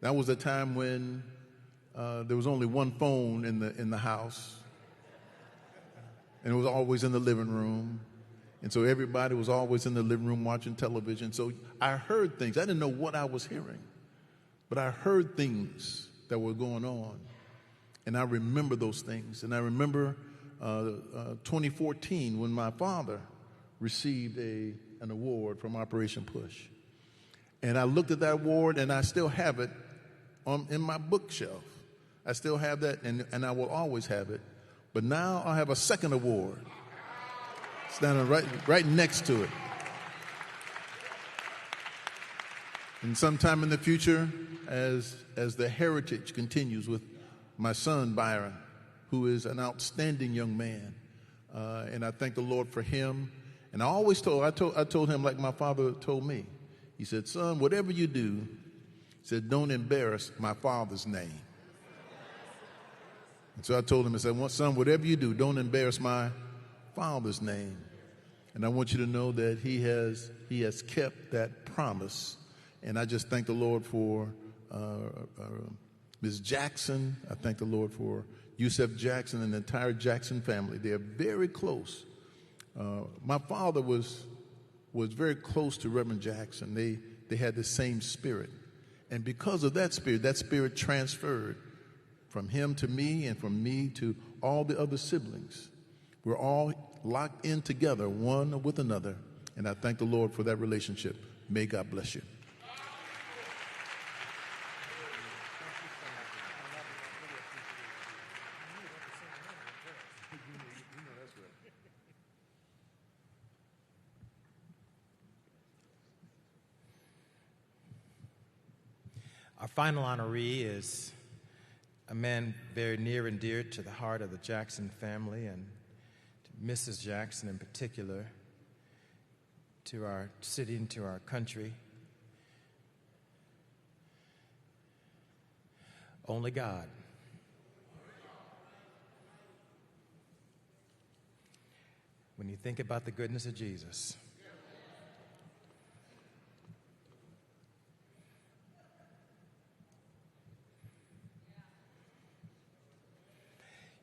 That was a time when there was only one phone in the house, and it was always in the living room. And so everybody was always in the living room watching television. So I heard things. I didn't know what I was hearing, but I heard things that were going on. And I remember those things. And I remember 2014 when my father received an award from Operation Push. And I looked at that award, and I still have it in my bookshelf. I still have that, and I will always have it. But now I have a second award standing right next to it. And sometime in the future, as the heritage continues with my son Byron, who is an outstanding young man, and I thank the Lord for him. And I always told him like my father told me. He said, "Son, whatever you do," he said, "don't embarrass my father's name." And so I told him, I said, "Son, whatever you do, don't embarrass my father's name." And I want you to know that he has kept that promise. And I just thank the Lord for Ms. Jackson. I thank the Lord for Yusef Jackson and the entire Jackson family. They are very close. My father was very close to Reverend Jackson. They had the same spirit. And because of that spirit transferred from him to me and from me to all the other siblings. We're all locked in together, one with another, and I thank the Lord for that relationship. May God bless you. Our final honoree is a man very near and dear to the heart of the Jackson family and to Mrs. Jackson in particular, to our city and to our country. Only God. When you think about the goodness of Jesus,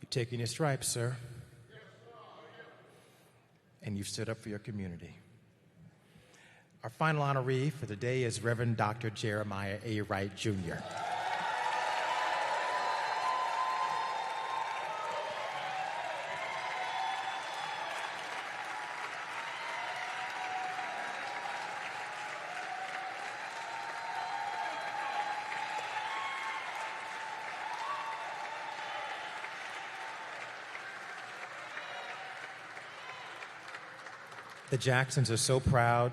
you've taken your stripes, sir, and you've stood up for your community. Our final honoree for the day is Reverend Dr. Jeremiah A. Wright, Jr. The Jacksons are so proud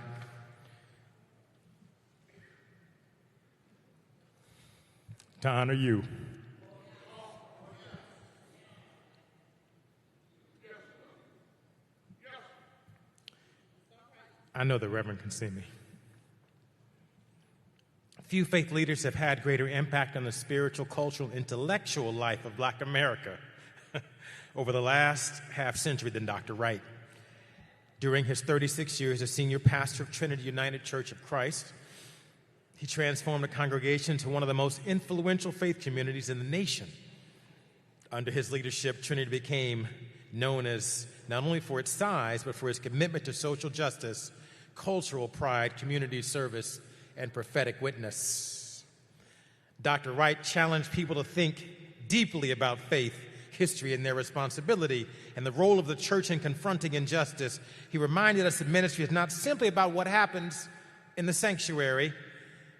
to honor you. I know the Reverend can see me. Few faith leaders have had greater impact on the spiritual, cultural, intellectual life of Black America over the last half century than Dr. Wright. During his 36 years as senior pastor of Trinity United Church of Christ, he transformed the congregation into one of the most influential faith communities in the nation. Under his leadership, Trinity became known as not only for its size, but for its commitment to social justice, cultural pride, community service, and prophetic witness. Dr. Wright challenged people to think deeply about faith, history, and their responsibility, and the role of the church in confronting injustice. He reminded us that ministry is not simply about what happens in the sanctuary,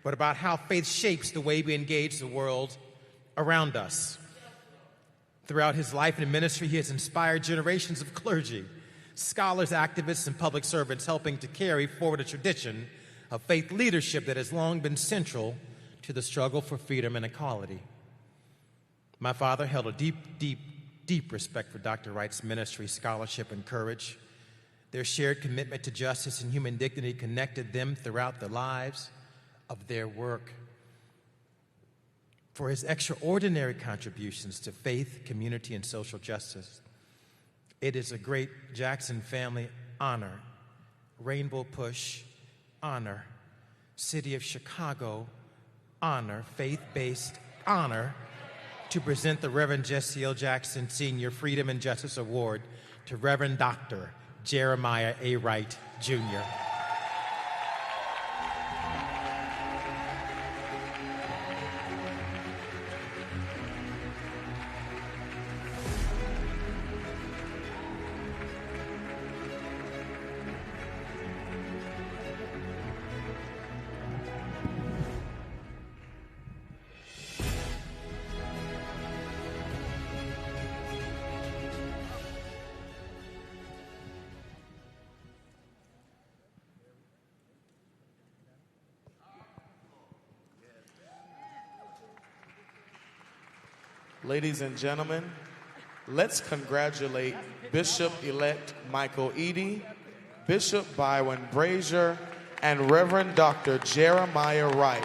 but about how faith shapes the way we engage the world around us. Throughout his life and ministry, he has inspired generations of clergy, scholars, activists, and public servants, helping to carry forward a tradition of faith leadership that has long been central to the struggle for freedom and equality. My father held a deep respect for Dr. Wright's ministry, scholarship, and courage. Their shared commitment to justice and human dignity connected them throughout the lives of their work. For his extraordinary contributions to faith, community, and social justice, it is a great Jackson family honor, Rainbow Push honor, City of Chicago honor, faith-based honor, to present the Reverend Jesse L. Jackson Senior Freedom and Justice Award to Reverend Dr. Jeremiah A. Wright, Jr. Ladies and gentlemen, let's congratulate Bishop-elect Michael Eady, Bishop Byron Brazier, and Reverend Dr. Jeremiah Wright,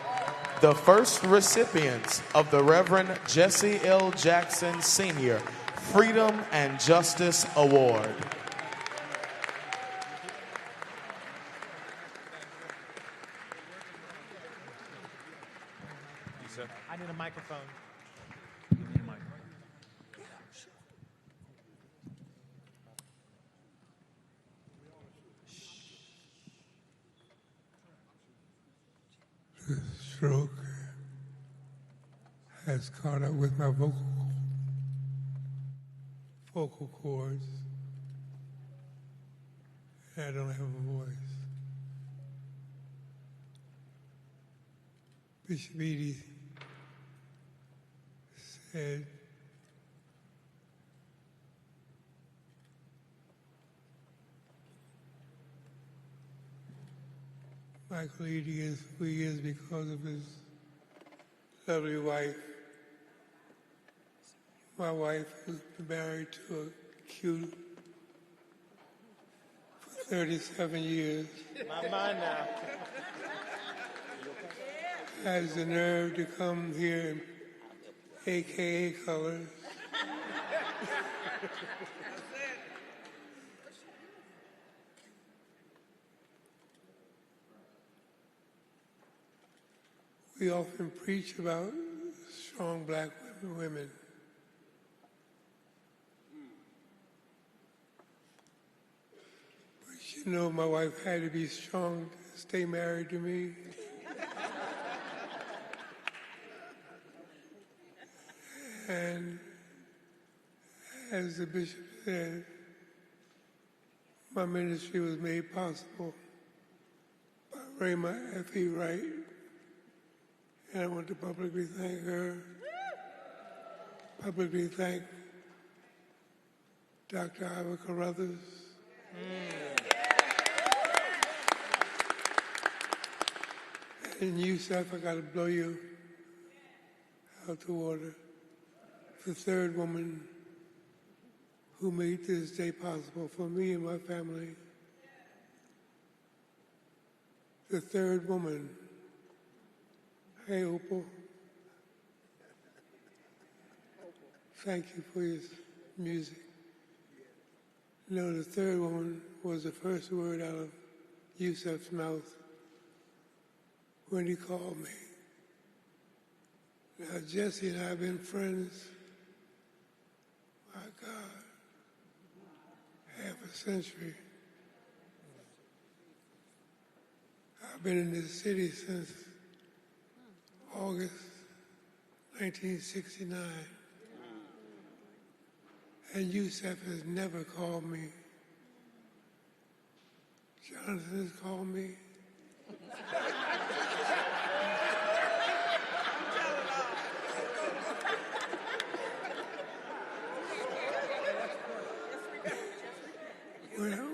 the first recipients of the Reverend Jesse L. Jackson Sr. Freedom and Justice Award. I need a microphone. Stroke has caught up with my vocal cords. And I don't have a voice. Bishop Eady said, Michael Eady is who he is because of his lovely wife. My wife was married to a cute for 37 years. My mind now. Has the nerve to come here in AKA colors. We often preach about strong black women. But you know, my wife had to be strong to stay married to me. And as the bishop said, my ministry was made possible by Raymond F.E. Wright. And I want to publicly thank her, publicly thank Dr. Ivor Carruthers. And Yusef, I got to blow you out the water. The third woman who made this day possible for me and my family. The third woman. Hey, Opal. Thank you for your music. No, the third woman was the first word out of Yusef's mouth when he called me. Now, Jesse and I have been friends, my God, half a century. I've been in this city since August 1969. And Yusef has never called me. Jonathan has called me.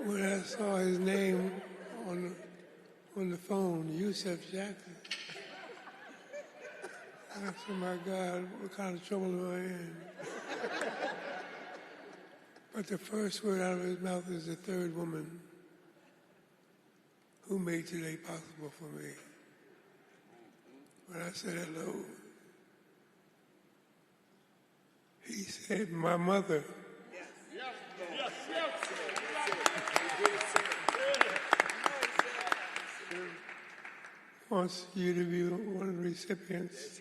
When I saw his name on the phone, Yusef Jackson, I said, my God, what kind of trouble am I in? But the first word out of his mouth is the third woman who made today possible for me. When I said hello, he said, my mother. Wants you to be one of the recipients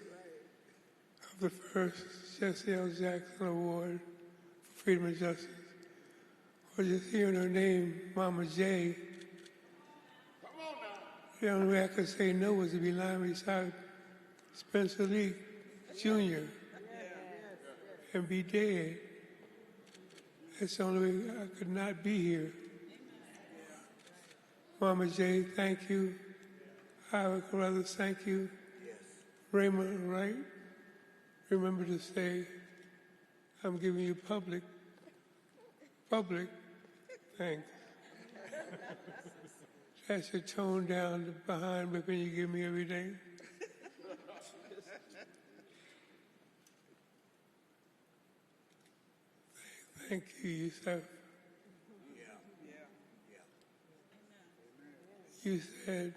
of the first Jesse L. Jackson Award for Freedom and Justice. Or just hearing her name, Mama J. The only way I could say no was to be lying beside Spencer Lee Jr. and be dead. That's the only way I could not be here. Mama J, thank you. Ivor Carruthers, thank you. Raymond Wright, remember to say, I'm giving you public thanks. That should tone down the behind whipping you give me every day. Thank you, Yusef. You said,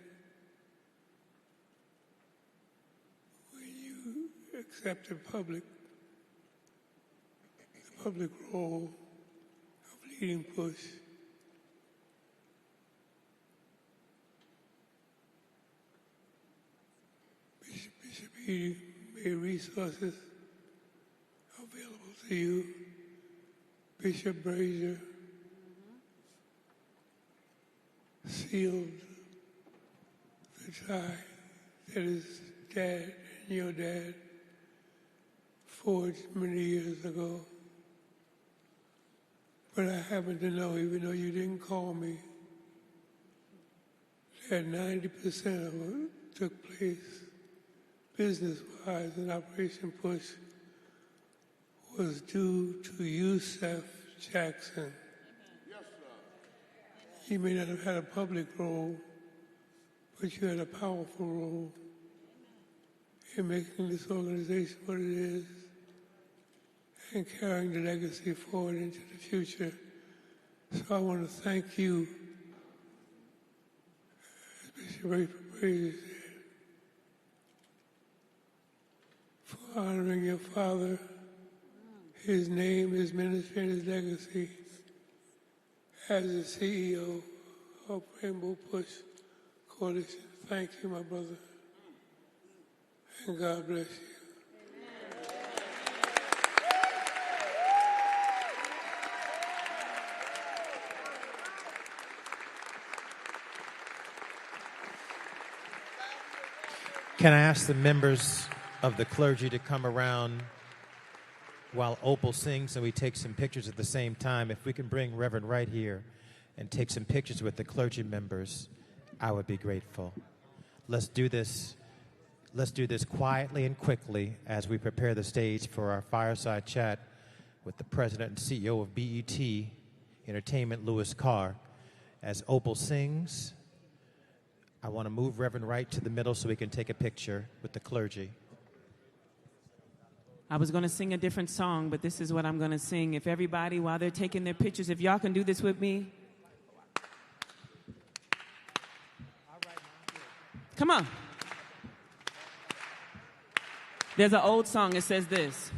when you accept the public role of leading push, Bishop Eady made resources available to you. Bishop Brazier sealed the tie that his dad and your dad forged many years ago. But I happen to know, even though you didn't call me, that 90% of what took place business-wise in Operation Push was due to Yusef Jackson. He may not have had a public role, but you had a powerful role in making this organization what it is and carrying the legacy forward into the future. So I want to thank you, as Bishop Rayford Brazier said, for honoring your father, his name, his ministry, and his legacy as the CEO of Rainbow Push Coalition. Thank you, my brother, and God bless you. Can I ask the members of the clergy to come around while Opal sings and we take some pictures at the same time? If we can bring Reverend Wright here and take some pictures with the clergy members, I would be grateful. Let's do this. Let's do this quietly and quickly as we prepare the stage for our fireside chat with the president and CEO of BET Entertainment, Louis Carr. As Opal sings, I want to move Reverend Wright to the middle so we can take a picture with the clergy. I was going to sing a different song, but this is what I'm going to sing. If everybody, while they're taking their pictures, if y'all can do this with me. Come on. There's an old song. It says this.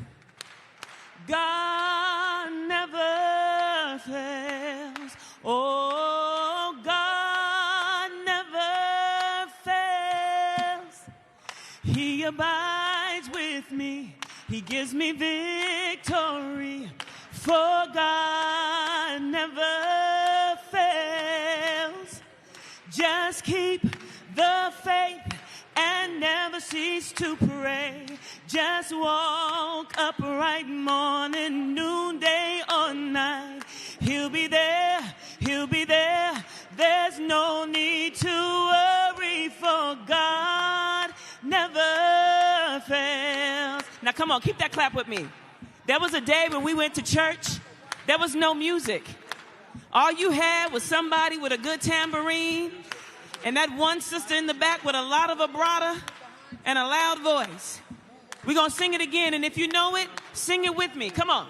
God never fails. Oh, God never fails. He abides with me. He gives me victory. For God never fails. Just keep the faith and never cease to pray. Just walk upright morning, noonday, or night. He'll be there, he'll be there. There's no need to worry, for God never fails. Now come on, keep that clap with me. There was a day when we went to church, there was no music. All you had was somebody with a good tambourine and that one sister in the back with a lot of vibrato and a loud voice. We're going to sing it again, and if you know it, sing it with me. Come on.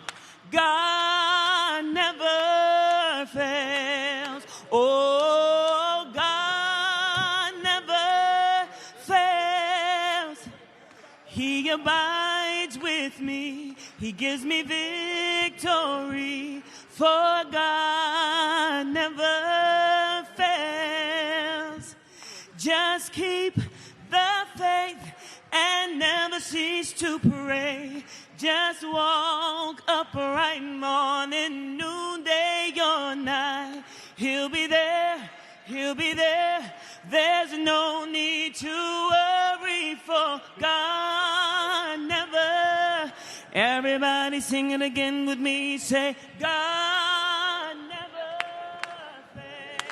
God never fails. Oh, God never fails. He abides with me. He gives me victory. For God never fails. Just keep the faith and never cease to pray. Just walk upright morning, noonday, or night. He'll be there, he'll be there. There's no need to worry, for God never. Everybody sing it again with me. Say, God never fails.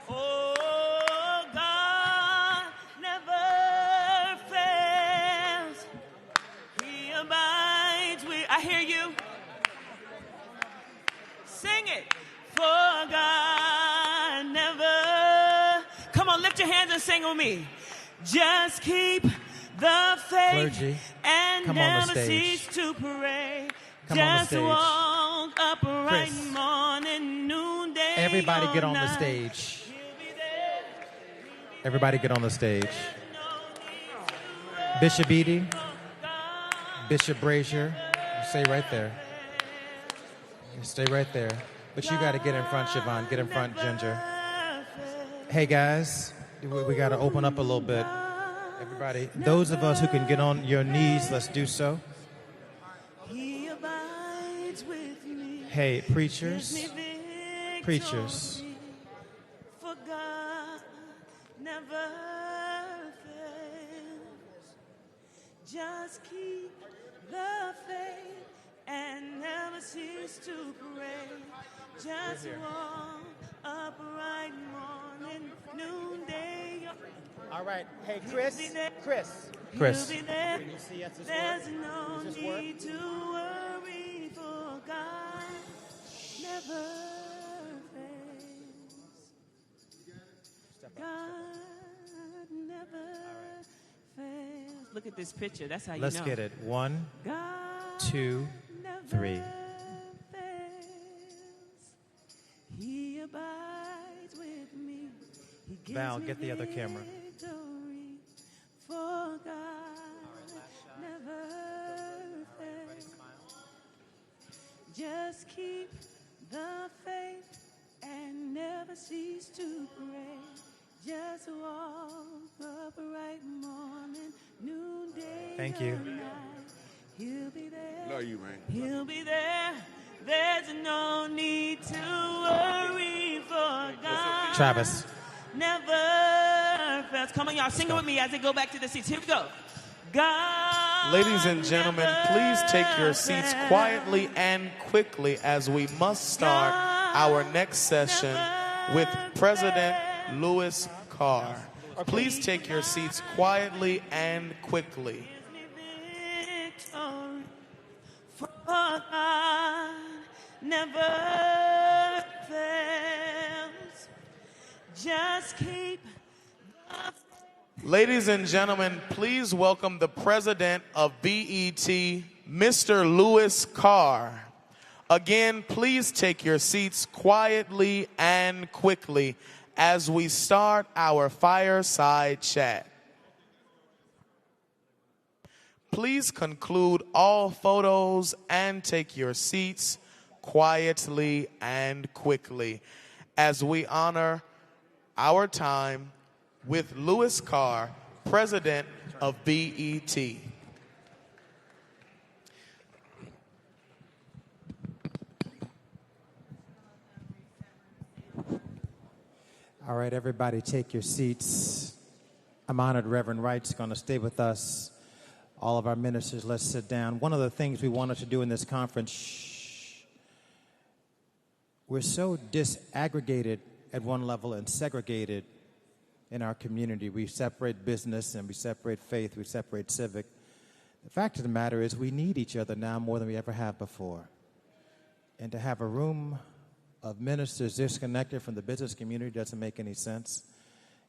Oh, God never fails. He abides with. I hear you. Sing it. For God never. Come on, lift your hands and sing with me. Just keep the faith. Clergy, and come on the never stage. cease to pray. Come on the Just stage. walk upright Chris. morning, noonday. Everybody get or on the night. stage. Everybody get on the stage. Bishop Edie, Bishop Brazier, stay right there. Stay right there. But you got to get in front, Siobhan. Get in front, Ginger. Hey, guys, we got to open up a little bit. Everybody, those of us who can get on your knees, let's do so. Hey, preachers, preachers. For God never fails. Just keep the faith and never cease to pray. Just walk upright morning, noonday. All right. Hey, He'll Chris. be there. Chris. He'll be there. Can you see us this There's work? no Does this work? need to worry, for God never fails. God never fails. Look at this picture. That's how you know. Let's get it. 1, God 2, 3. He abides with me. He gives Val, me get the other camera. victory. For God never fails. Just keep the faith and never cease to pray. Just walk upright morning, noonday, Thank you. or night. He'll be there. Love you, man. He'll be there. There's no need to worry, for God Travis. never fails. Come on, y'all, sing it with me as they go back to the seats. Here we go. God. Ladies and gentlemen, please take your seats quietly and quickly as we must start our next session with President Louis Carr. Please take your seats quietly and quickly. Victory, for God never fails. Just keep. Ladies and gentlemen, please welcome the president of BET, Mr. Louis Carr. Again, please take your seats quietly and quickly as we start our fireside chat. Please conclude all photos and take your seats quietly and quickly as we honor our time with Louis Carr, president of BET. All right, everybody, take your seats. I'm honored Reverend Wright's going to stay with us. All of our ministers, let's sit down. One of the things we wanted to do in this conference, we're so disaggregated at one level and segregated in our community. We separate business and we separate faith, we separate civic. The fact of the matter is we need each other now more than we ever have before. And to have a room of ministers disconnected from the business community doesn't make any sense.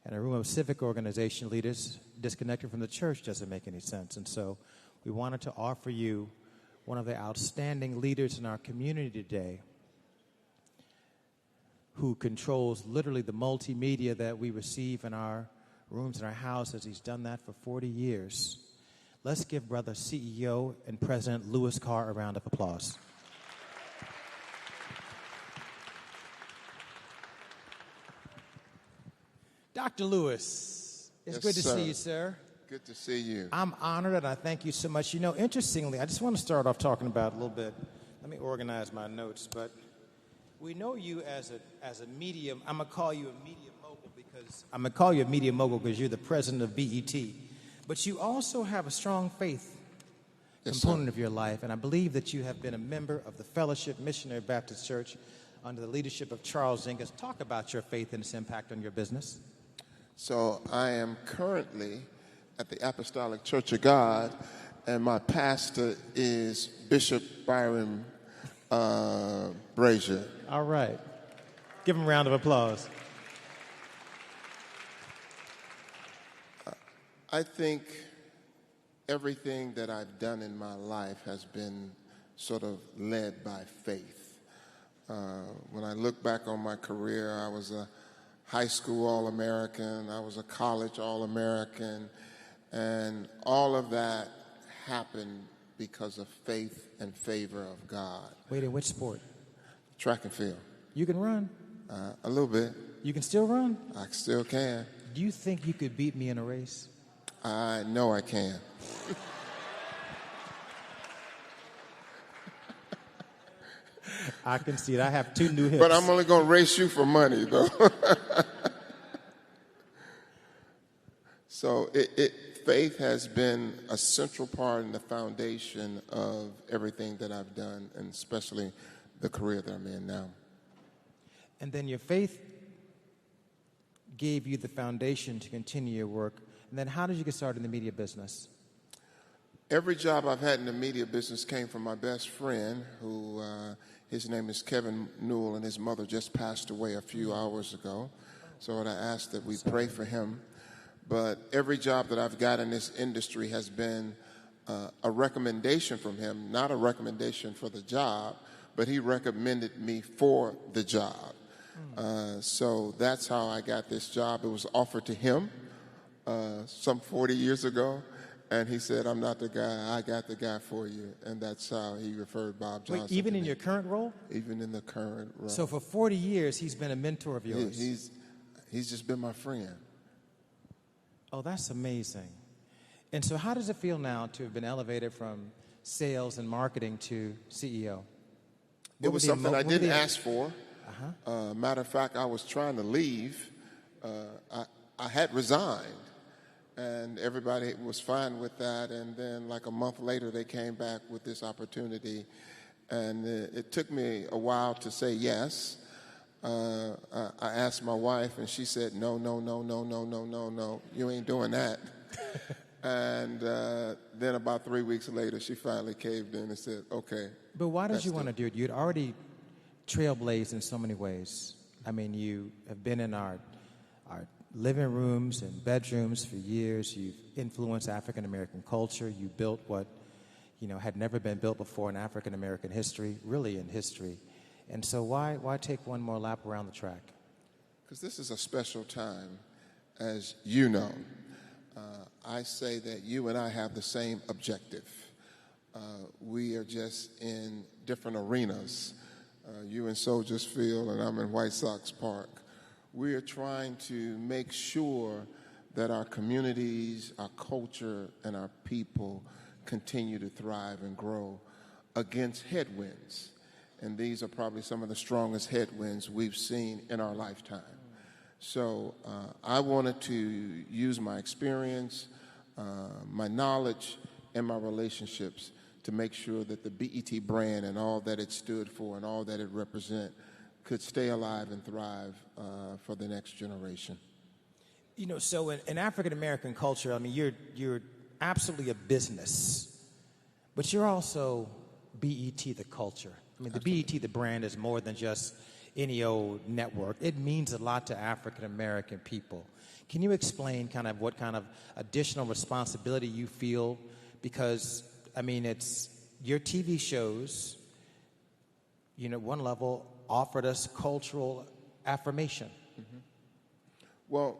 And a room of civic organization leaders disconnected from the church doesn't make any sense. And so we wanted to offer you one of the outstanding leaders in our community today who controls literally the multimedia that we receive in our rooms in our houses. He's done that for 40 years. Let's give brother CEO and President Louis Carr a round of applause. Dr. Lewis, it's Yes, good to sir. see you, sir. Good to see you. I'm honored and I thank you so much. You know, interestingly, I just want to start off talking about a little bit. Let me organize my notes, but we know you as a medium. I'm gonna call you a media mogul because you're the president of BET. But you also have a strong faith component of your life, and I believe that you have been a member of the Fellowship Missionary Baptist Church under the leadership of Charles Zingas. Talk about your faith and its impact on your business. So I am currently at the Apostolic Church of God, and my pastor is Bishop Byron Brazier. All right. Give him a round of applause. I think everything that I've done in my life has been sort of led by faith. When I look back on my career, I was a high school All-American, I was a college All-American, and all of that happened because of faith and favor of God. Wait, in which sport? Track and field. You can run. A little bit. You can still run? I still can. Do you think you could beat me in a race? I know I can. I can see it. I have 2 new hips. But I'm only going to race you for money, though. So Faith has been a central part in the foundation of everything that I've done, and especially the career that I'm in now. And then your faith gave you the foundation to continue your work. And then how did you get started in the media business? Every job I've had in the media business came from my best friend, who his name is Kevin Newell, and his mother just passed away a few hours ago. So I asked that we pray for him. But every job that I've got in this industry has been a recommendation from him, not a recommendation for the job, but he recommended me for the job. So that's how I got this job. It was offered to him some 40 years ago, and he said, "I'm not the guy, I got the guy for you." And that's how he referred Bob Johnson. Wait, even to in me. your current role? Even in the current role. So for 40 years, he's been a mentor of yours. He's just been my friend. Oh, that's amazing. And so how does it feel now to have been elevated from sales and marketing to CEO? It was something I didn't ask for. Matter of fact, I was trying to leave. I had resigned, and everybody was fine with that. And then like a month later, they came back with this opportunity. And it took me a while to say yes. I asked my wife, and she said, no, you ain't doing that. And then about 3 weeks later, she finally caved in and said, okay. But why did you want to do it? You'd already trailblazed in so many ways. I mean, you have been in our living rooms and bedrooms for years. You've influenced African American culture. You built what, had never been built before in African American history, really in history. And so why take one more lap around the track? Because this is a special time, as you know. I say that you and I have the same objective. We are just in different arenas. You in Soldiers Field and I'm in White Sox Park. We are trying to make sure that our communities, our culture, and our people continue to thrive and grow against headwinds. And these are probably some of the strongest headwinds we've seen in our lifetime. So I wanted to use my experience, my knowledge, and my relationships to make sure that the BET brand and all that it stood for and all that it represents could stay alive and thrive for the next generation. So in African American culture, I mean, you're absolutely a business, but you're also BET, the culture. I mean, the BET, the brand, is more than just any old network. It means a lot to African American people. Can you explain kind of what kind of additional responsibility you feel? Because, I mean, it's your TV shows, one level offered us cultural affirmation. Mm-hmm. Well,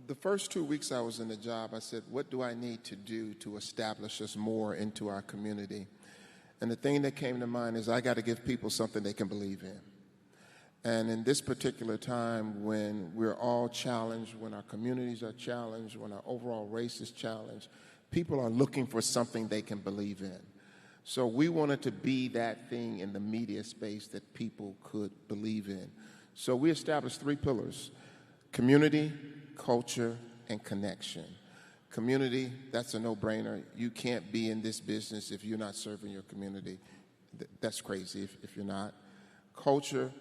the first 2 weeks I was in the job, I said, what do I need to do to establish us more into our community? And the thing that came to mind is I got to give people something they can believe in. And in this particular time when we're all challenged, when our communities are challenged, when our overall race is challenged, people are looking for something they can believe in. So we wanted to be that thing in the media space that people could believe in. So we established 3 pillars: community, culture, and connection. Community, that's a no-brainer. You can't be in this business if you're not serving your community. That's crazy if you're not. Culture,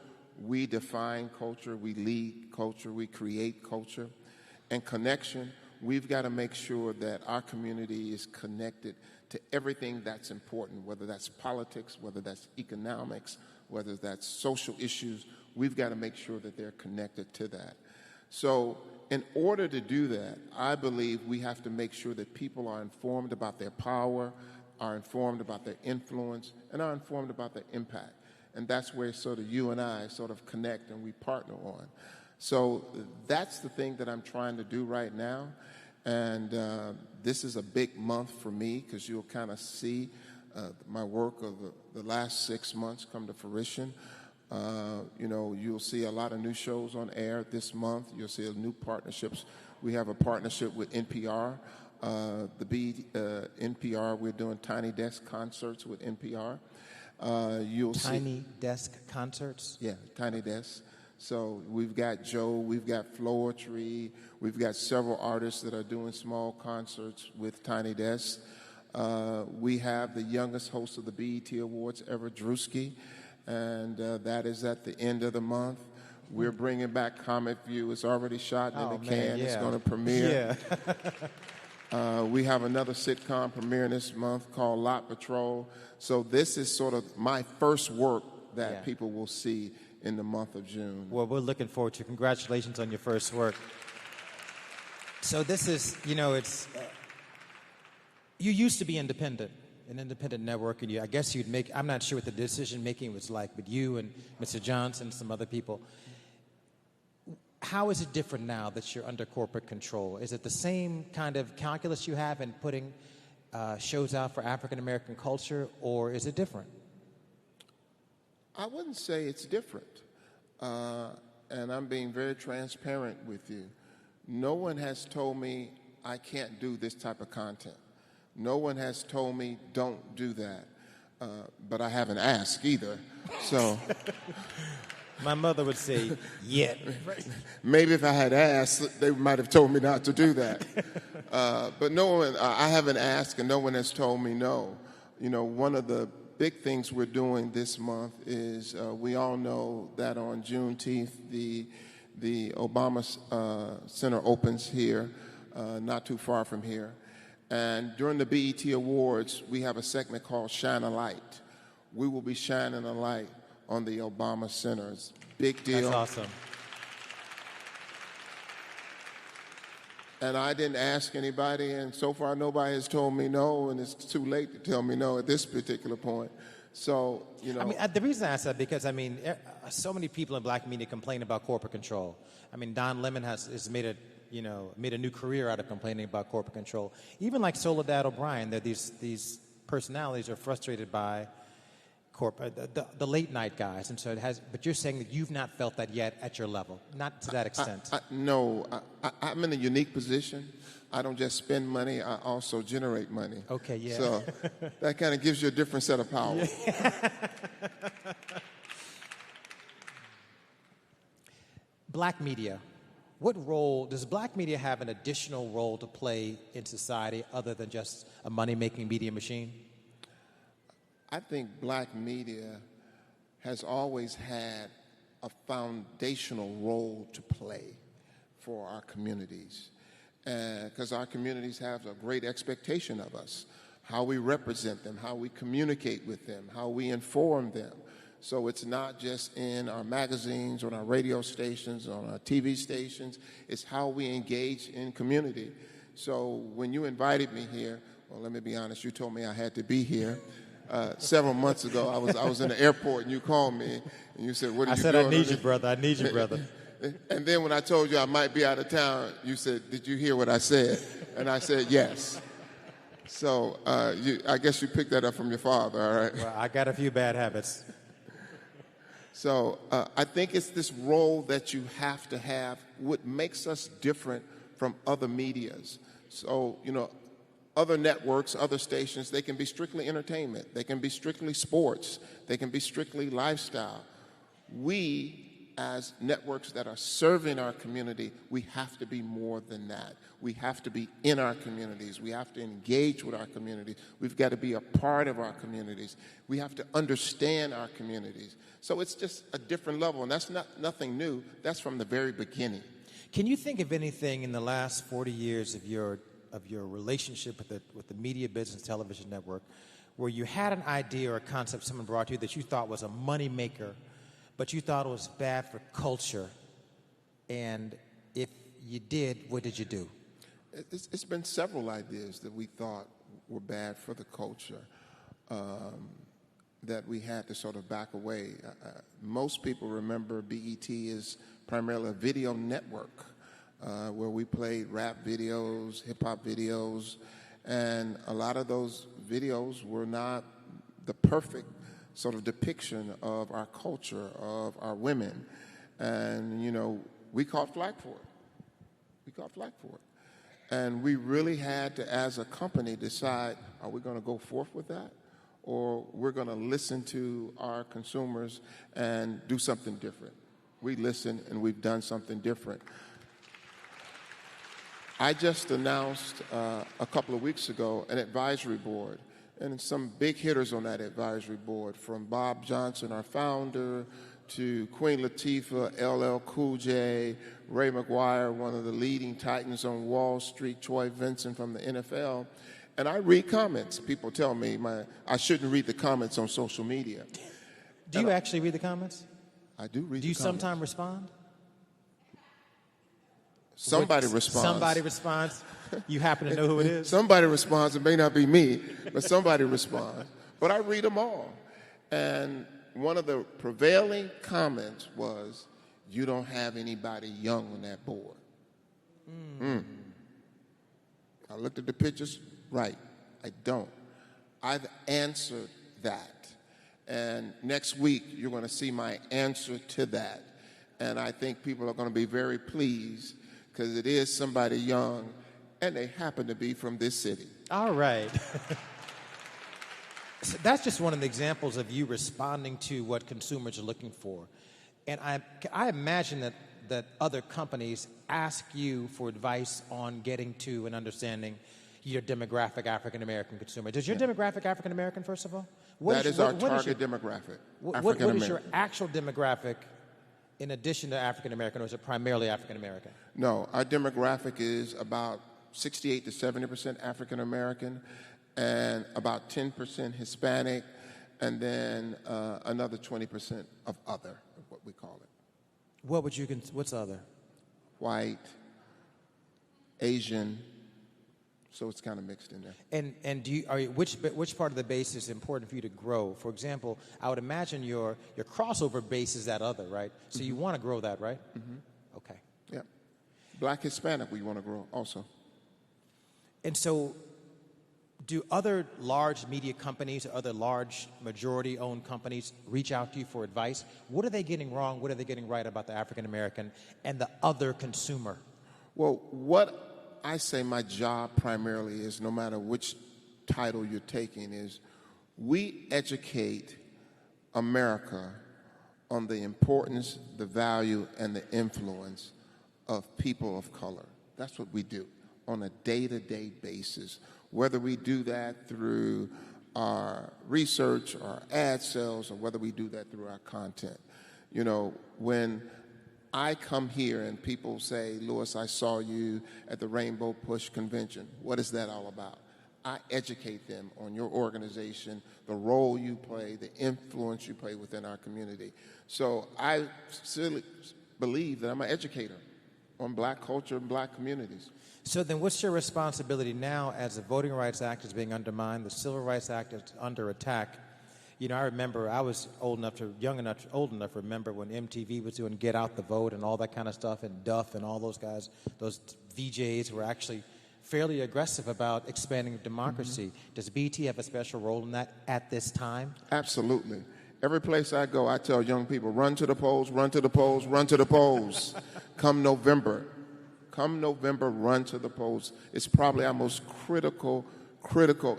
we define culture, we lead culture, we create culture. And connection, we've got to make sure that our community is connected to everything that's important, whether that's politics, whether that's economics, whether that's social issues. We've got to make sure that they're connected to that. So in order to do that, I believe we have to make sure that people are informed about their power, are informed about their influence, and are informed about their impact. And that's where sort of you and I sort of connect and we partner on. So that's the thing that I'm trying to do right now. And this is a big month for me because you'll kind of see my work of the last 6 months come to fruition. You'll see a lot of new shows on air this month. You'll see new partnerships. We have a partnership with NPR. NPR, we're doing Tiny Desk concerts with NPR. Tiny Desk concerts? Yeah, Tiny Desk. So we've got Joe, we've got Floetry, we've got several artists that are doing small concerts with Tiny Desk. We have the youngest host of the BET Awards ever, Drewski, and that is at the end of the month. We're bringing back Comic View. It's already shot in the can. It's going to premiere. We have another sitcom premiering this month called Lot Patrol. So this is sort of my first work that people will see in the month of June. Well, we're looking forward to it. Congratulations on your first work. So this is, it's... you used to be independent, an independent network, and I guess you'd make, I'm not sure what the decision-making was like, but you and Mr. Johnson, some other people, how is it different now that you're under corporate control? Is it the same kind of calculus you have in putting shows out for African-American culture, or is it different? I wouldn't say it's different. And I'm being very transparent with you. No one has told me I can't do this type of content. No one has told me don't do that. But I haven't asked either. So my mother would say, yet. Maybe if I had asked, they might have told me not to do that. But no one, I haven't asked, and no one has told me no. One of the big things we're doing this month is we all know that on Juneteenth, the Obama Center opens here, not too far from here. And during the BET Awards, we have a segment called Shine a Light. We will be shining a light on the Obama Center. It's a big deal. That's awesome. And I didn't ask anybody, and so far nobody has told me no, and it's too late to tell me no at this particular point. So, I mean, the reason I ask that because, so many people in black media complain about corporate control. Don Lemon has made a new career out of complaining about corporate control. Even like Soledad O'Brien, these personalities are frustrated by the late night guys, and so it has. But you're saying that you've not felt that yet at your level, not to that extent. No, I'm in a unique position. I don't just spend money; I also generate money. Okay, yeah. So that kind of gives you a different set of power. Black media. What role does black media have an additional role to play in society other than just a money-making media machine? I think black media has always had a foundational role to play for our communities, because our communities have a great expectation of us, how we represent them, how we communicate with them, how we inform them. So it's not just in our magazines, on our radio stations, on our TV stations. It's how we engage in community. So when you invited me here, well, let me be honest, you told me I had to be here. Several months ago, I was in the airport, and you called me, and you said, what are you doing? I said, I need you, brother. I need you, brother. And then when I told you I might be out of town, you said, did you hear what I said? And I said, yes. So I guess you picked that up from your father, all right? Well, I got a few bad habits. So I think it's this role that you have to have, what makes us different from other medias. So, other networks, other stations, they can be strictly entertainment. They can be strictly sports. They can be strictly lifestyle. We, as networks that are serving our community, we have to be more than that. We have to be in our communities. We have to engage with our communities. We've got to be a part of our communities. We have to understand our communities. So it's just a different level, and that's nothing new. That's from the very beginning. Can you think of anything in the last 40 years of your relationship with the media business television network where you had an idea or a concept someone brought to you that you thought was a money maker, but you thought it was bad for culture? And if you did, what did you do? It's been several ideas that we thought were bad for the culture that we had to sort of back away. Most people remember BET as primarily a video network where we played rap videos, hip-hop videos, and a lot of those videos were not the perfect sort of depiction of our culture, of our women. And, we caught flack for it. And we really had to, as a company, decide, are we going to go forth with that? Or we're going to listen to our consumers and do something different. We listen, and we've done something different. I just announced a couple of weeks ago an advisory board, and some big hitters on that advisory board, from Bob Johnson, our founder, to Queen Latifah, LL Cool J, Ray McGuire, one of the leading titans on Wall Street, Troy Vincent from the NFL. And I read comments. People tell me I shouldn't read the comments on social media. Do you actually read the comments? I do read the comments. Do you sometimes respond? Somebody responds. Somebody responds. You happen to know who it is? Somebody responds. It may not be me, but somebody responds. But I read them all. And one of the prevailing comments was, you don't have anybody young on that board. I looked at the pictures. Right. I don't. I've answered that. And next week, you're going to see my answer to that. And I think people are going to be very pleased, because it is somebody young, and they happen to be from this city. All right. So that's just one of the examples of you responding to what consumers are looking for. And I imagine that other companies ask you for advice on getting to and understanding your demographic African-American consumer. Does your demographic African-American, first of all? That is our target demographic, What is your actual demographic in addition to African-American, or is it primarily African-American? No, our demographic is about 68 to 70% African-American, and about 10% Hispanic, and then another 20% of other, what we call it. What's other? White, Asian, so it's kind of mixed in there. And which part of the base is important for you to grow? For example, I would imagine your crossover base is that other, right? So you want to grow that, right? Okay. Yeah. Black Hispanic, we want to grow also. And so, do other large media companies or other large majority-owned companies reach out to you for advice? What are they getting wrong? What are they getting right about the African-American and the other consumer? Well, what I say my job primarily is, no matter which title you're taking, is we educate America on the importance, the value, and the influence of people of color. That's what we do on a day-to-day basis. Whether we do that through our research, our ad sales, or whether we do that through our content. You know, when I come here and people say, Louis, I saw you at the Rainbow Push convention. What is that all about? I educate them on your organization, the role you play, the influence you play within our community. So I still believe that I'm an educator on black culture and black communities. So then what's your responsibility now as the Voting Rights Act is being undermined, the Civil Rights Act is under attack? You know, I remember I was old enough to remember when MTV was doing Get Out the Vote and all that kind of stuff, and Duff and all those guys, those VJs were actually fairly aggressive about expanding democracy. Does BT have a special role in that at this time? Absolutely. Every place I go, I tell young people, run to the polls, run to the polls, run to the polls. Come November, run to the polls. It's probably our most critical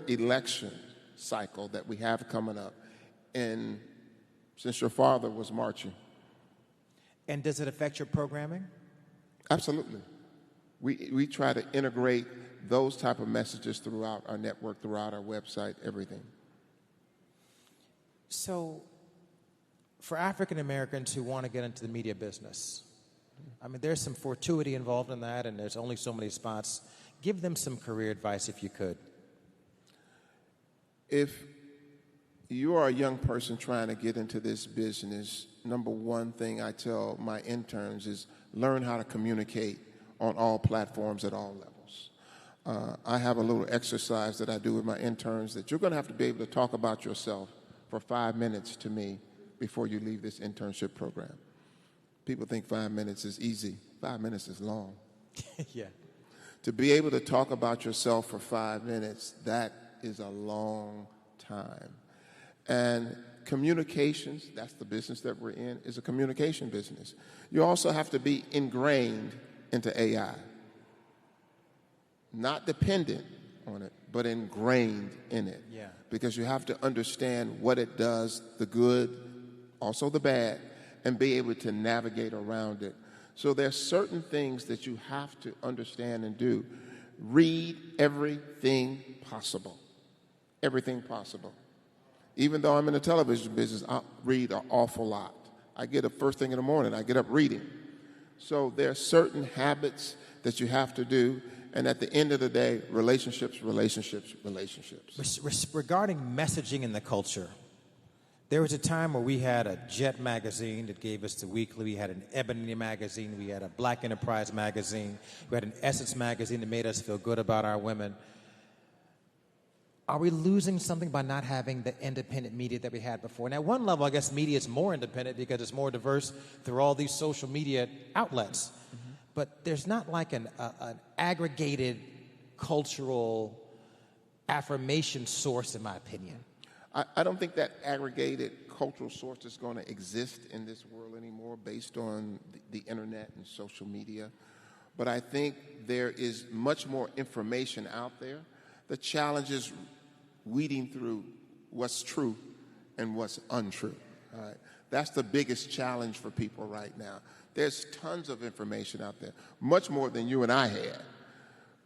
election cycle that we have coming up. And since your father was marching. And does it affect your programming? Absolutely. We try to integrate those type of messages throughout our network, throughout our website, everything. So, for African Americans who want to get into the media business, I mean, there's some fortuity involved in that, and there's only so many spots. Give them some career advice if you could. If you are a young person trying to get into this business, number one thing I tell my interns is learn how to communicate on all platforms at all levels. I have a little exercise that I do with my interns that you're going to have to be able to talk about yourself for 5 minutes to me before you leave this internship program. People think 5 minutes is easy. 5 minutes is long. Yeah. To be able to talk about yourself for 5 minutes, that is a long time. And communications, that's the business that we're in, is a communication business. You also have to be ingrained into AI. Not dependent on it, but ingrained in it. Yeah. Because you have to understand what it does, the good, also the bad, and be able to navigate around it. So there's certain things that you have to understand and do. Read everything possible. Everything possible. Even though I'm in the television business, I read an awful lot. I get up first thing in the morning, I get up reading. So there are certain habits that you have to do, and at the end of the day, relationships. Regarding messaging in the culture, there was a time where we had a Jet magazine that gave us the weekly, we had an Ebony magazine, we had a Black Enterprise magazine, we had an Essence magazine that made us feel good about our women. Are we losing something by not having the independent media that we had before? And at one level, I guess media is more independent because it's more diverse through all these social media outlets. Mm-hmm. But there's not like an aggregated cultural affirmation source, in my opinion. I don't think that aggregated cultural source is going to exist in this world anymore based on the internet and social media. But I think there is much more information out there. The challenge is weeding through what's true and what's untrue. All right? That's the biggest challenge for people right now. There's tons of information out there, much more than you and I had.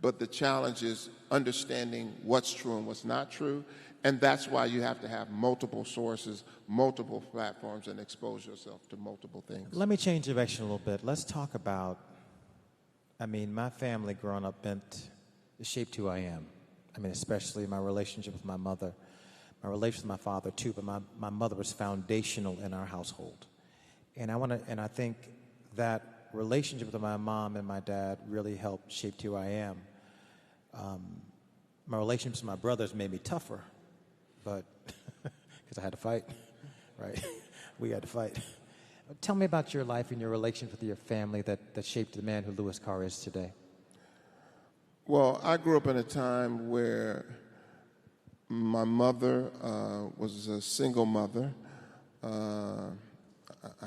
But the challenge is understanding what's true and what's not true. And that's why you have to have multiple sources, multiple platforms, and expose yourself to multiple things. Let me change direction a little bit. Let's talk about, my family growing up shaped who I am. Especially my relationship with my mother, my relationship with my father too, but my mother was foundational in our household. And I think that relationship with my mom and my dad really helped shape who I am. My relationships with my brothers made me tougher, but because I had to fight, right? We had to fight. Tell me about your life and your relationship with your family that shaped the man who Louis Carr is today. Well, I grew up in a time where my mother was a single mother. I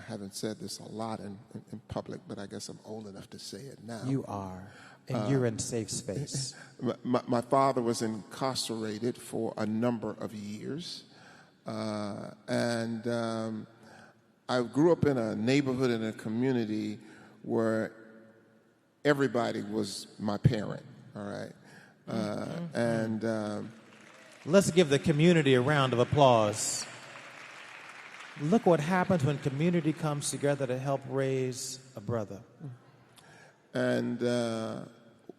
haven't said this a lot in public, but I guess I'm old enough to say it now. You are, and you're in safe space. My father was incarcerated for a number of years. And I grew up in a neighborhood, in a community where everybody was my parent. All right. Let's give the community a round of applause. Look what happens when community comes together to help raise a brother. And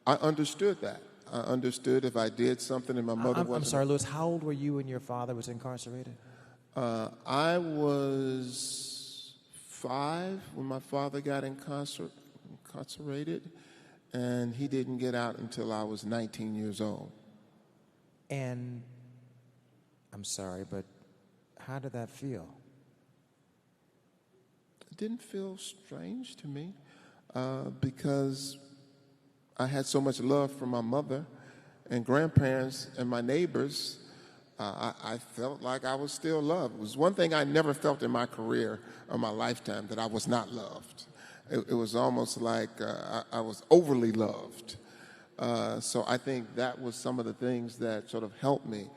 I understood that. I understood if I did something and my mother wasn't. I'm sorry, Louis, how old were you when your father was incarcerated? I was 5 when my father got incarcerated. And he didn't get out until I was 19 years old. And I'm sorry, but how did that feel? It didn't feel strange to me because I had so much love for my mother and grandparents and my neighbors. I felt like I was still loved. It was one thing I never felt in my career or my lifetime, that I was not loved. It was almost like I was overly loved. So I think that was some of the things that sort of helped me.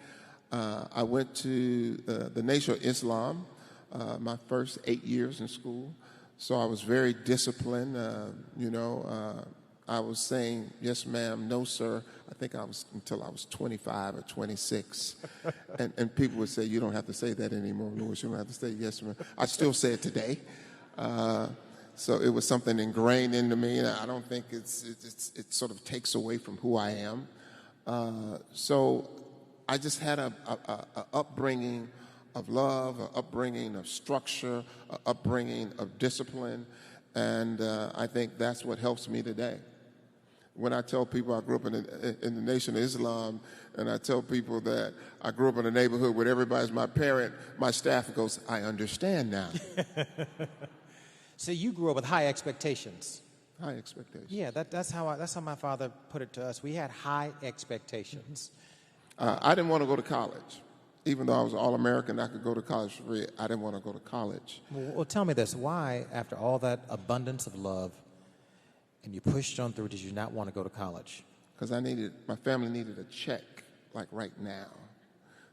I went to the Nation of Islam my first 8 years in school. So I was very disciplined. I was saying, yes, ma'am, no, sir. I think I was until I was 25 or 26. And people would say, you don't have to say that anymore, Louis. You don't have to say yes, ma'am. I still say it today. So it was something ingrained into me, and I don't think it sort of takes away from who I am. So I just had a upbringing of love, an upbringing of structure, an upbringing of discipline, and I think that's what helps me today. When I tell people I grew up in the Nation of Islam, and I tell people that I grew up in a neighborhood where everybody's my parent, my staff goes, I understand now. So you grew up with high expectations. High expectations. Yeah, that's how my father put it to us. We had high expectations. I didn't want to go to college. Even though I was All-American, I could go to college for free. I didn't want to go to college. Well, tell me this. Why, after all that abundance of love, and you pushed on through, did you not want to go to college? Because my family needed a check, like right now.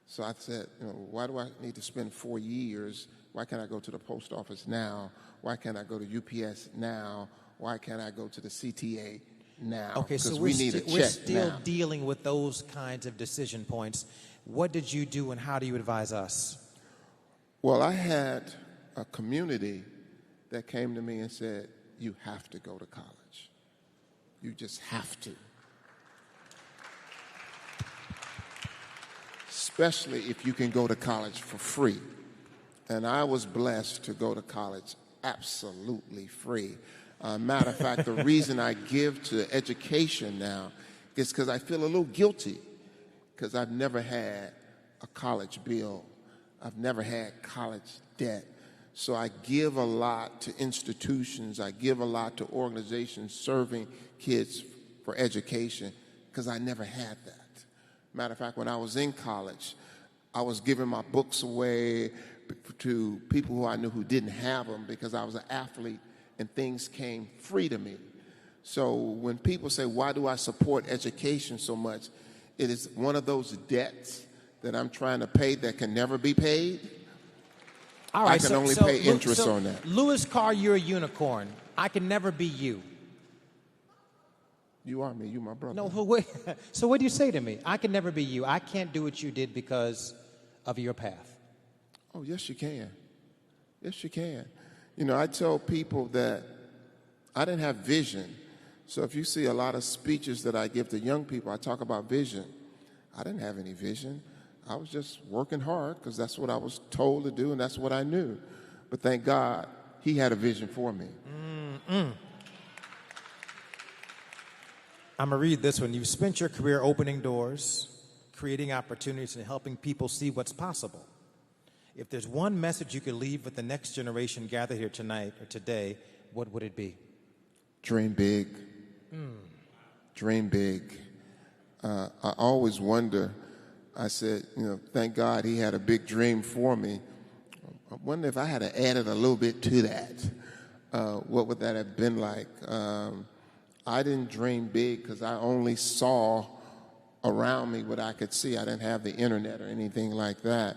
So I said, why do I need to spend 4 years Why can't I go to the post office now? Why can't I go to UPS now? Why can't I go to the CTA now? Okay, so we're still dealing with those kinds of decision points. What did you do and how do you advise us? Well, I had a community that came to me and said, you have to go to college. You just have to. Especially if you can go to college for free. And I was blessed to go to college absolutely free. Matter of fact, the reason I give to education now is because I feel a little guilty because I've never had a college bill. I've never had college debt. So I give a lot to institutions. I give a lot to organizations serving kids for education because I never had that. Matter of fact, when I was in college, I was giving my books away to people who I knew who didn't have them because I was an athlete and things came free to me. So when people say, why do I support education so much? It is one of those debts that I'm trying to pay that can never be paid. All right, I can only pay interest on that. Louis Carr, you're a unicorn. I can never be you. You are me. You my brother. No, wait. So what do you say to me? I can never be you. I can't do what you did because of your path. Oh, yes, you can. Yes, you can. You know, I tell people that I didn't have vision. So if you see a lot of speeches that I give to young people, I talk about vision. I didn't have any vision. I was just working hard because that's what I was told to do and that's what I knew. But thank God, he had a vision for me. I'm going to read this one. You've spent your career opening doors, creating opportunities, and helping people see what's possible. If there's one message you could leave with the next generation gathered here tonight or today, what would it be? Dream big. Dream big. I always wonder, I said, you know, thank God he had a big dream for me. I wonder if I had added a little bit to that. What would that have been like? I didn't dream big because I only saw around me what I could see. I didn't have the internet or anything like that.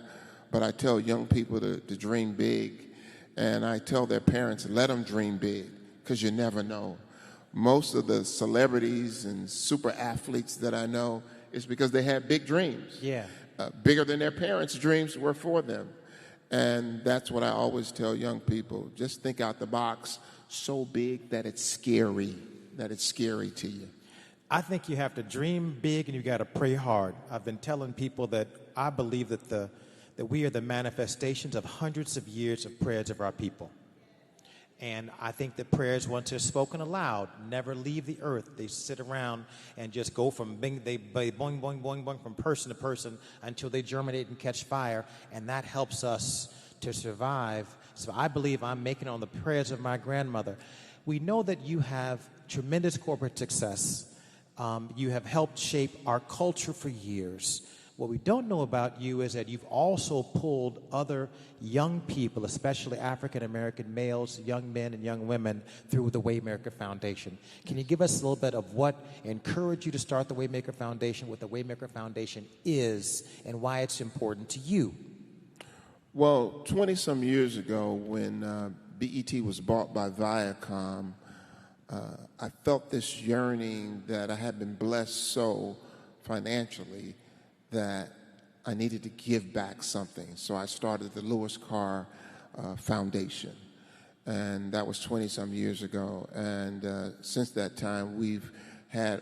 But I tell young people to dream big. And I tell their parents, let them dream big because you never know. Most of the celebrities and super athletes that I know is because they had big dreams. Yeah. Bigger than their parents' dreams were for them. And that's what I always tell young people. Just think out the box so big that it's scary to you. I think you have to dream big and you got to pray hard. I've been telling people that I believe that we are the manifestations of hundreds of years of prayers of our people. And I think that prayers, once they're spoken aloud, never leave the earth. They sit around and just go from boing, boing, boing, boing from person to person until they germinate and catch fire. And that helps us to survive. So I believe I'm making on the prayers of my grandmother. We know that you have tremendous corporate success. You have helped shape our culture for years. What we don't know about you is that you've also pulled other young people, especially African-American males, young men and young women, through the Waymaker Foundation. Can you give us a little bit of what encouraged you to start the Waymaker Foundation, what the Waymaker Foundation is, and why it's important to you? Well, 20-some years ago when BET was bought by Viacom, I felt this yearning that I had been blessed so financially that I needed to give back something. So I started the Louis Carr Foundation. And that was 20-some years ago. And since that time, we've had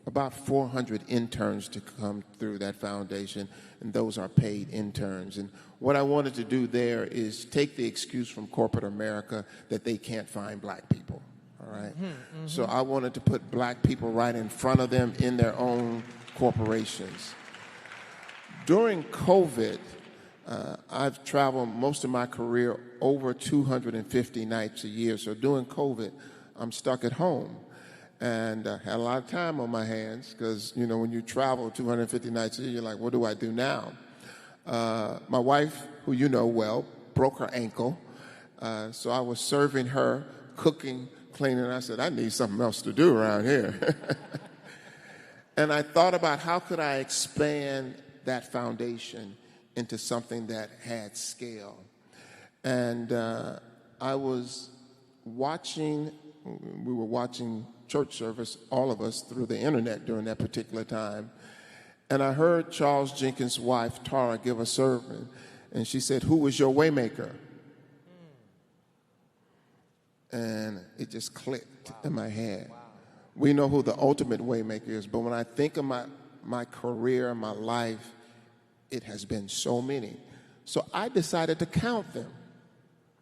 about 400 interns to come through that foundation, and those are paid interns. And what I wanted to do there is take the excuse from corporate America that they can't find black people, all right? So I wanted to put black people right in front of them in their own corporations. During COVID, I've traveled most of my career over 250 nights a year. So during COVID, I'm stuck at home. And had a lot of time on my hands because, you know, when you travel 250 nights a year, you're like, what do I do now? My wife, who you know well, broke her ankle. So I was serving her, cooking, cleaning. I said, I need something else to do around here. And I thought about how could I expand that foundation into something that had scale. And I was watching, we were watching church service, all of us, through the internet during that particular time. And I heard Charles Jenkins' wife, Tara, give a sermon. And she said, "Who was your waymaker?" And it just clicked in my head. We know who the ultimate waymaker is, but when I think of my career, my life, it has been so many. So I decided to count them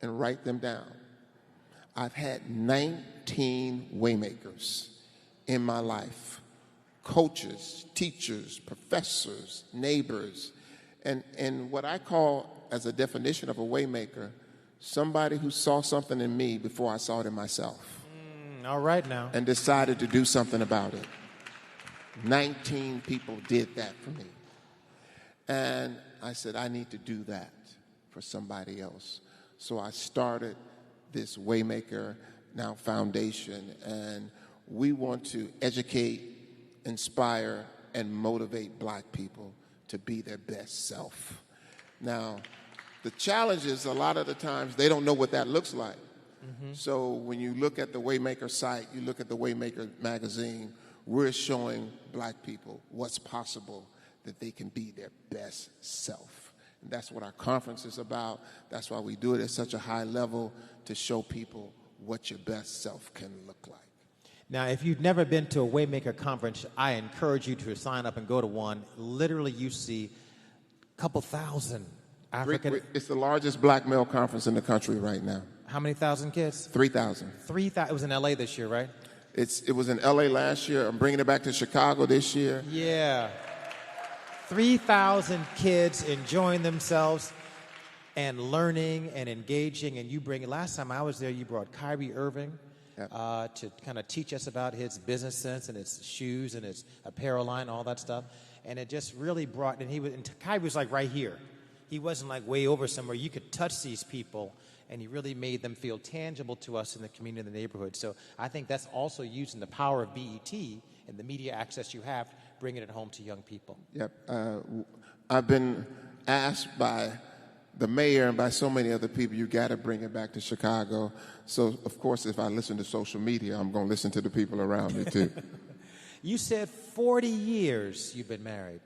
and write them down. I've had 19 waymakers in my life. Coaches, teachers, professors, neighbors, and what I call as a definition of a waymaker, somebody who saw something in me before I saw it in myself. All right now. And decided to do something about it. 19 people did that for me. And I said, I need to do that for somebody else. So I started this Waymaker Now Foundation, and we want to educate, inspire, and motivate black people to be their best self. Now, the challenge is a lot of the times they don't know what that looks like. So when you look at the Waymaker site, you look at the Waymaker magazine, we're showing black people what's possible, that they can be their best self. And that's what our conference is about. That's why we do it at such a high level, to show people what your best self can look like. Now, if you've never been to a Waymaker conference, I encourage you to sign up and go to one. Literally, you see a couple thousand African. It's the largest black male conference in the country right now. How many thousand kids? 3,000. 3,000. It was in LA this year, right? It was in LA last year. I'm bringing it back to Chicago this year. Yeah. 3,000 kids enjoying themselves and learning and engaging. And you bring, last time I was there, you brought Kyrie Irving to kind of teach us about his business sense and his shoes and his apparel line, all that stuff. And it just really brought, and Kyrie was like right here. He wasn't like way over somewhere. You could touch these people, and he really made them feel tangible to us in the community, in the neighborhood. So I think that's also using the power of BET and the media access you have, bringing it home to young people. Yep. I've been asked by the mayor and by so many other people, you got to bring it back to Chicago. So, of course, if I listen to social media, I'm going to listen to the people around me, too. You said 40 years you've been married.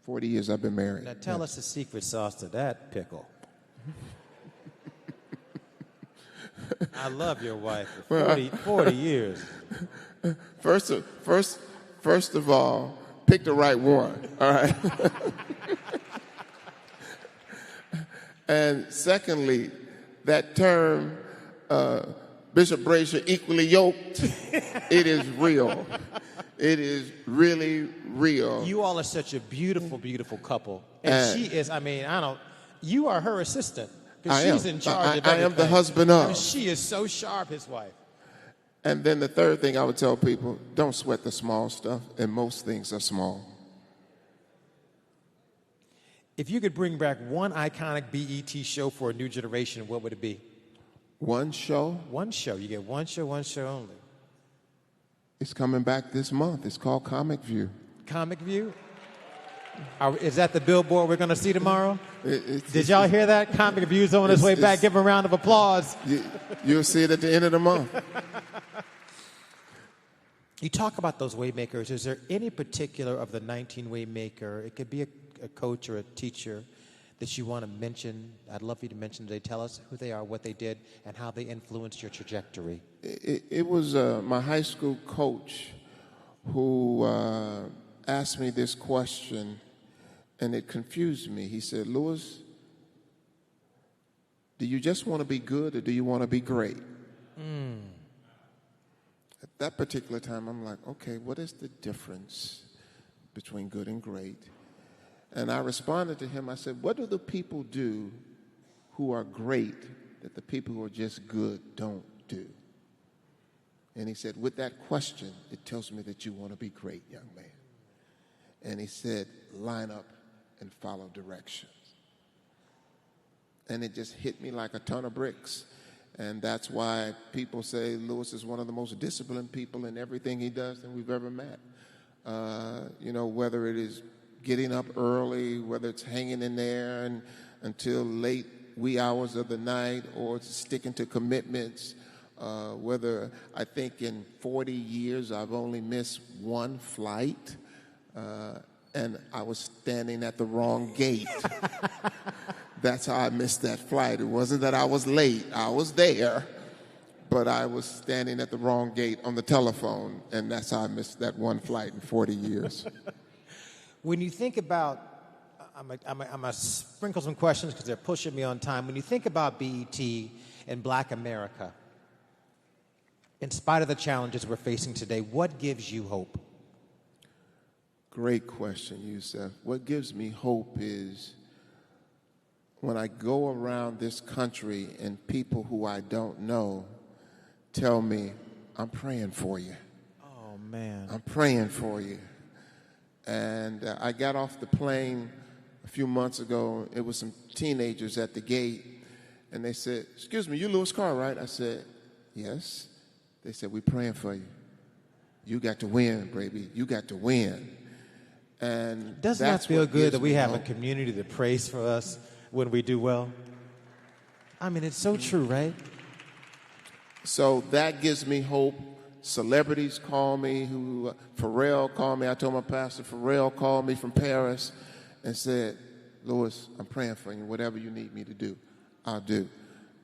40 years I've been married. Now, tell us the secret sauce to that pickle. I love your wife for 40 years. First of all, pick the right one, all right? And secondly, that term, Bishop Brazier, equally yoked, it is real. It is really real. You all are such a beautiful, beautiful couple. And she is, you are her assistant. Because she's in charge of everything. I am the husband of. She is so sharp, his wife. And then the third thing I would tell people, don't sweat the small stuff, and most things are small. If you could bring back one iconic BET show for a new generation, what would it be? One show? One show. You get one show only. It's coming back this month. It's called Comic View. Comic View? Is that the billboard we're going to see tomorrow? Did y'all hear that? Comic View's on its way back. Give him a round of applause. You'll see it at the end of the month. You talk about those Waymakers. Is there any particular of the 19 Waymaker, it could be a coach or a teacher, that you want to mention? I'd love for you to mention today. Tell us who they are, what they did, and how they influenced your trajectory. It was my high school coach who asked me this question, and it confused me. He said, "Lewis, do you just want to be good, or do you want to be great?" At that particular time, I'm like, okay, what is the difference between good and great? And I responded to him, I said, what do the people do who are great that the people who are just good don't do? And he said, with that question, it tells me that you want to be great, young man. And he said, line up and follow directions. And it just hit me like a ton of bricks. And that's why people say Lewis is one of the most disciplined people in everything he does that we've ever met. Whether it is getting up early, whether it's hanging in there and until late wee hours of the night, or sticking to commitments. Whether I think in 40 years I've only missed one flight, and I was standing at the wrong gate. That's how I missed that flight. It wasn't that I was late. I was there, but I was standing at the wrong gate on the telephone, and that's how I missed that one flight in 40 years. When you think about, I'm going to sprinkle some questions because they're pushing me on time. When you think about BET and Black America, in spite of the challenges we're facing today, what gives you hope? Great question, Yusef. What gives me hope is when I go around this country and people who I don't know tell me, I'm praying for you. Oh, man. I'm praying for you. And I got off the plane a few months ago. It was some teenagers at the gate, and they said, excuse me, you Louis Carr, right? I said, yes. They said, we're praying for you. You got to win, baby. You got to win. And doesn't that feel good that we have a community that prays for us when we do well? I mean, it's so true, right? So that gives me hope. Celebrities call me. Pharrell called me. I told my pastor, Pharrell called me from Paris and said, Louis, I'm praying for you. Whatever you need me to do, I'll do.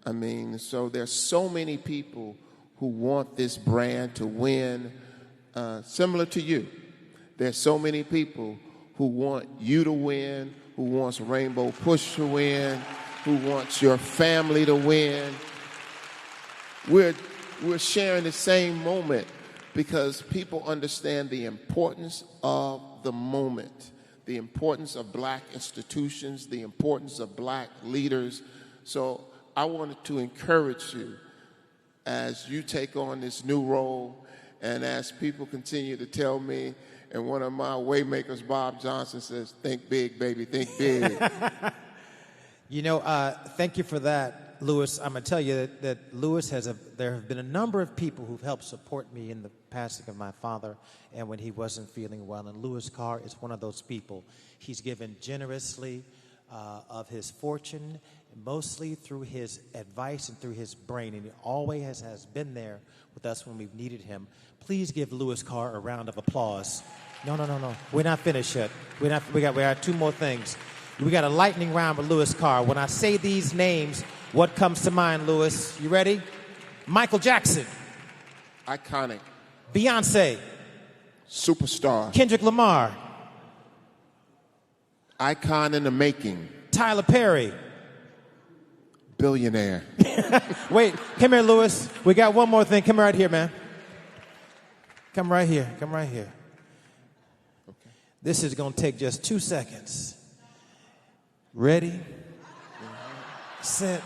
I mean, so there's so many people who want this brand to win, similar to you. There's so many people who want you to win, who wants Rainbow Push to win, who wants your family to win. We're sharing the same moment because people understand the importance of the moment, the importance of black institutions, the importance of black leaders. So I wanted to encourage you as you take on this new role and as people continue to tell me, and one of my waymakers, Bob Johnson, says, think big, baby, think big. You know, thank you for that, Louis. I'm going to tell you that Louis there have been a number of people who've helped support me in the passing of my father and when he wasn't feeling well. And Louis Carr is one of those people. He's given generously of his fortune, mostly through his advice and through his brain. And he always has been there with us when we've needed him. Please give Louis Carr a round of applause. No. We're not finished yet. We got two more things. We got a lightning round with Louis Carr. When I say these names, what comes to mind, Louis? You ready? Michael Jackson. Iconic. Beyonce. Superstar. Kendrick Lamar. Icon in the making. Tyler Perry. Billionaire. Wait, come here, Louis. We got one more thing. Come right here, man. Come right here. Okay. This is going to take just 2 seconds. Ready? Set.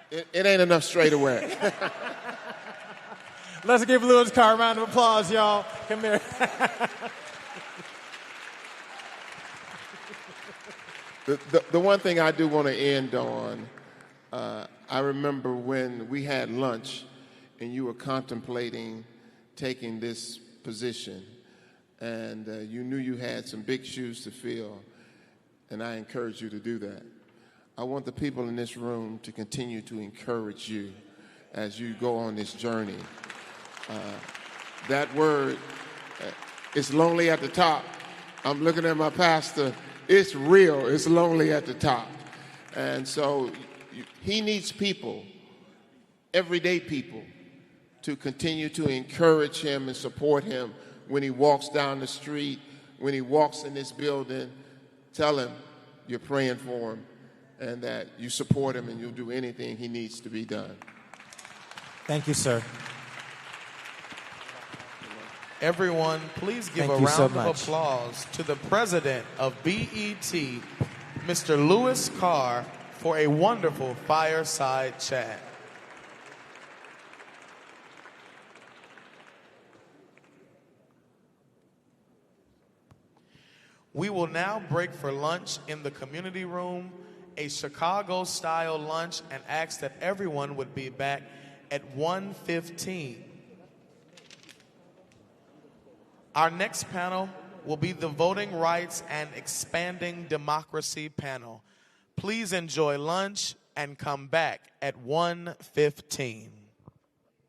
It ain't enough straight away. Let's give Louis Carr a round of applause, y'all. Come here. The one thing I do want to end on, I remember when we had lunch and you were contemplating taking this position, and you knew you had some big shoes to fill, and I encourage you to do that. I want the people in this room to continue to encourage you as you go on this journey. That word, it's lonely at the top. I'm looking at my pastor. It's real. It's lonely at the top. And so he needs people, everyday people, to continue to encourage him and support him when he walks down the street, when he walks in this building. Tell him you're praying for him and that you support him and you'll do anything he needs to be done. Thank you, sir. Everyone, please give a round of applause to the president of BET, Mr. Louis Carr, for a wonderful fireside chat. We will now break for lunch in the community room, a Chicago-style lunch, and ask that everyone would be back at 1:15. Our next panel will be the Voting Rights and Expanding Democracy panel. Please enjoy lunch and come back at 1:15.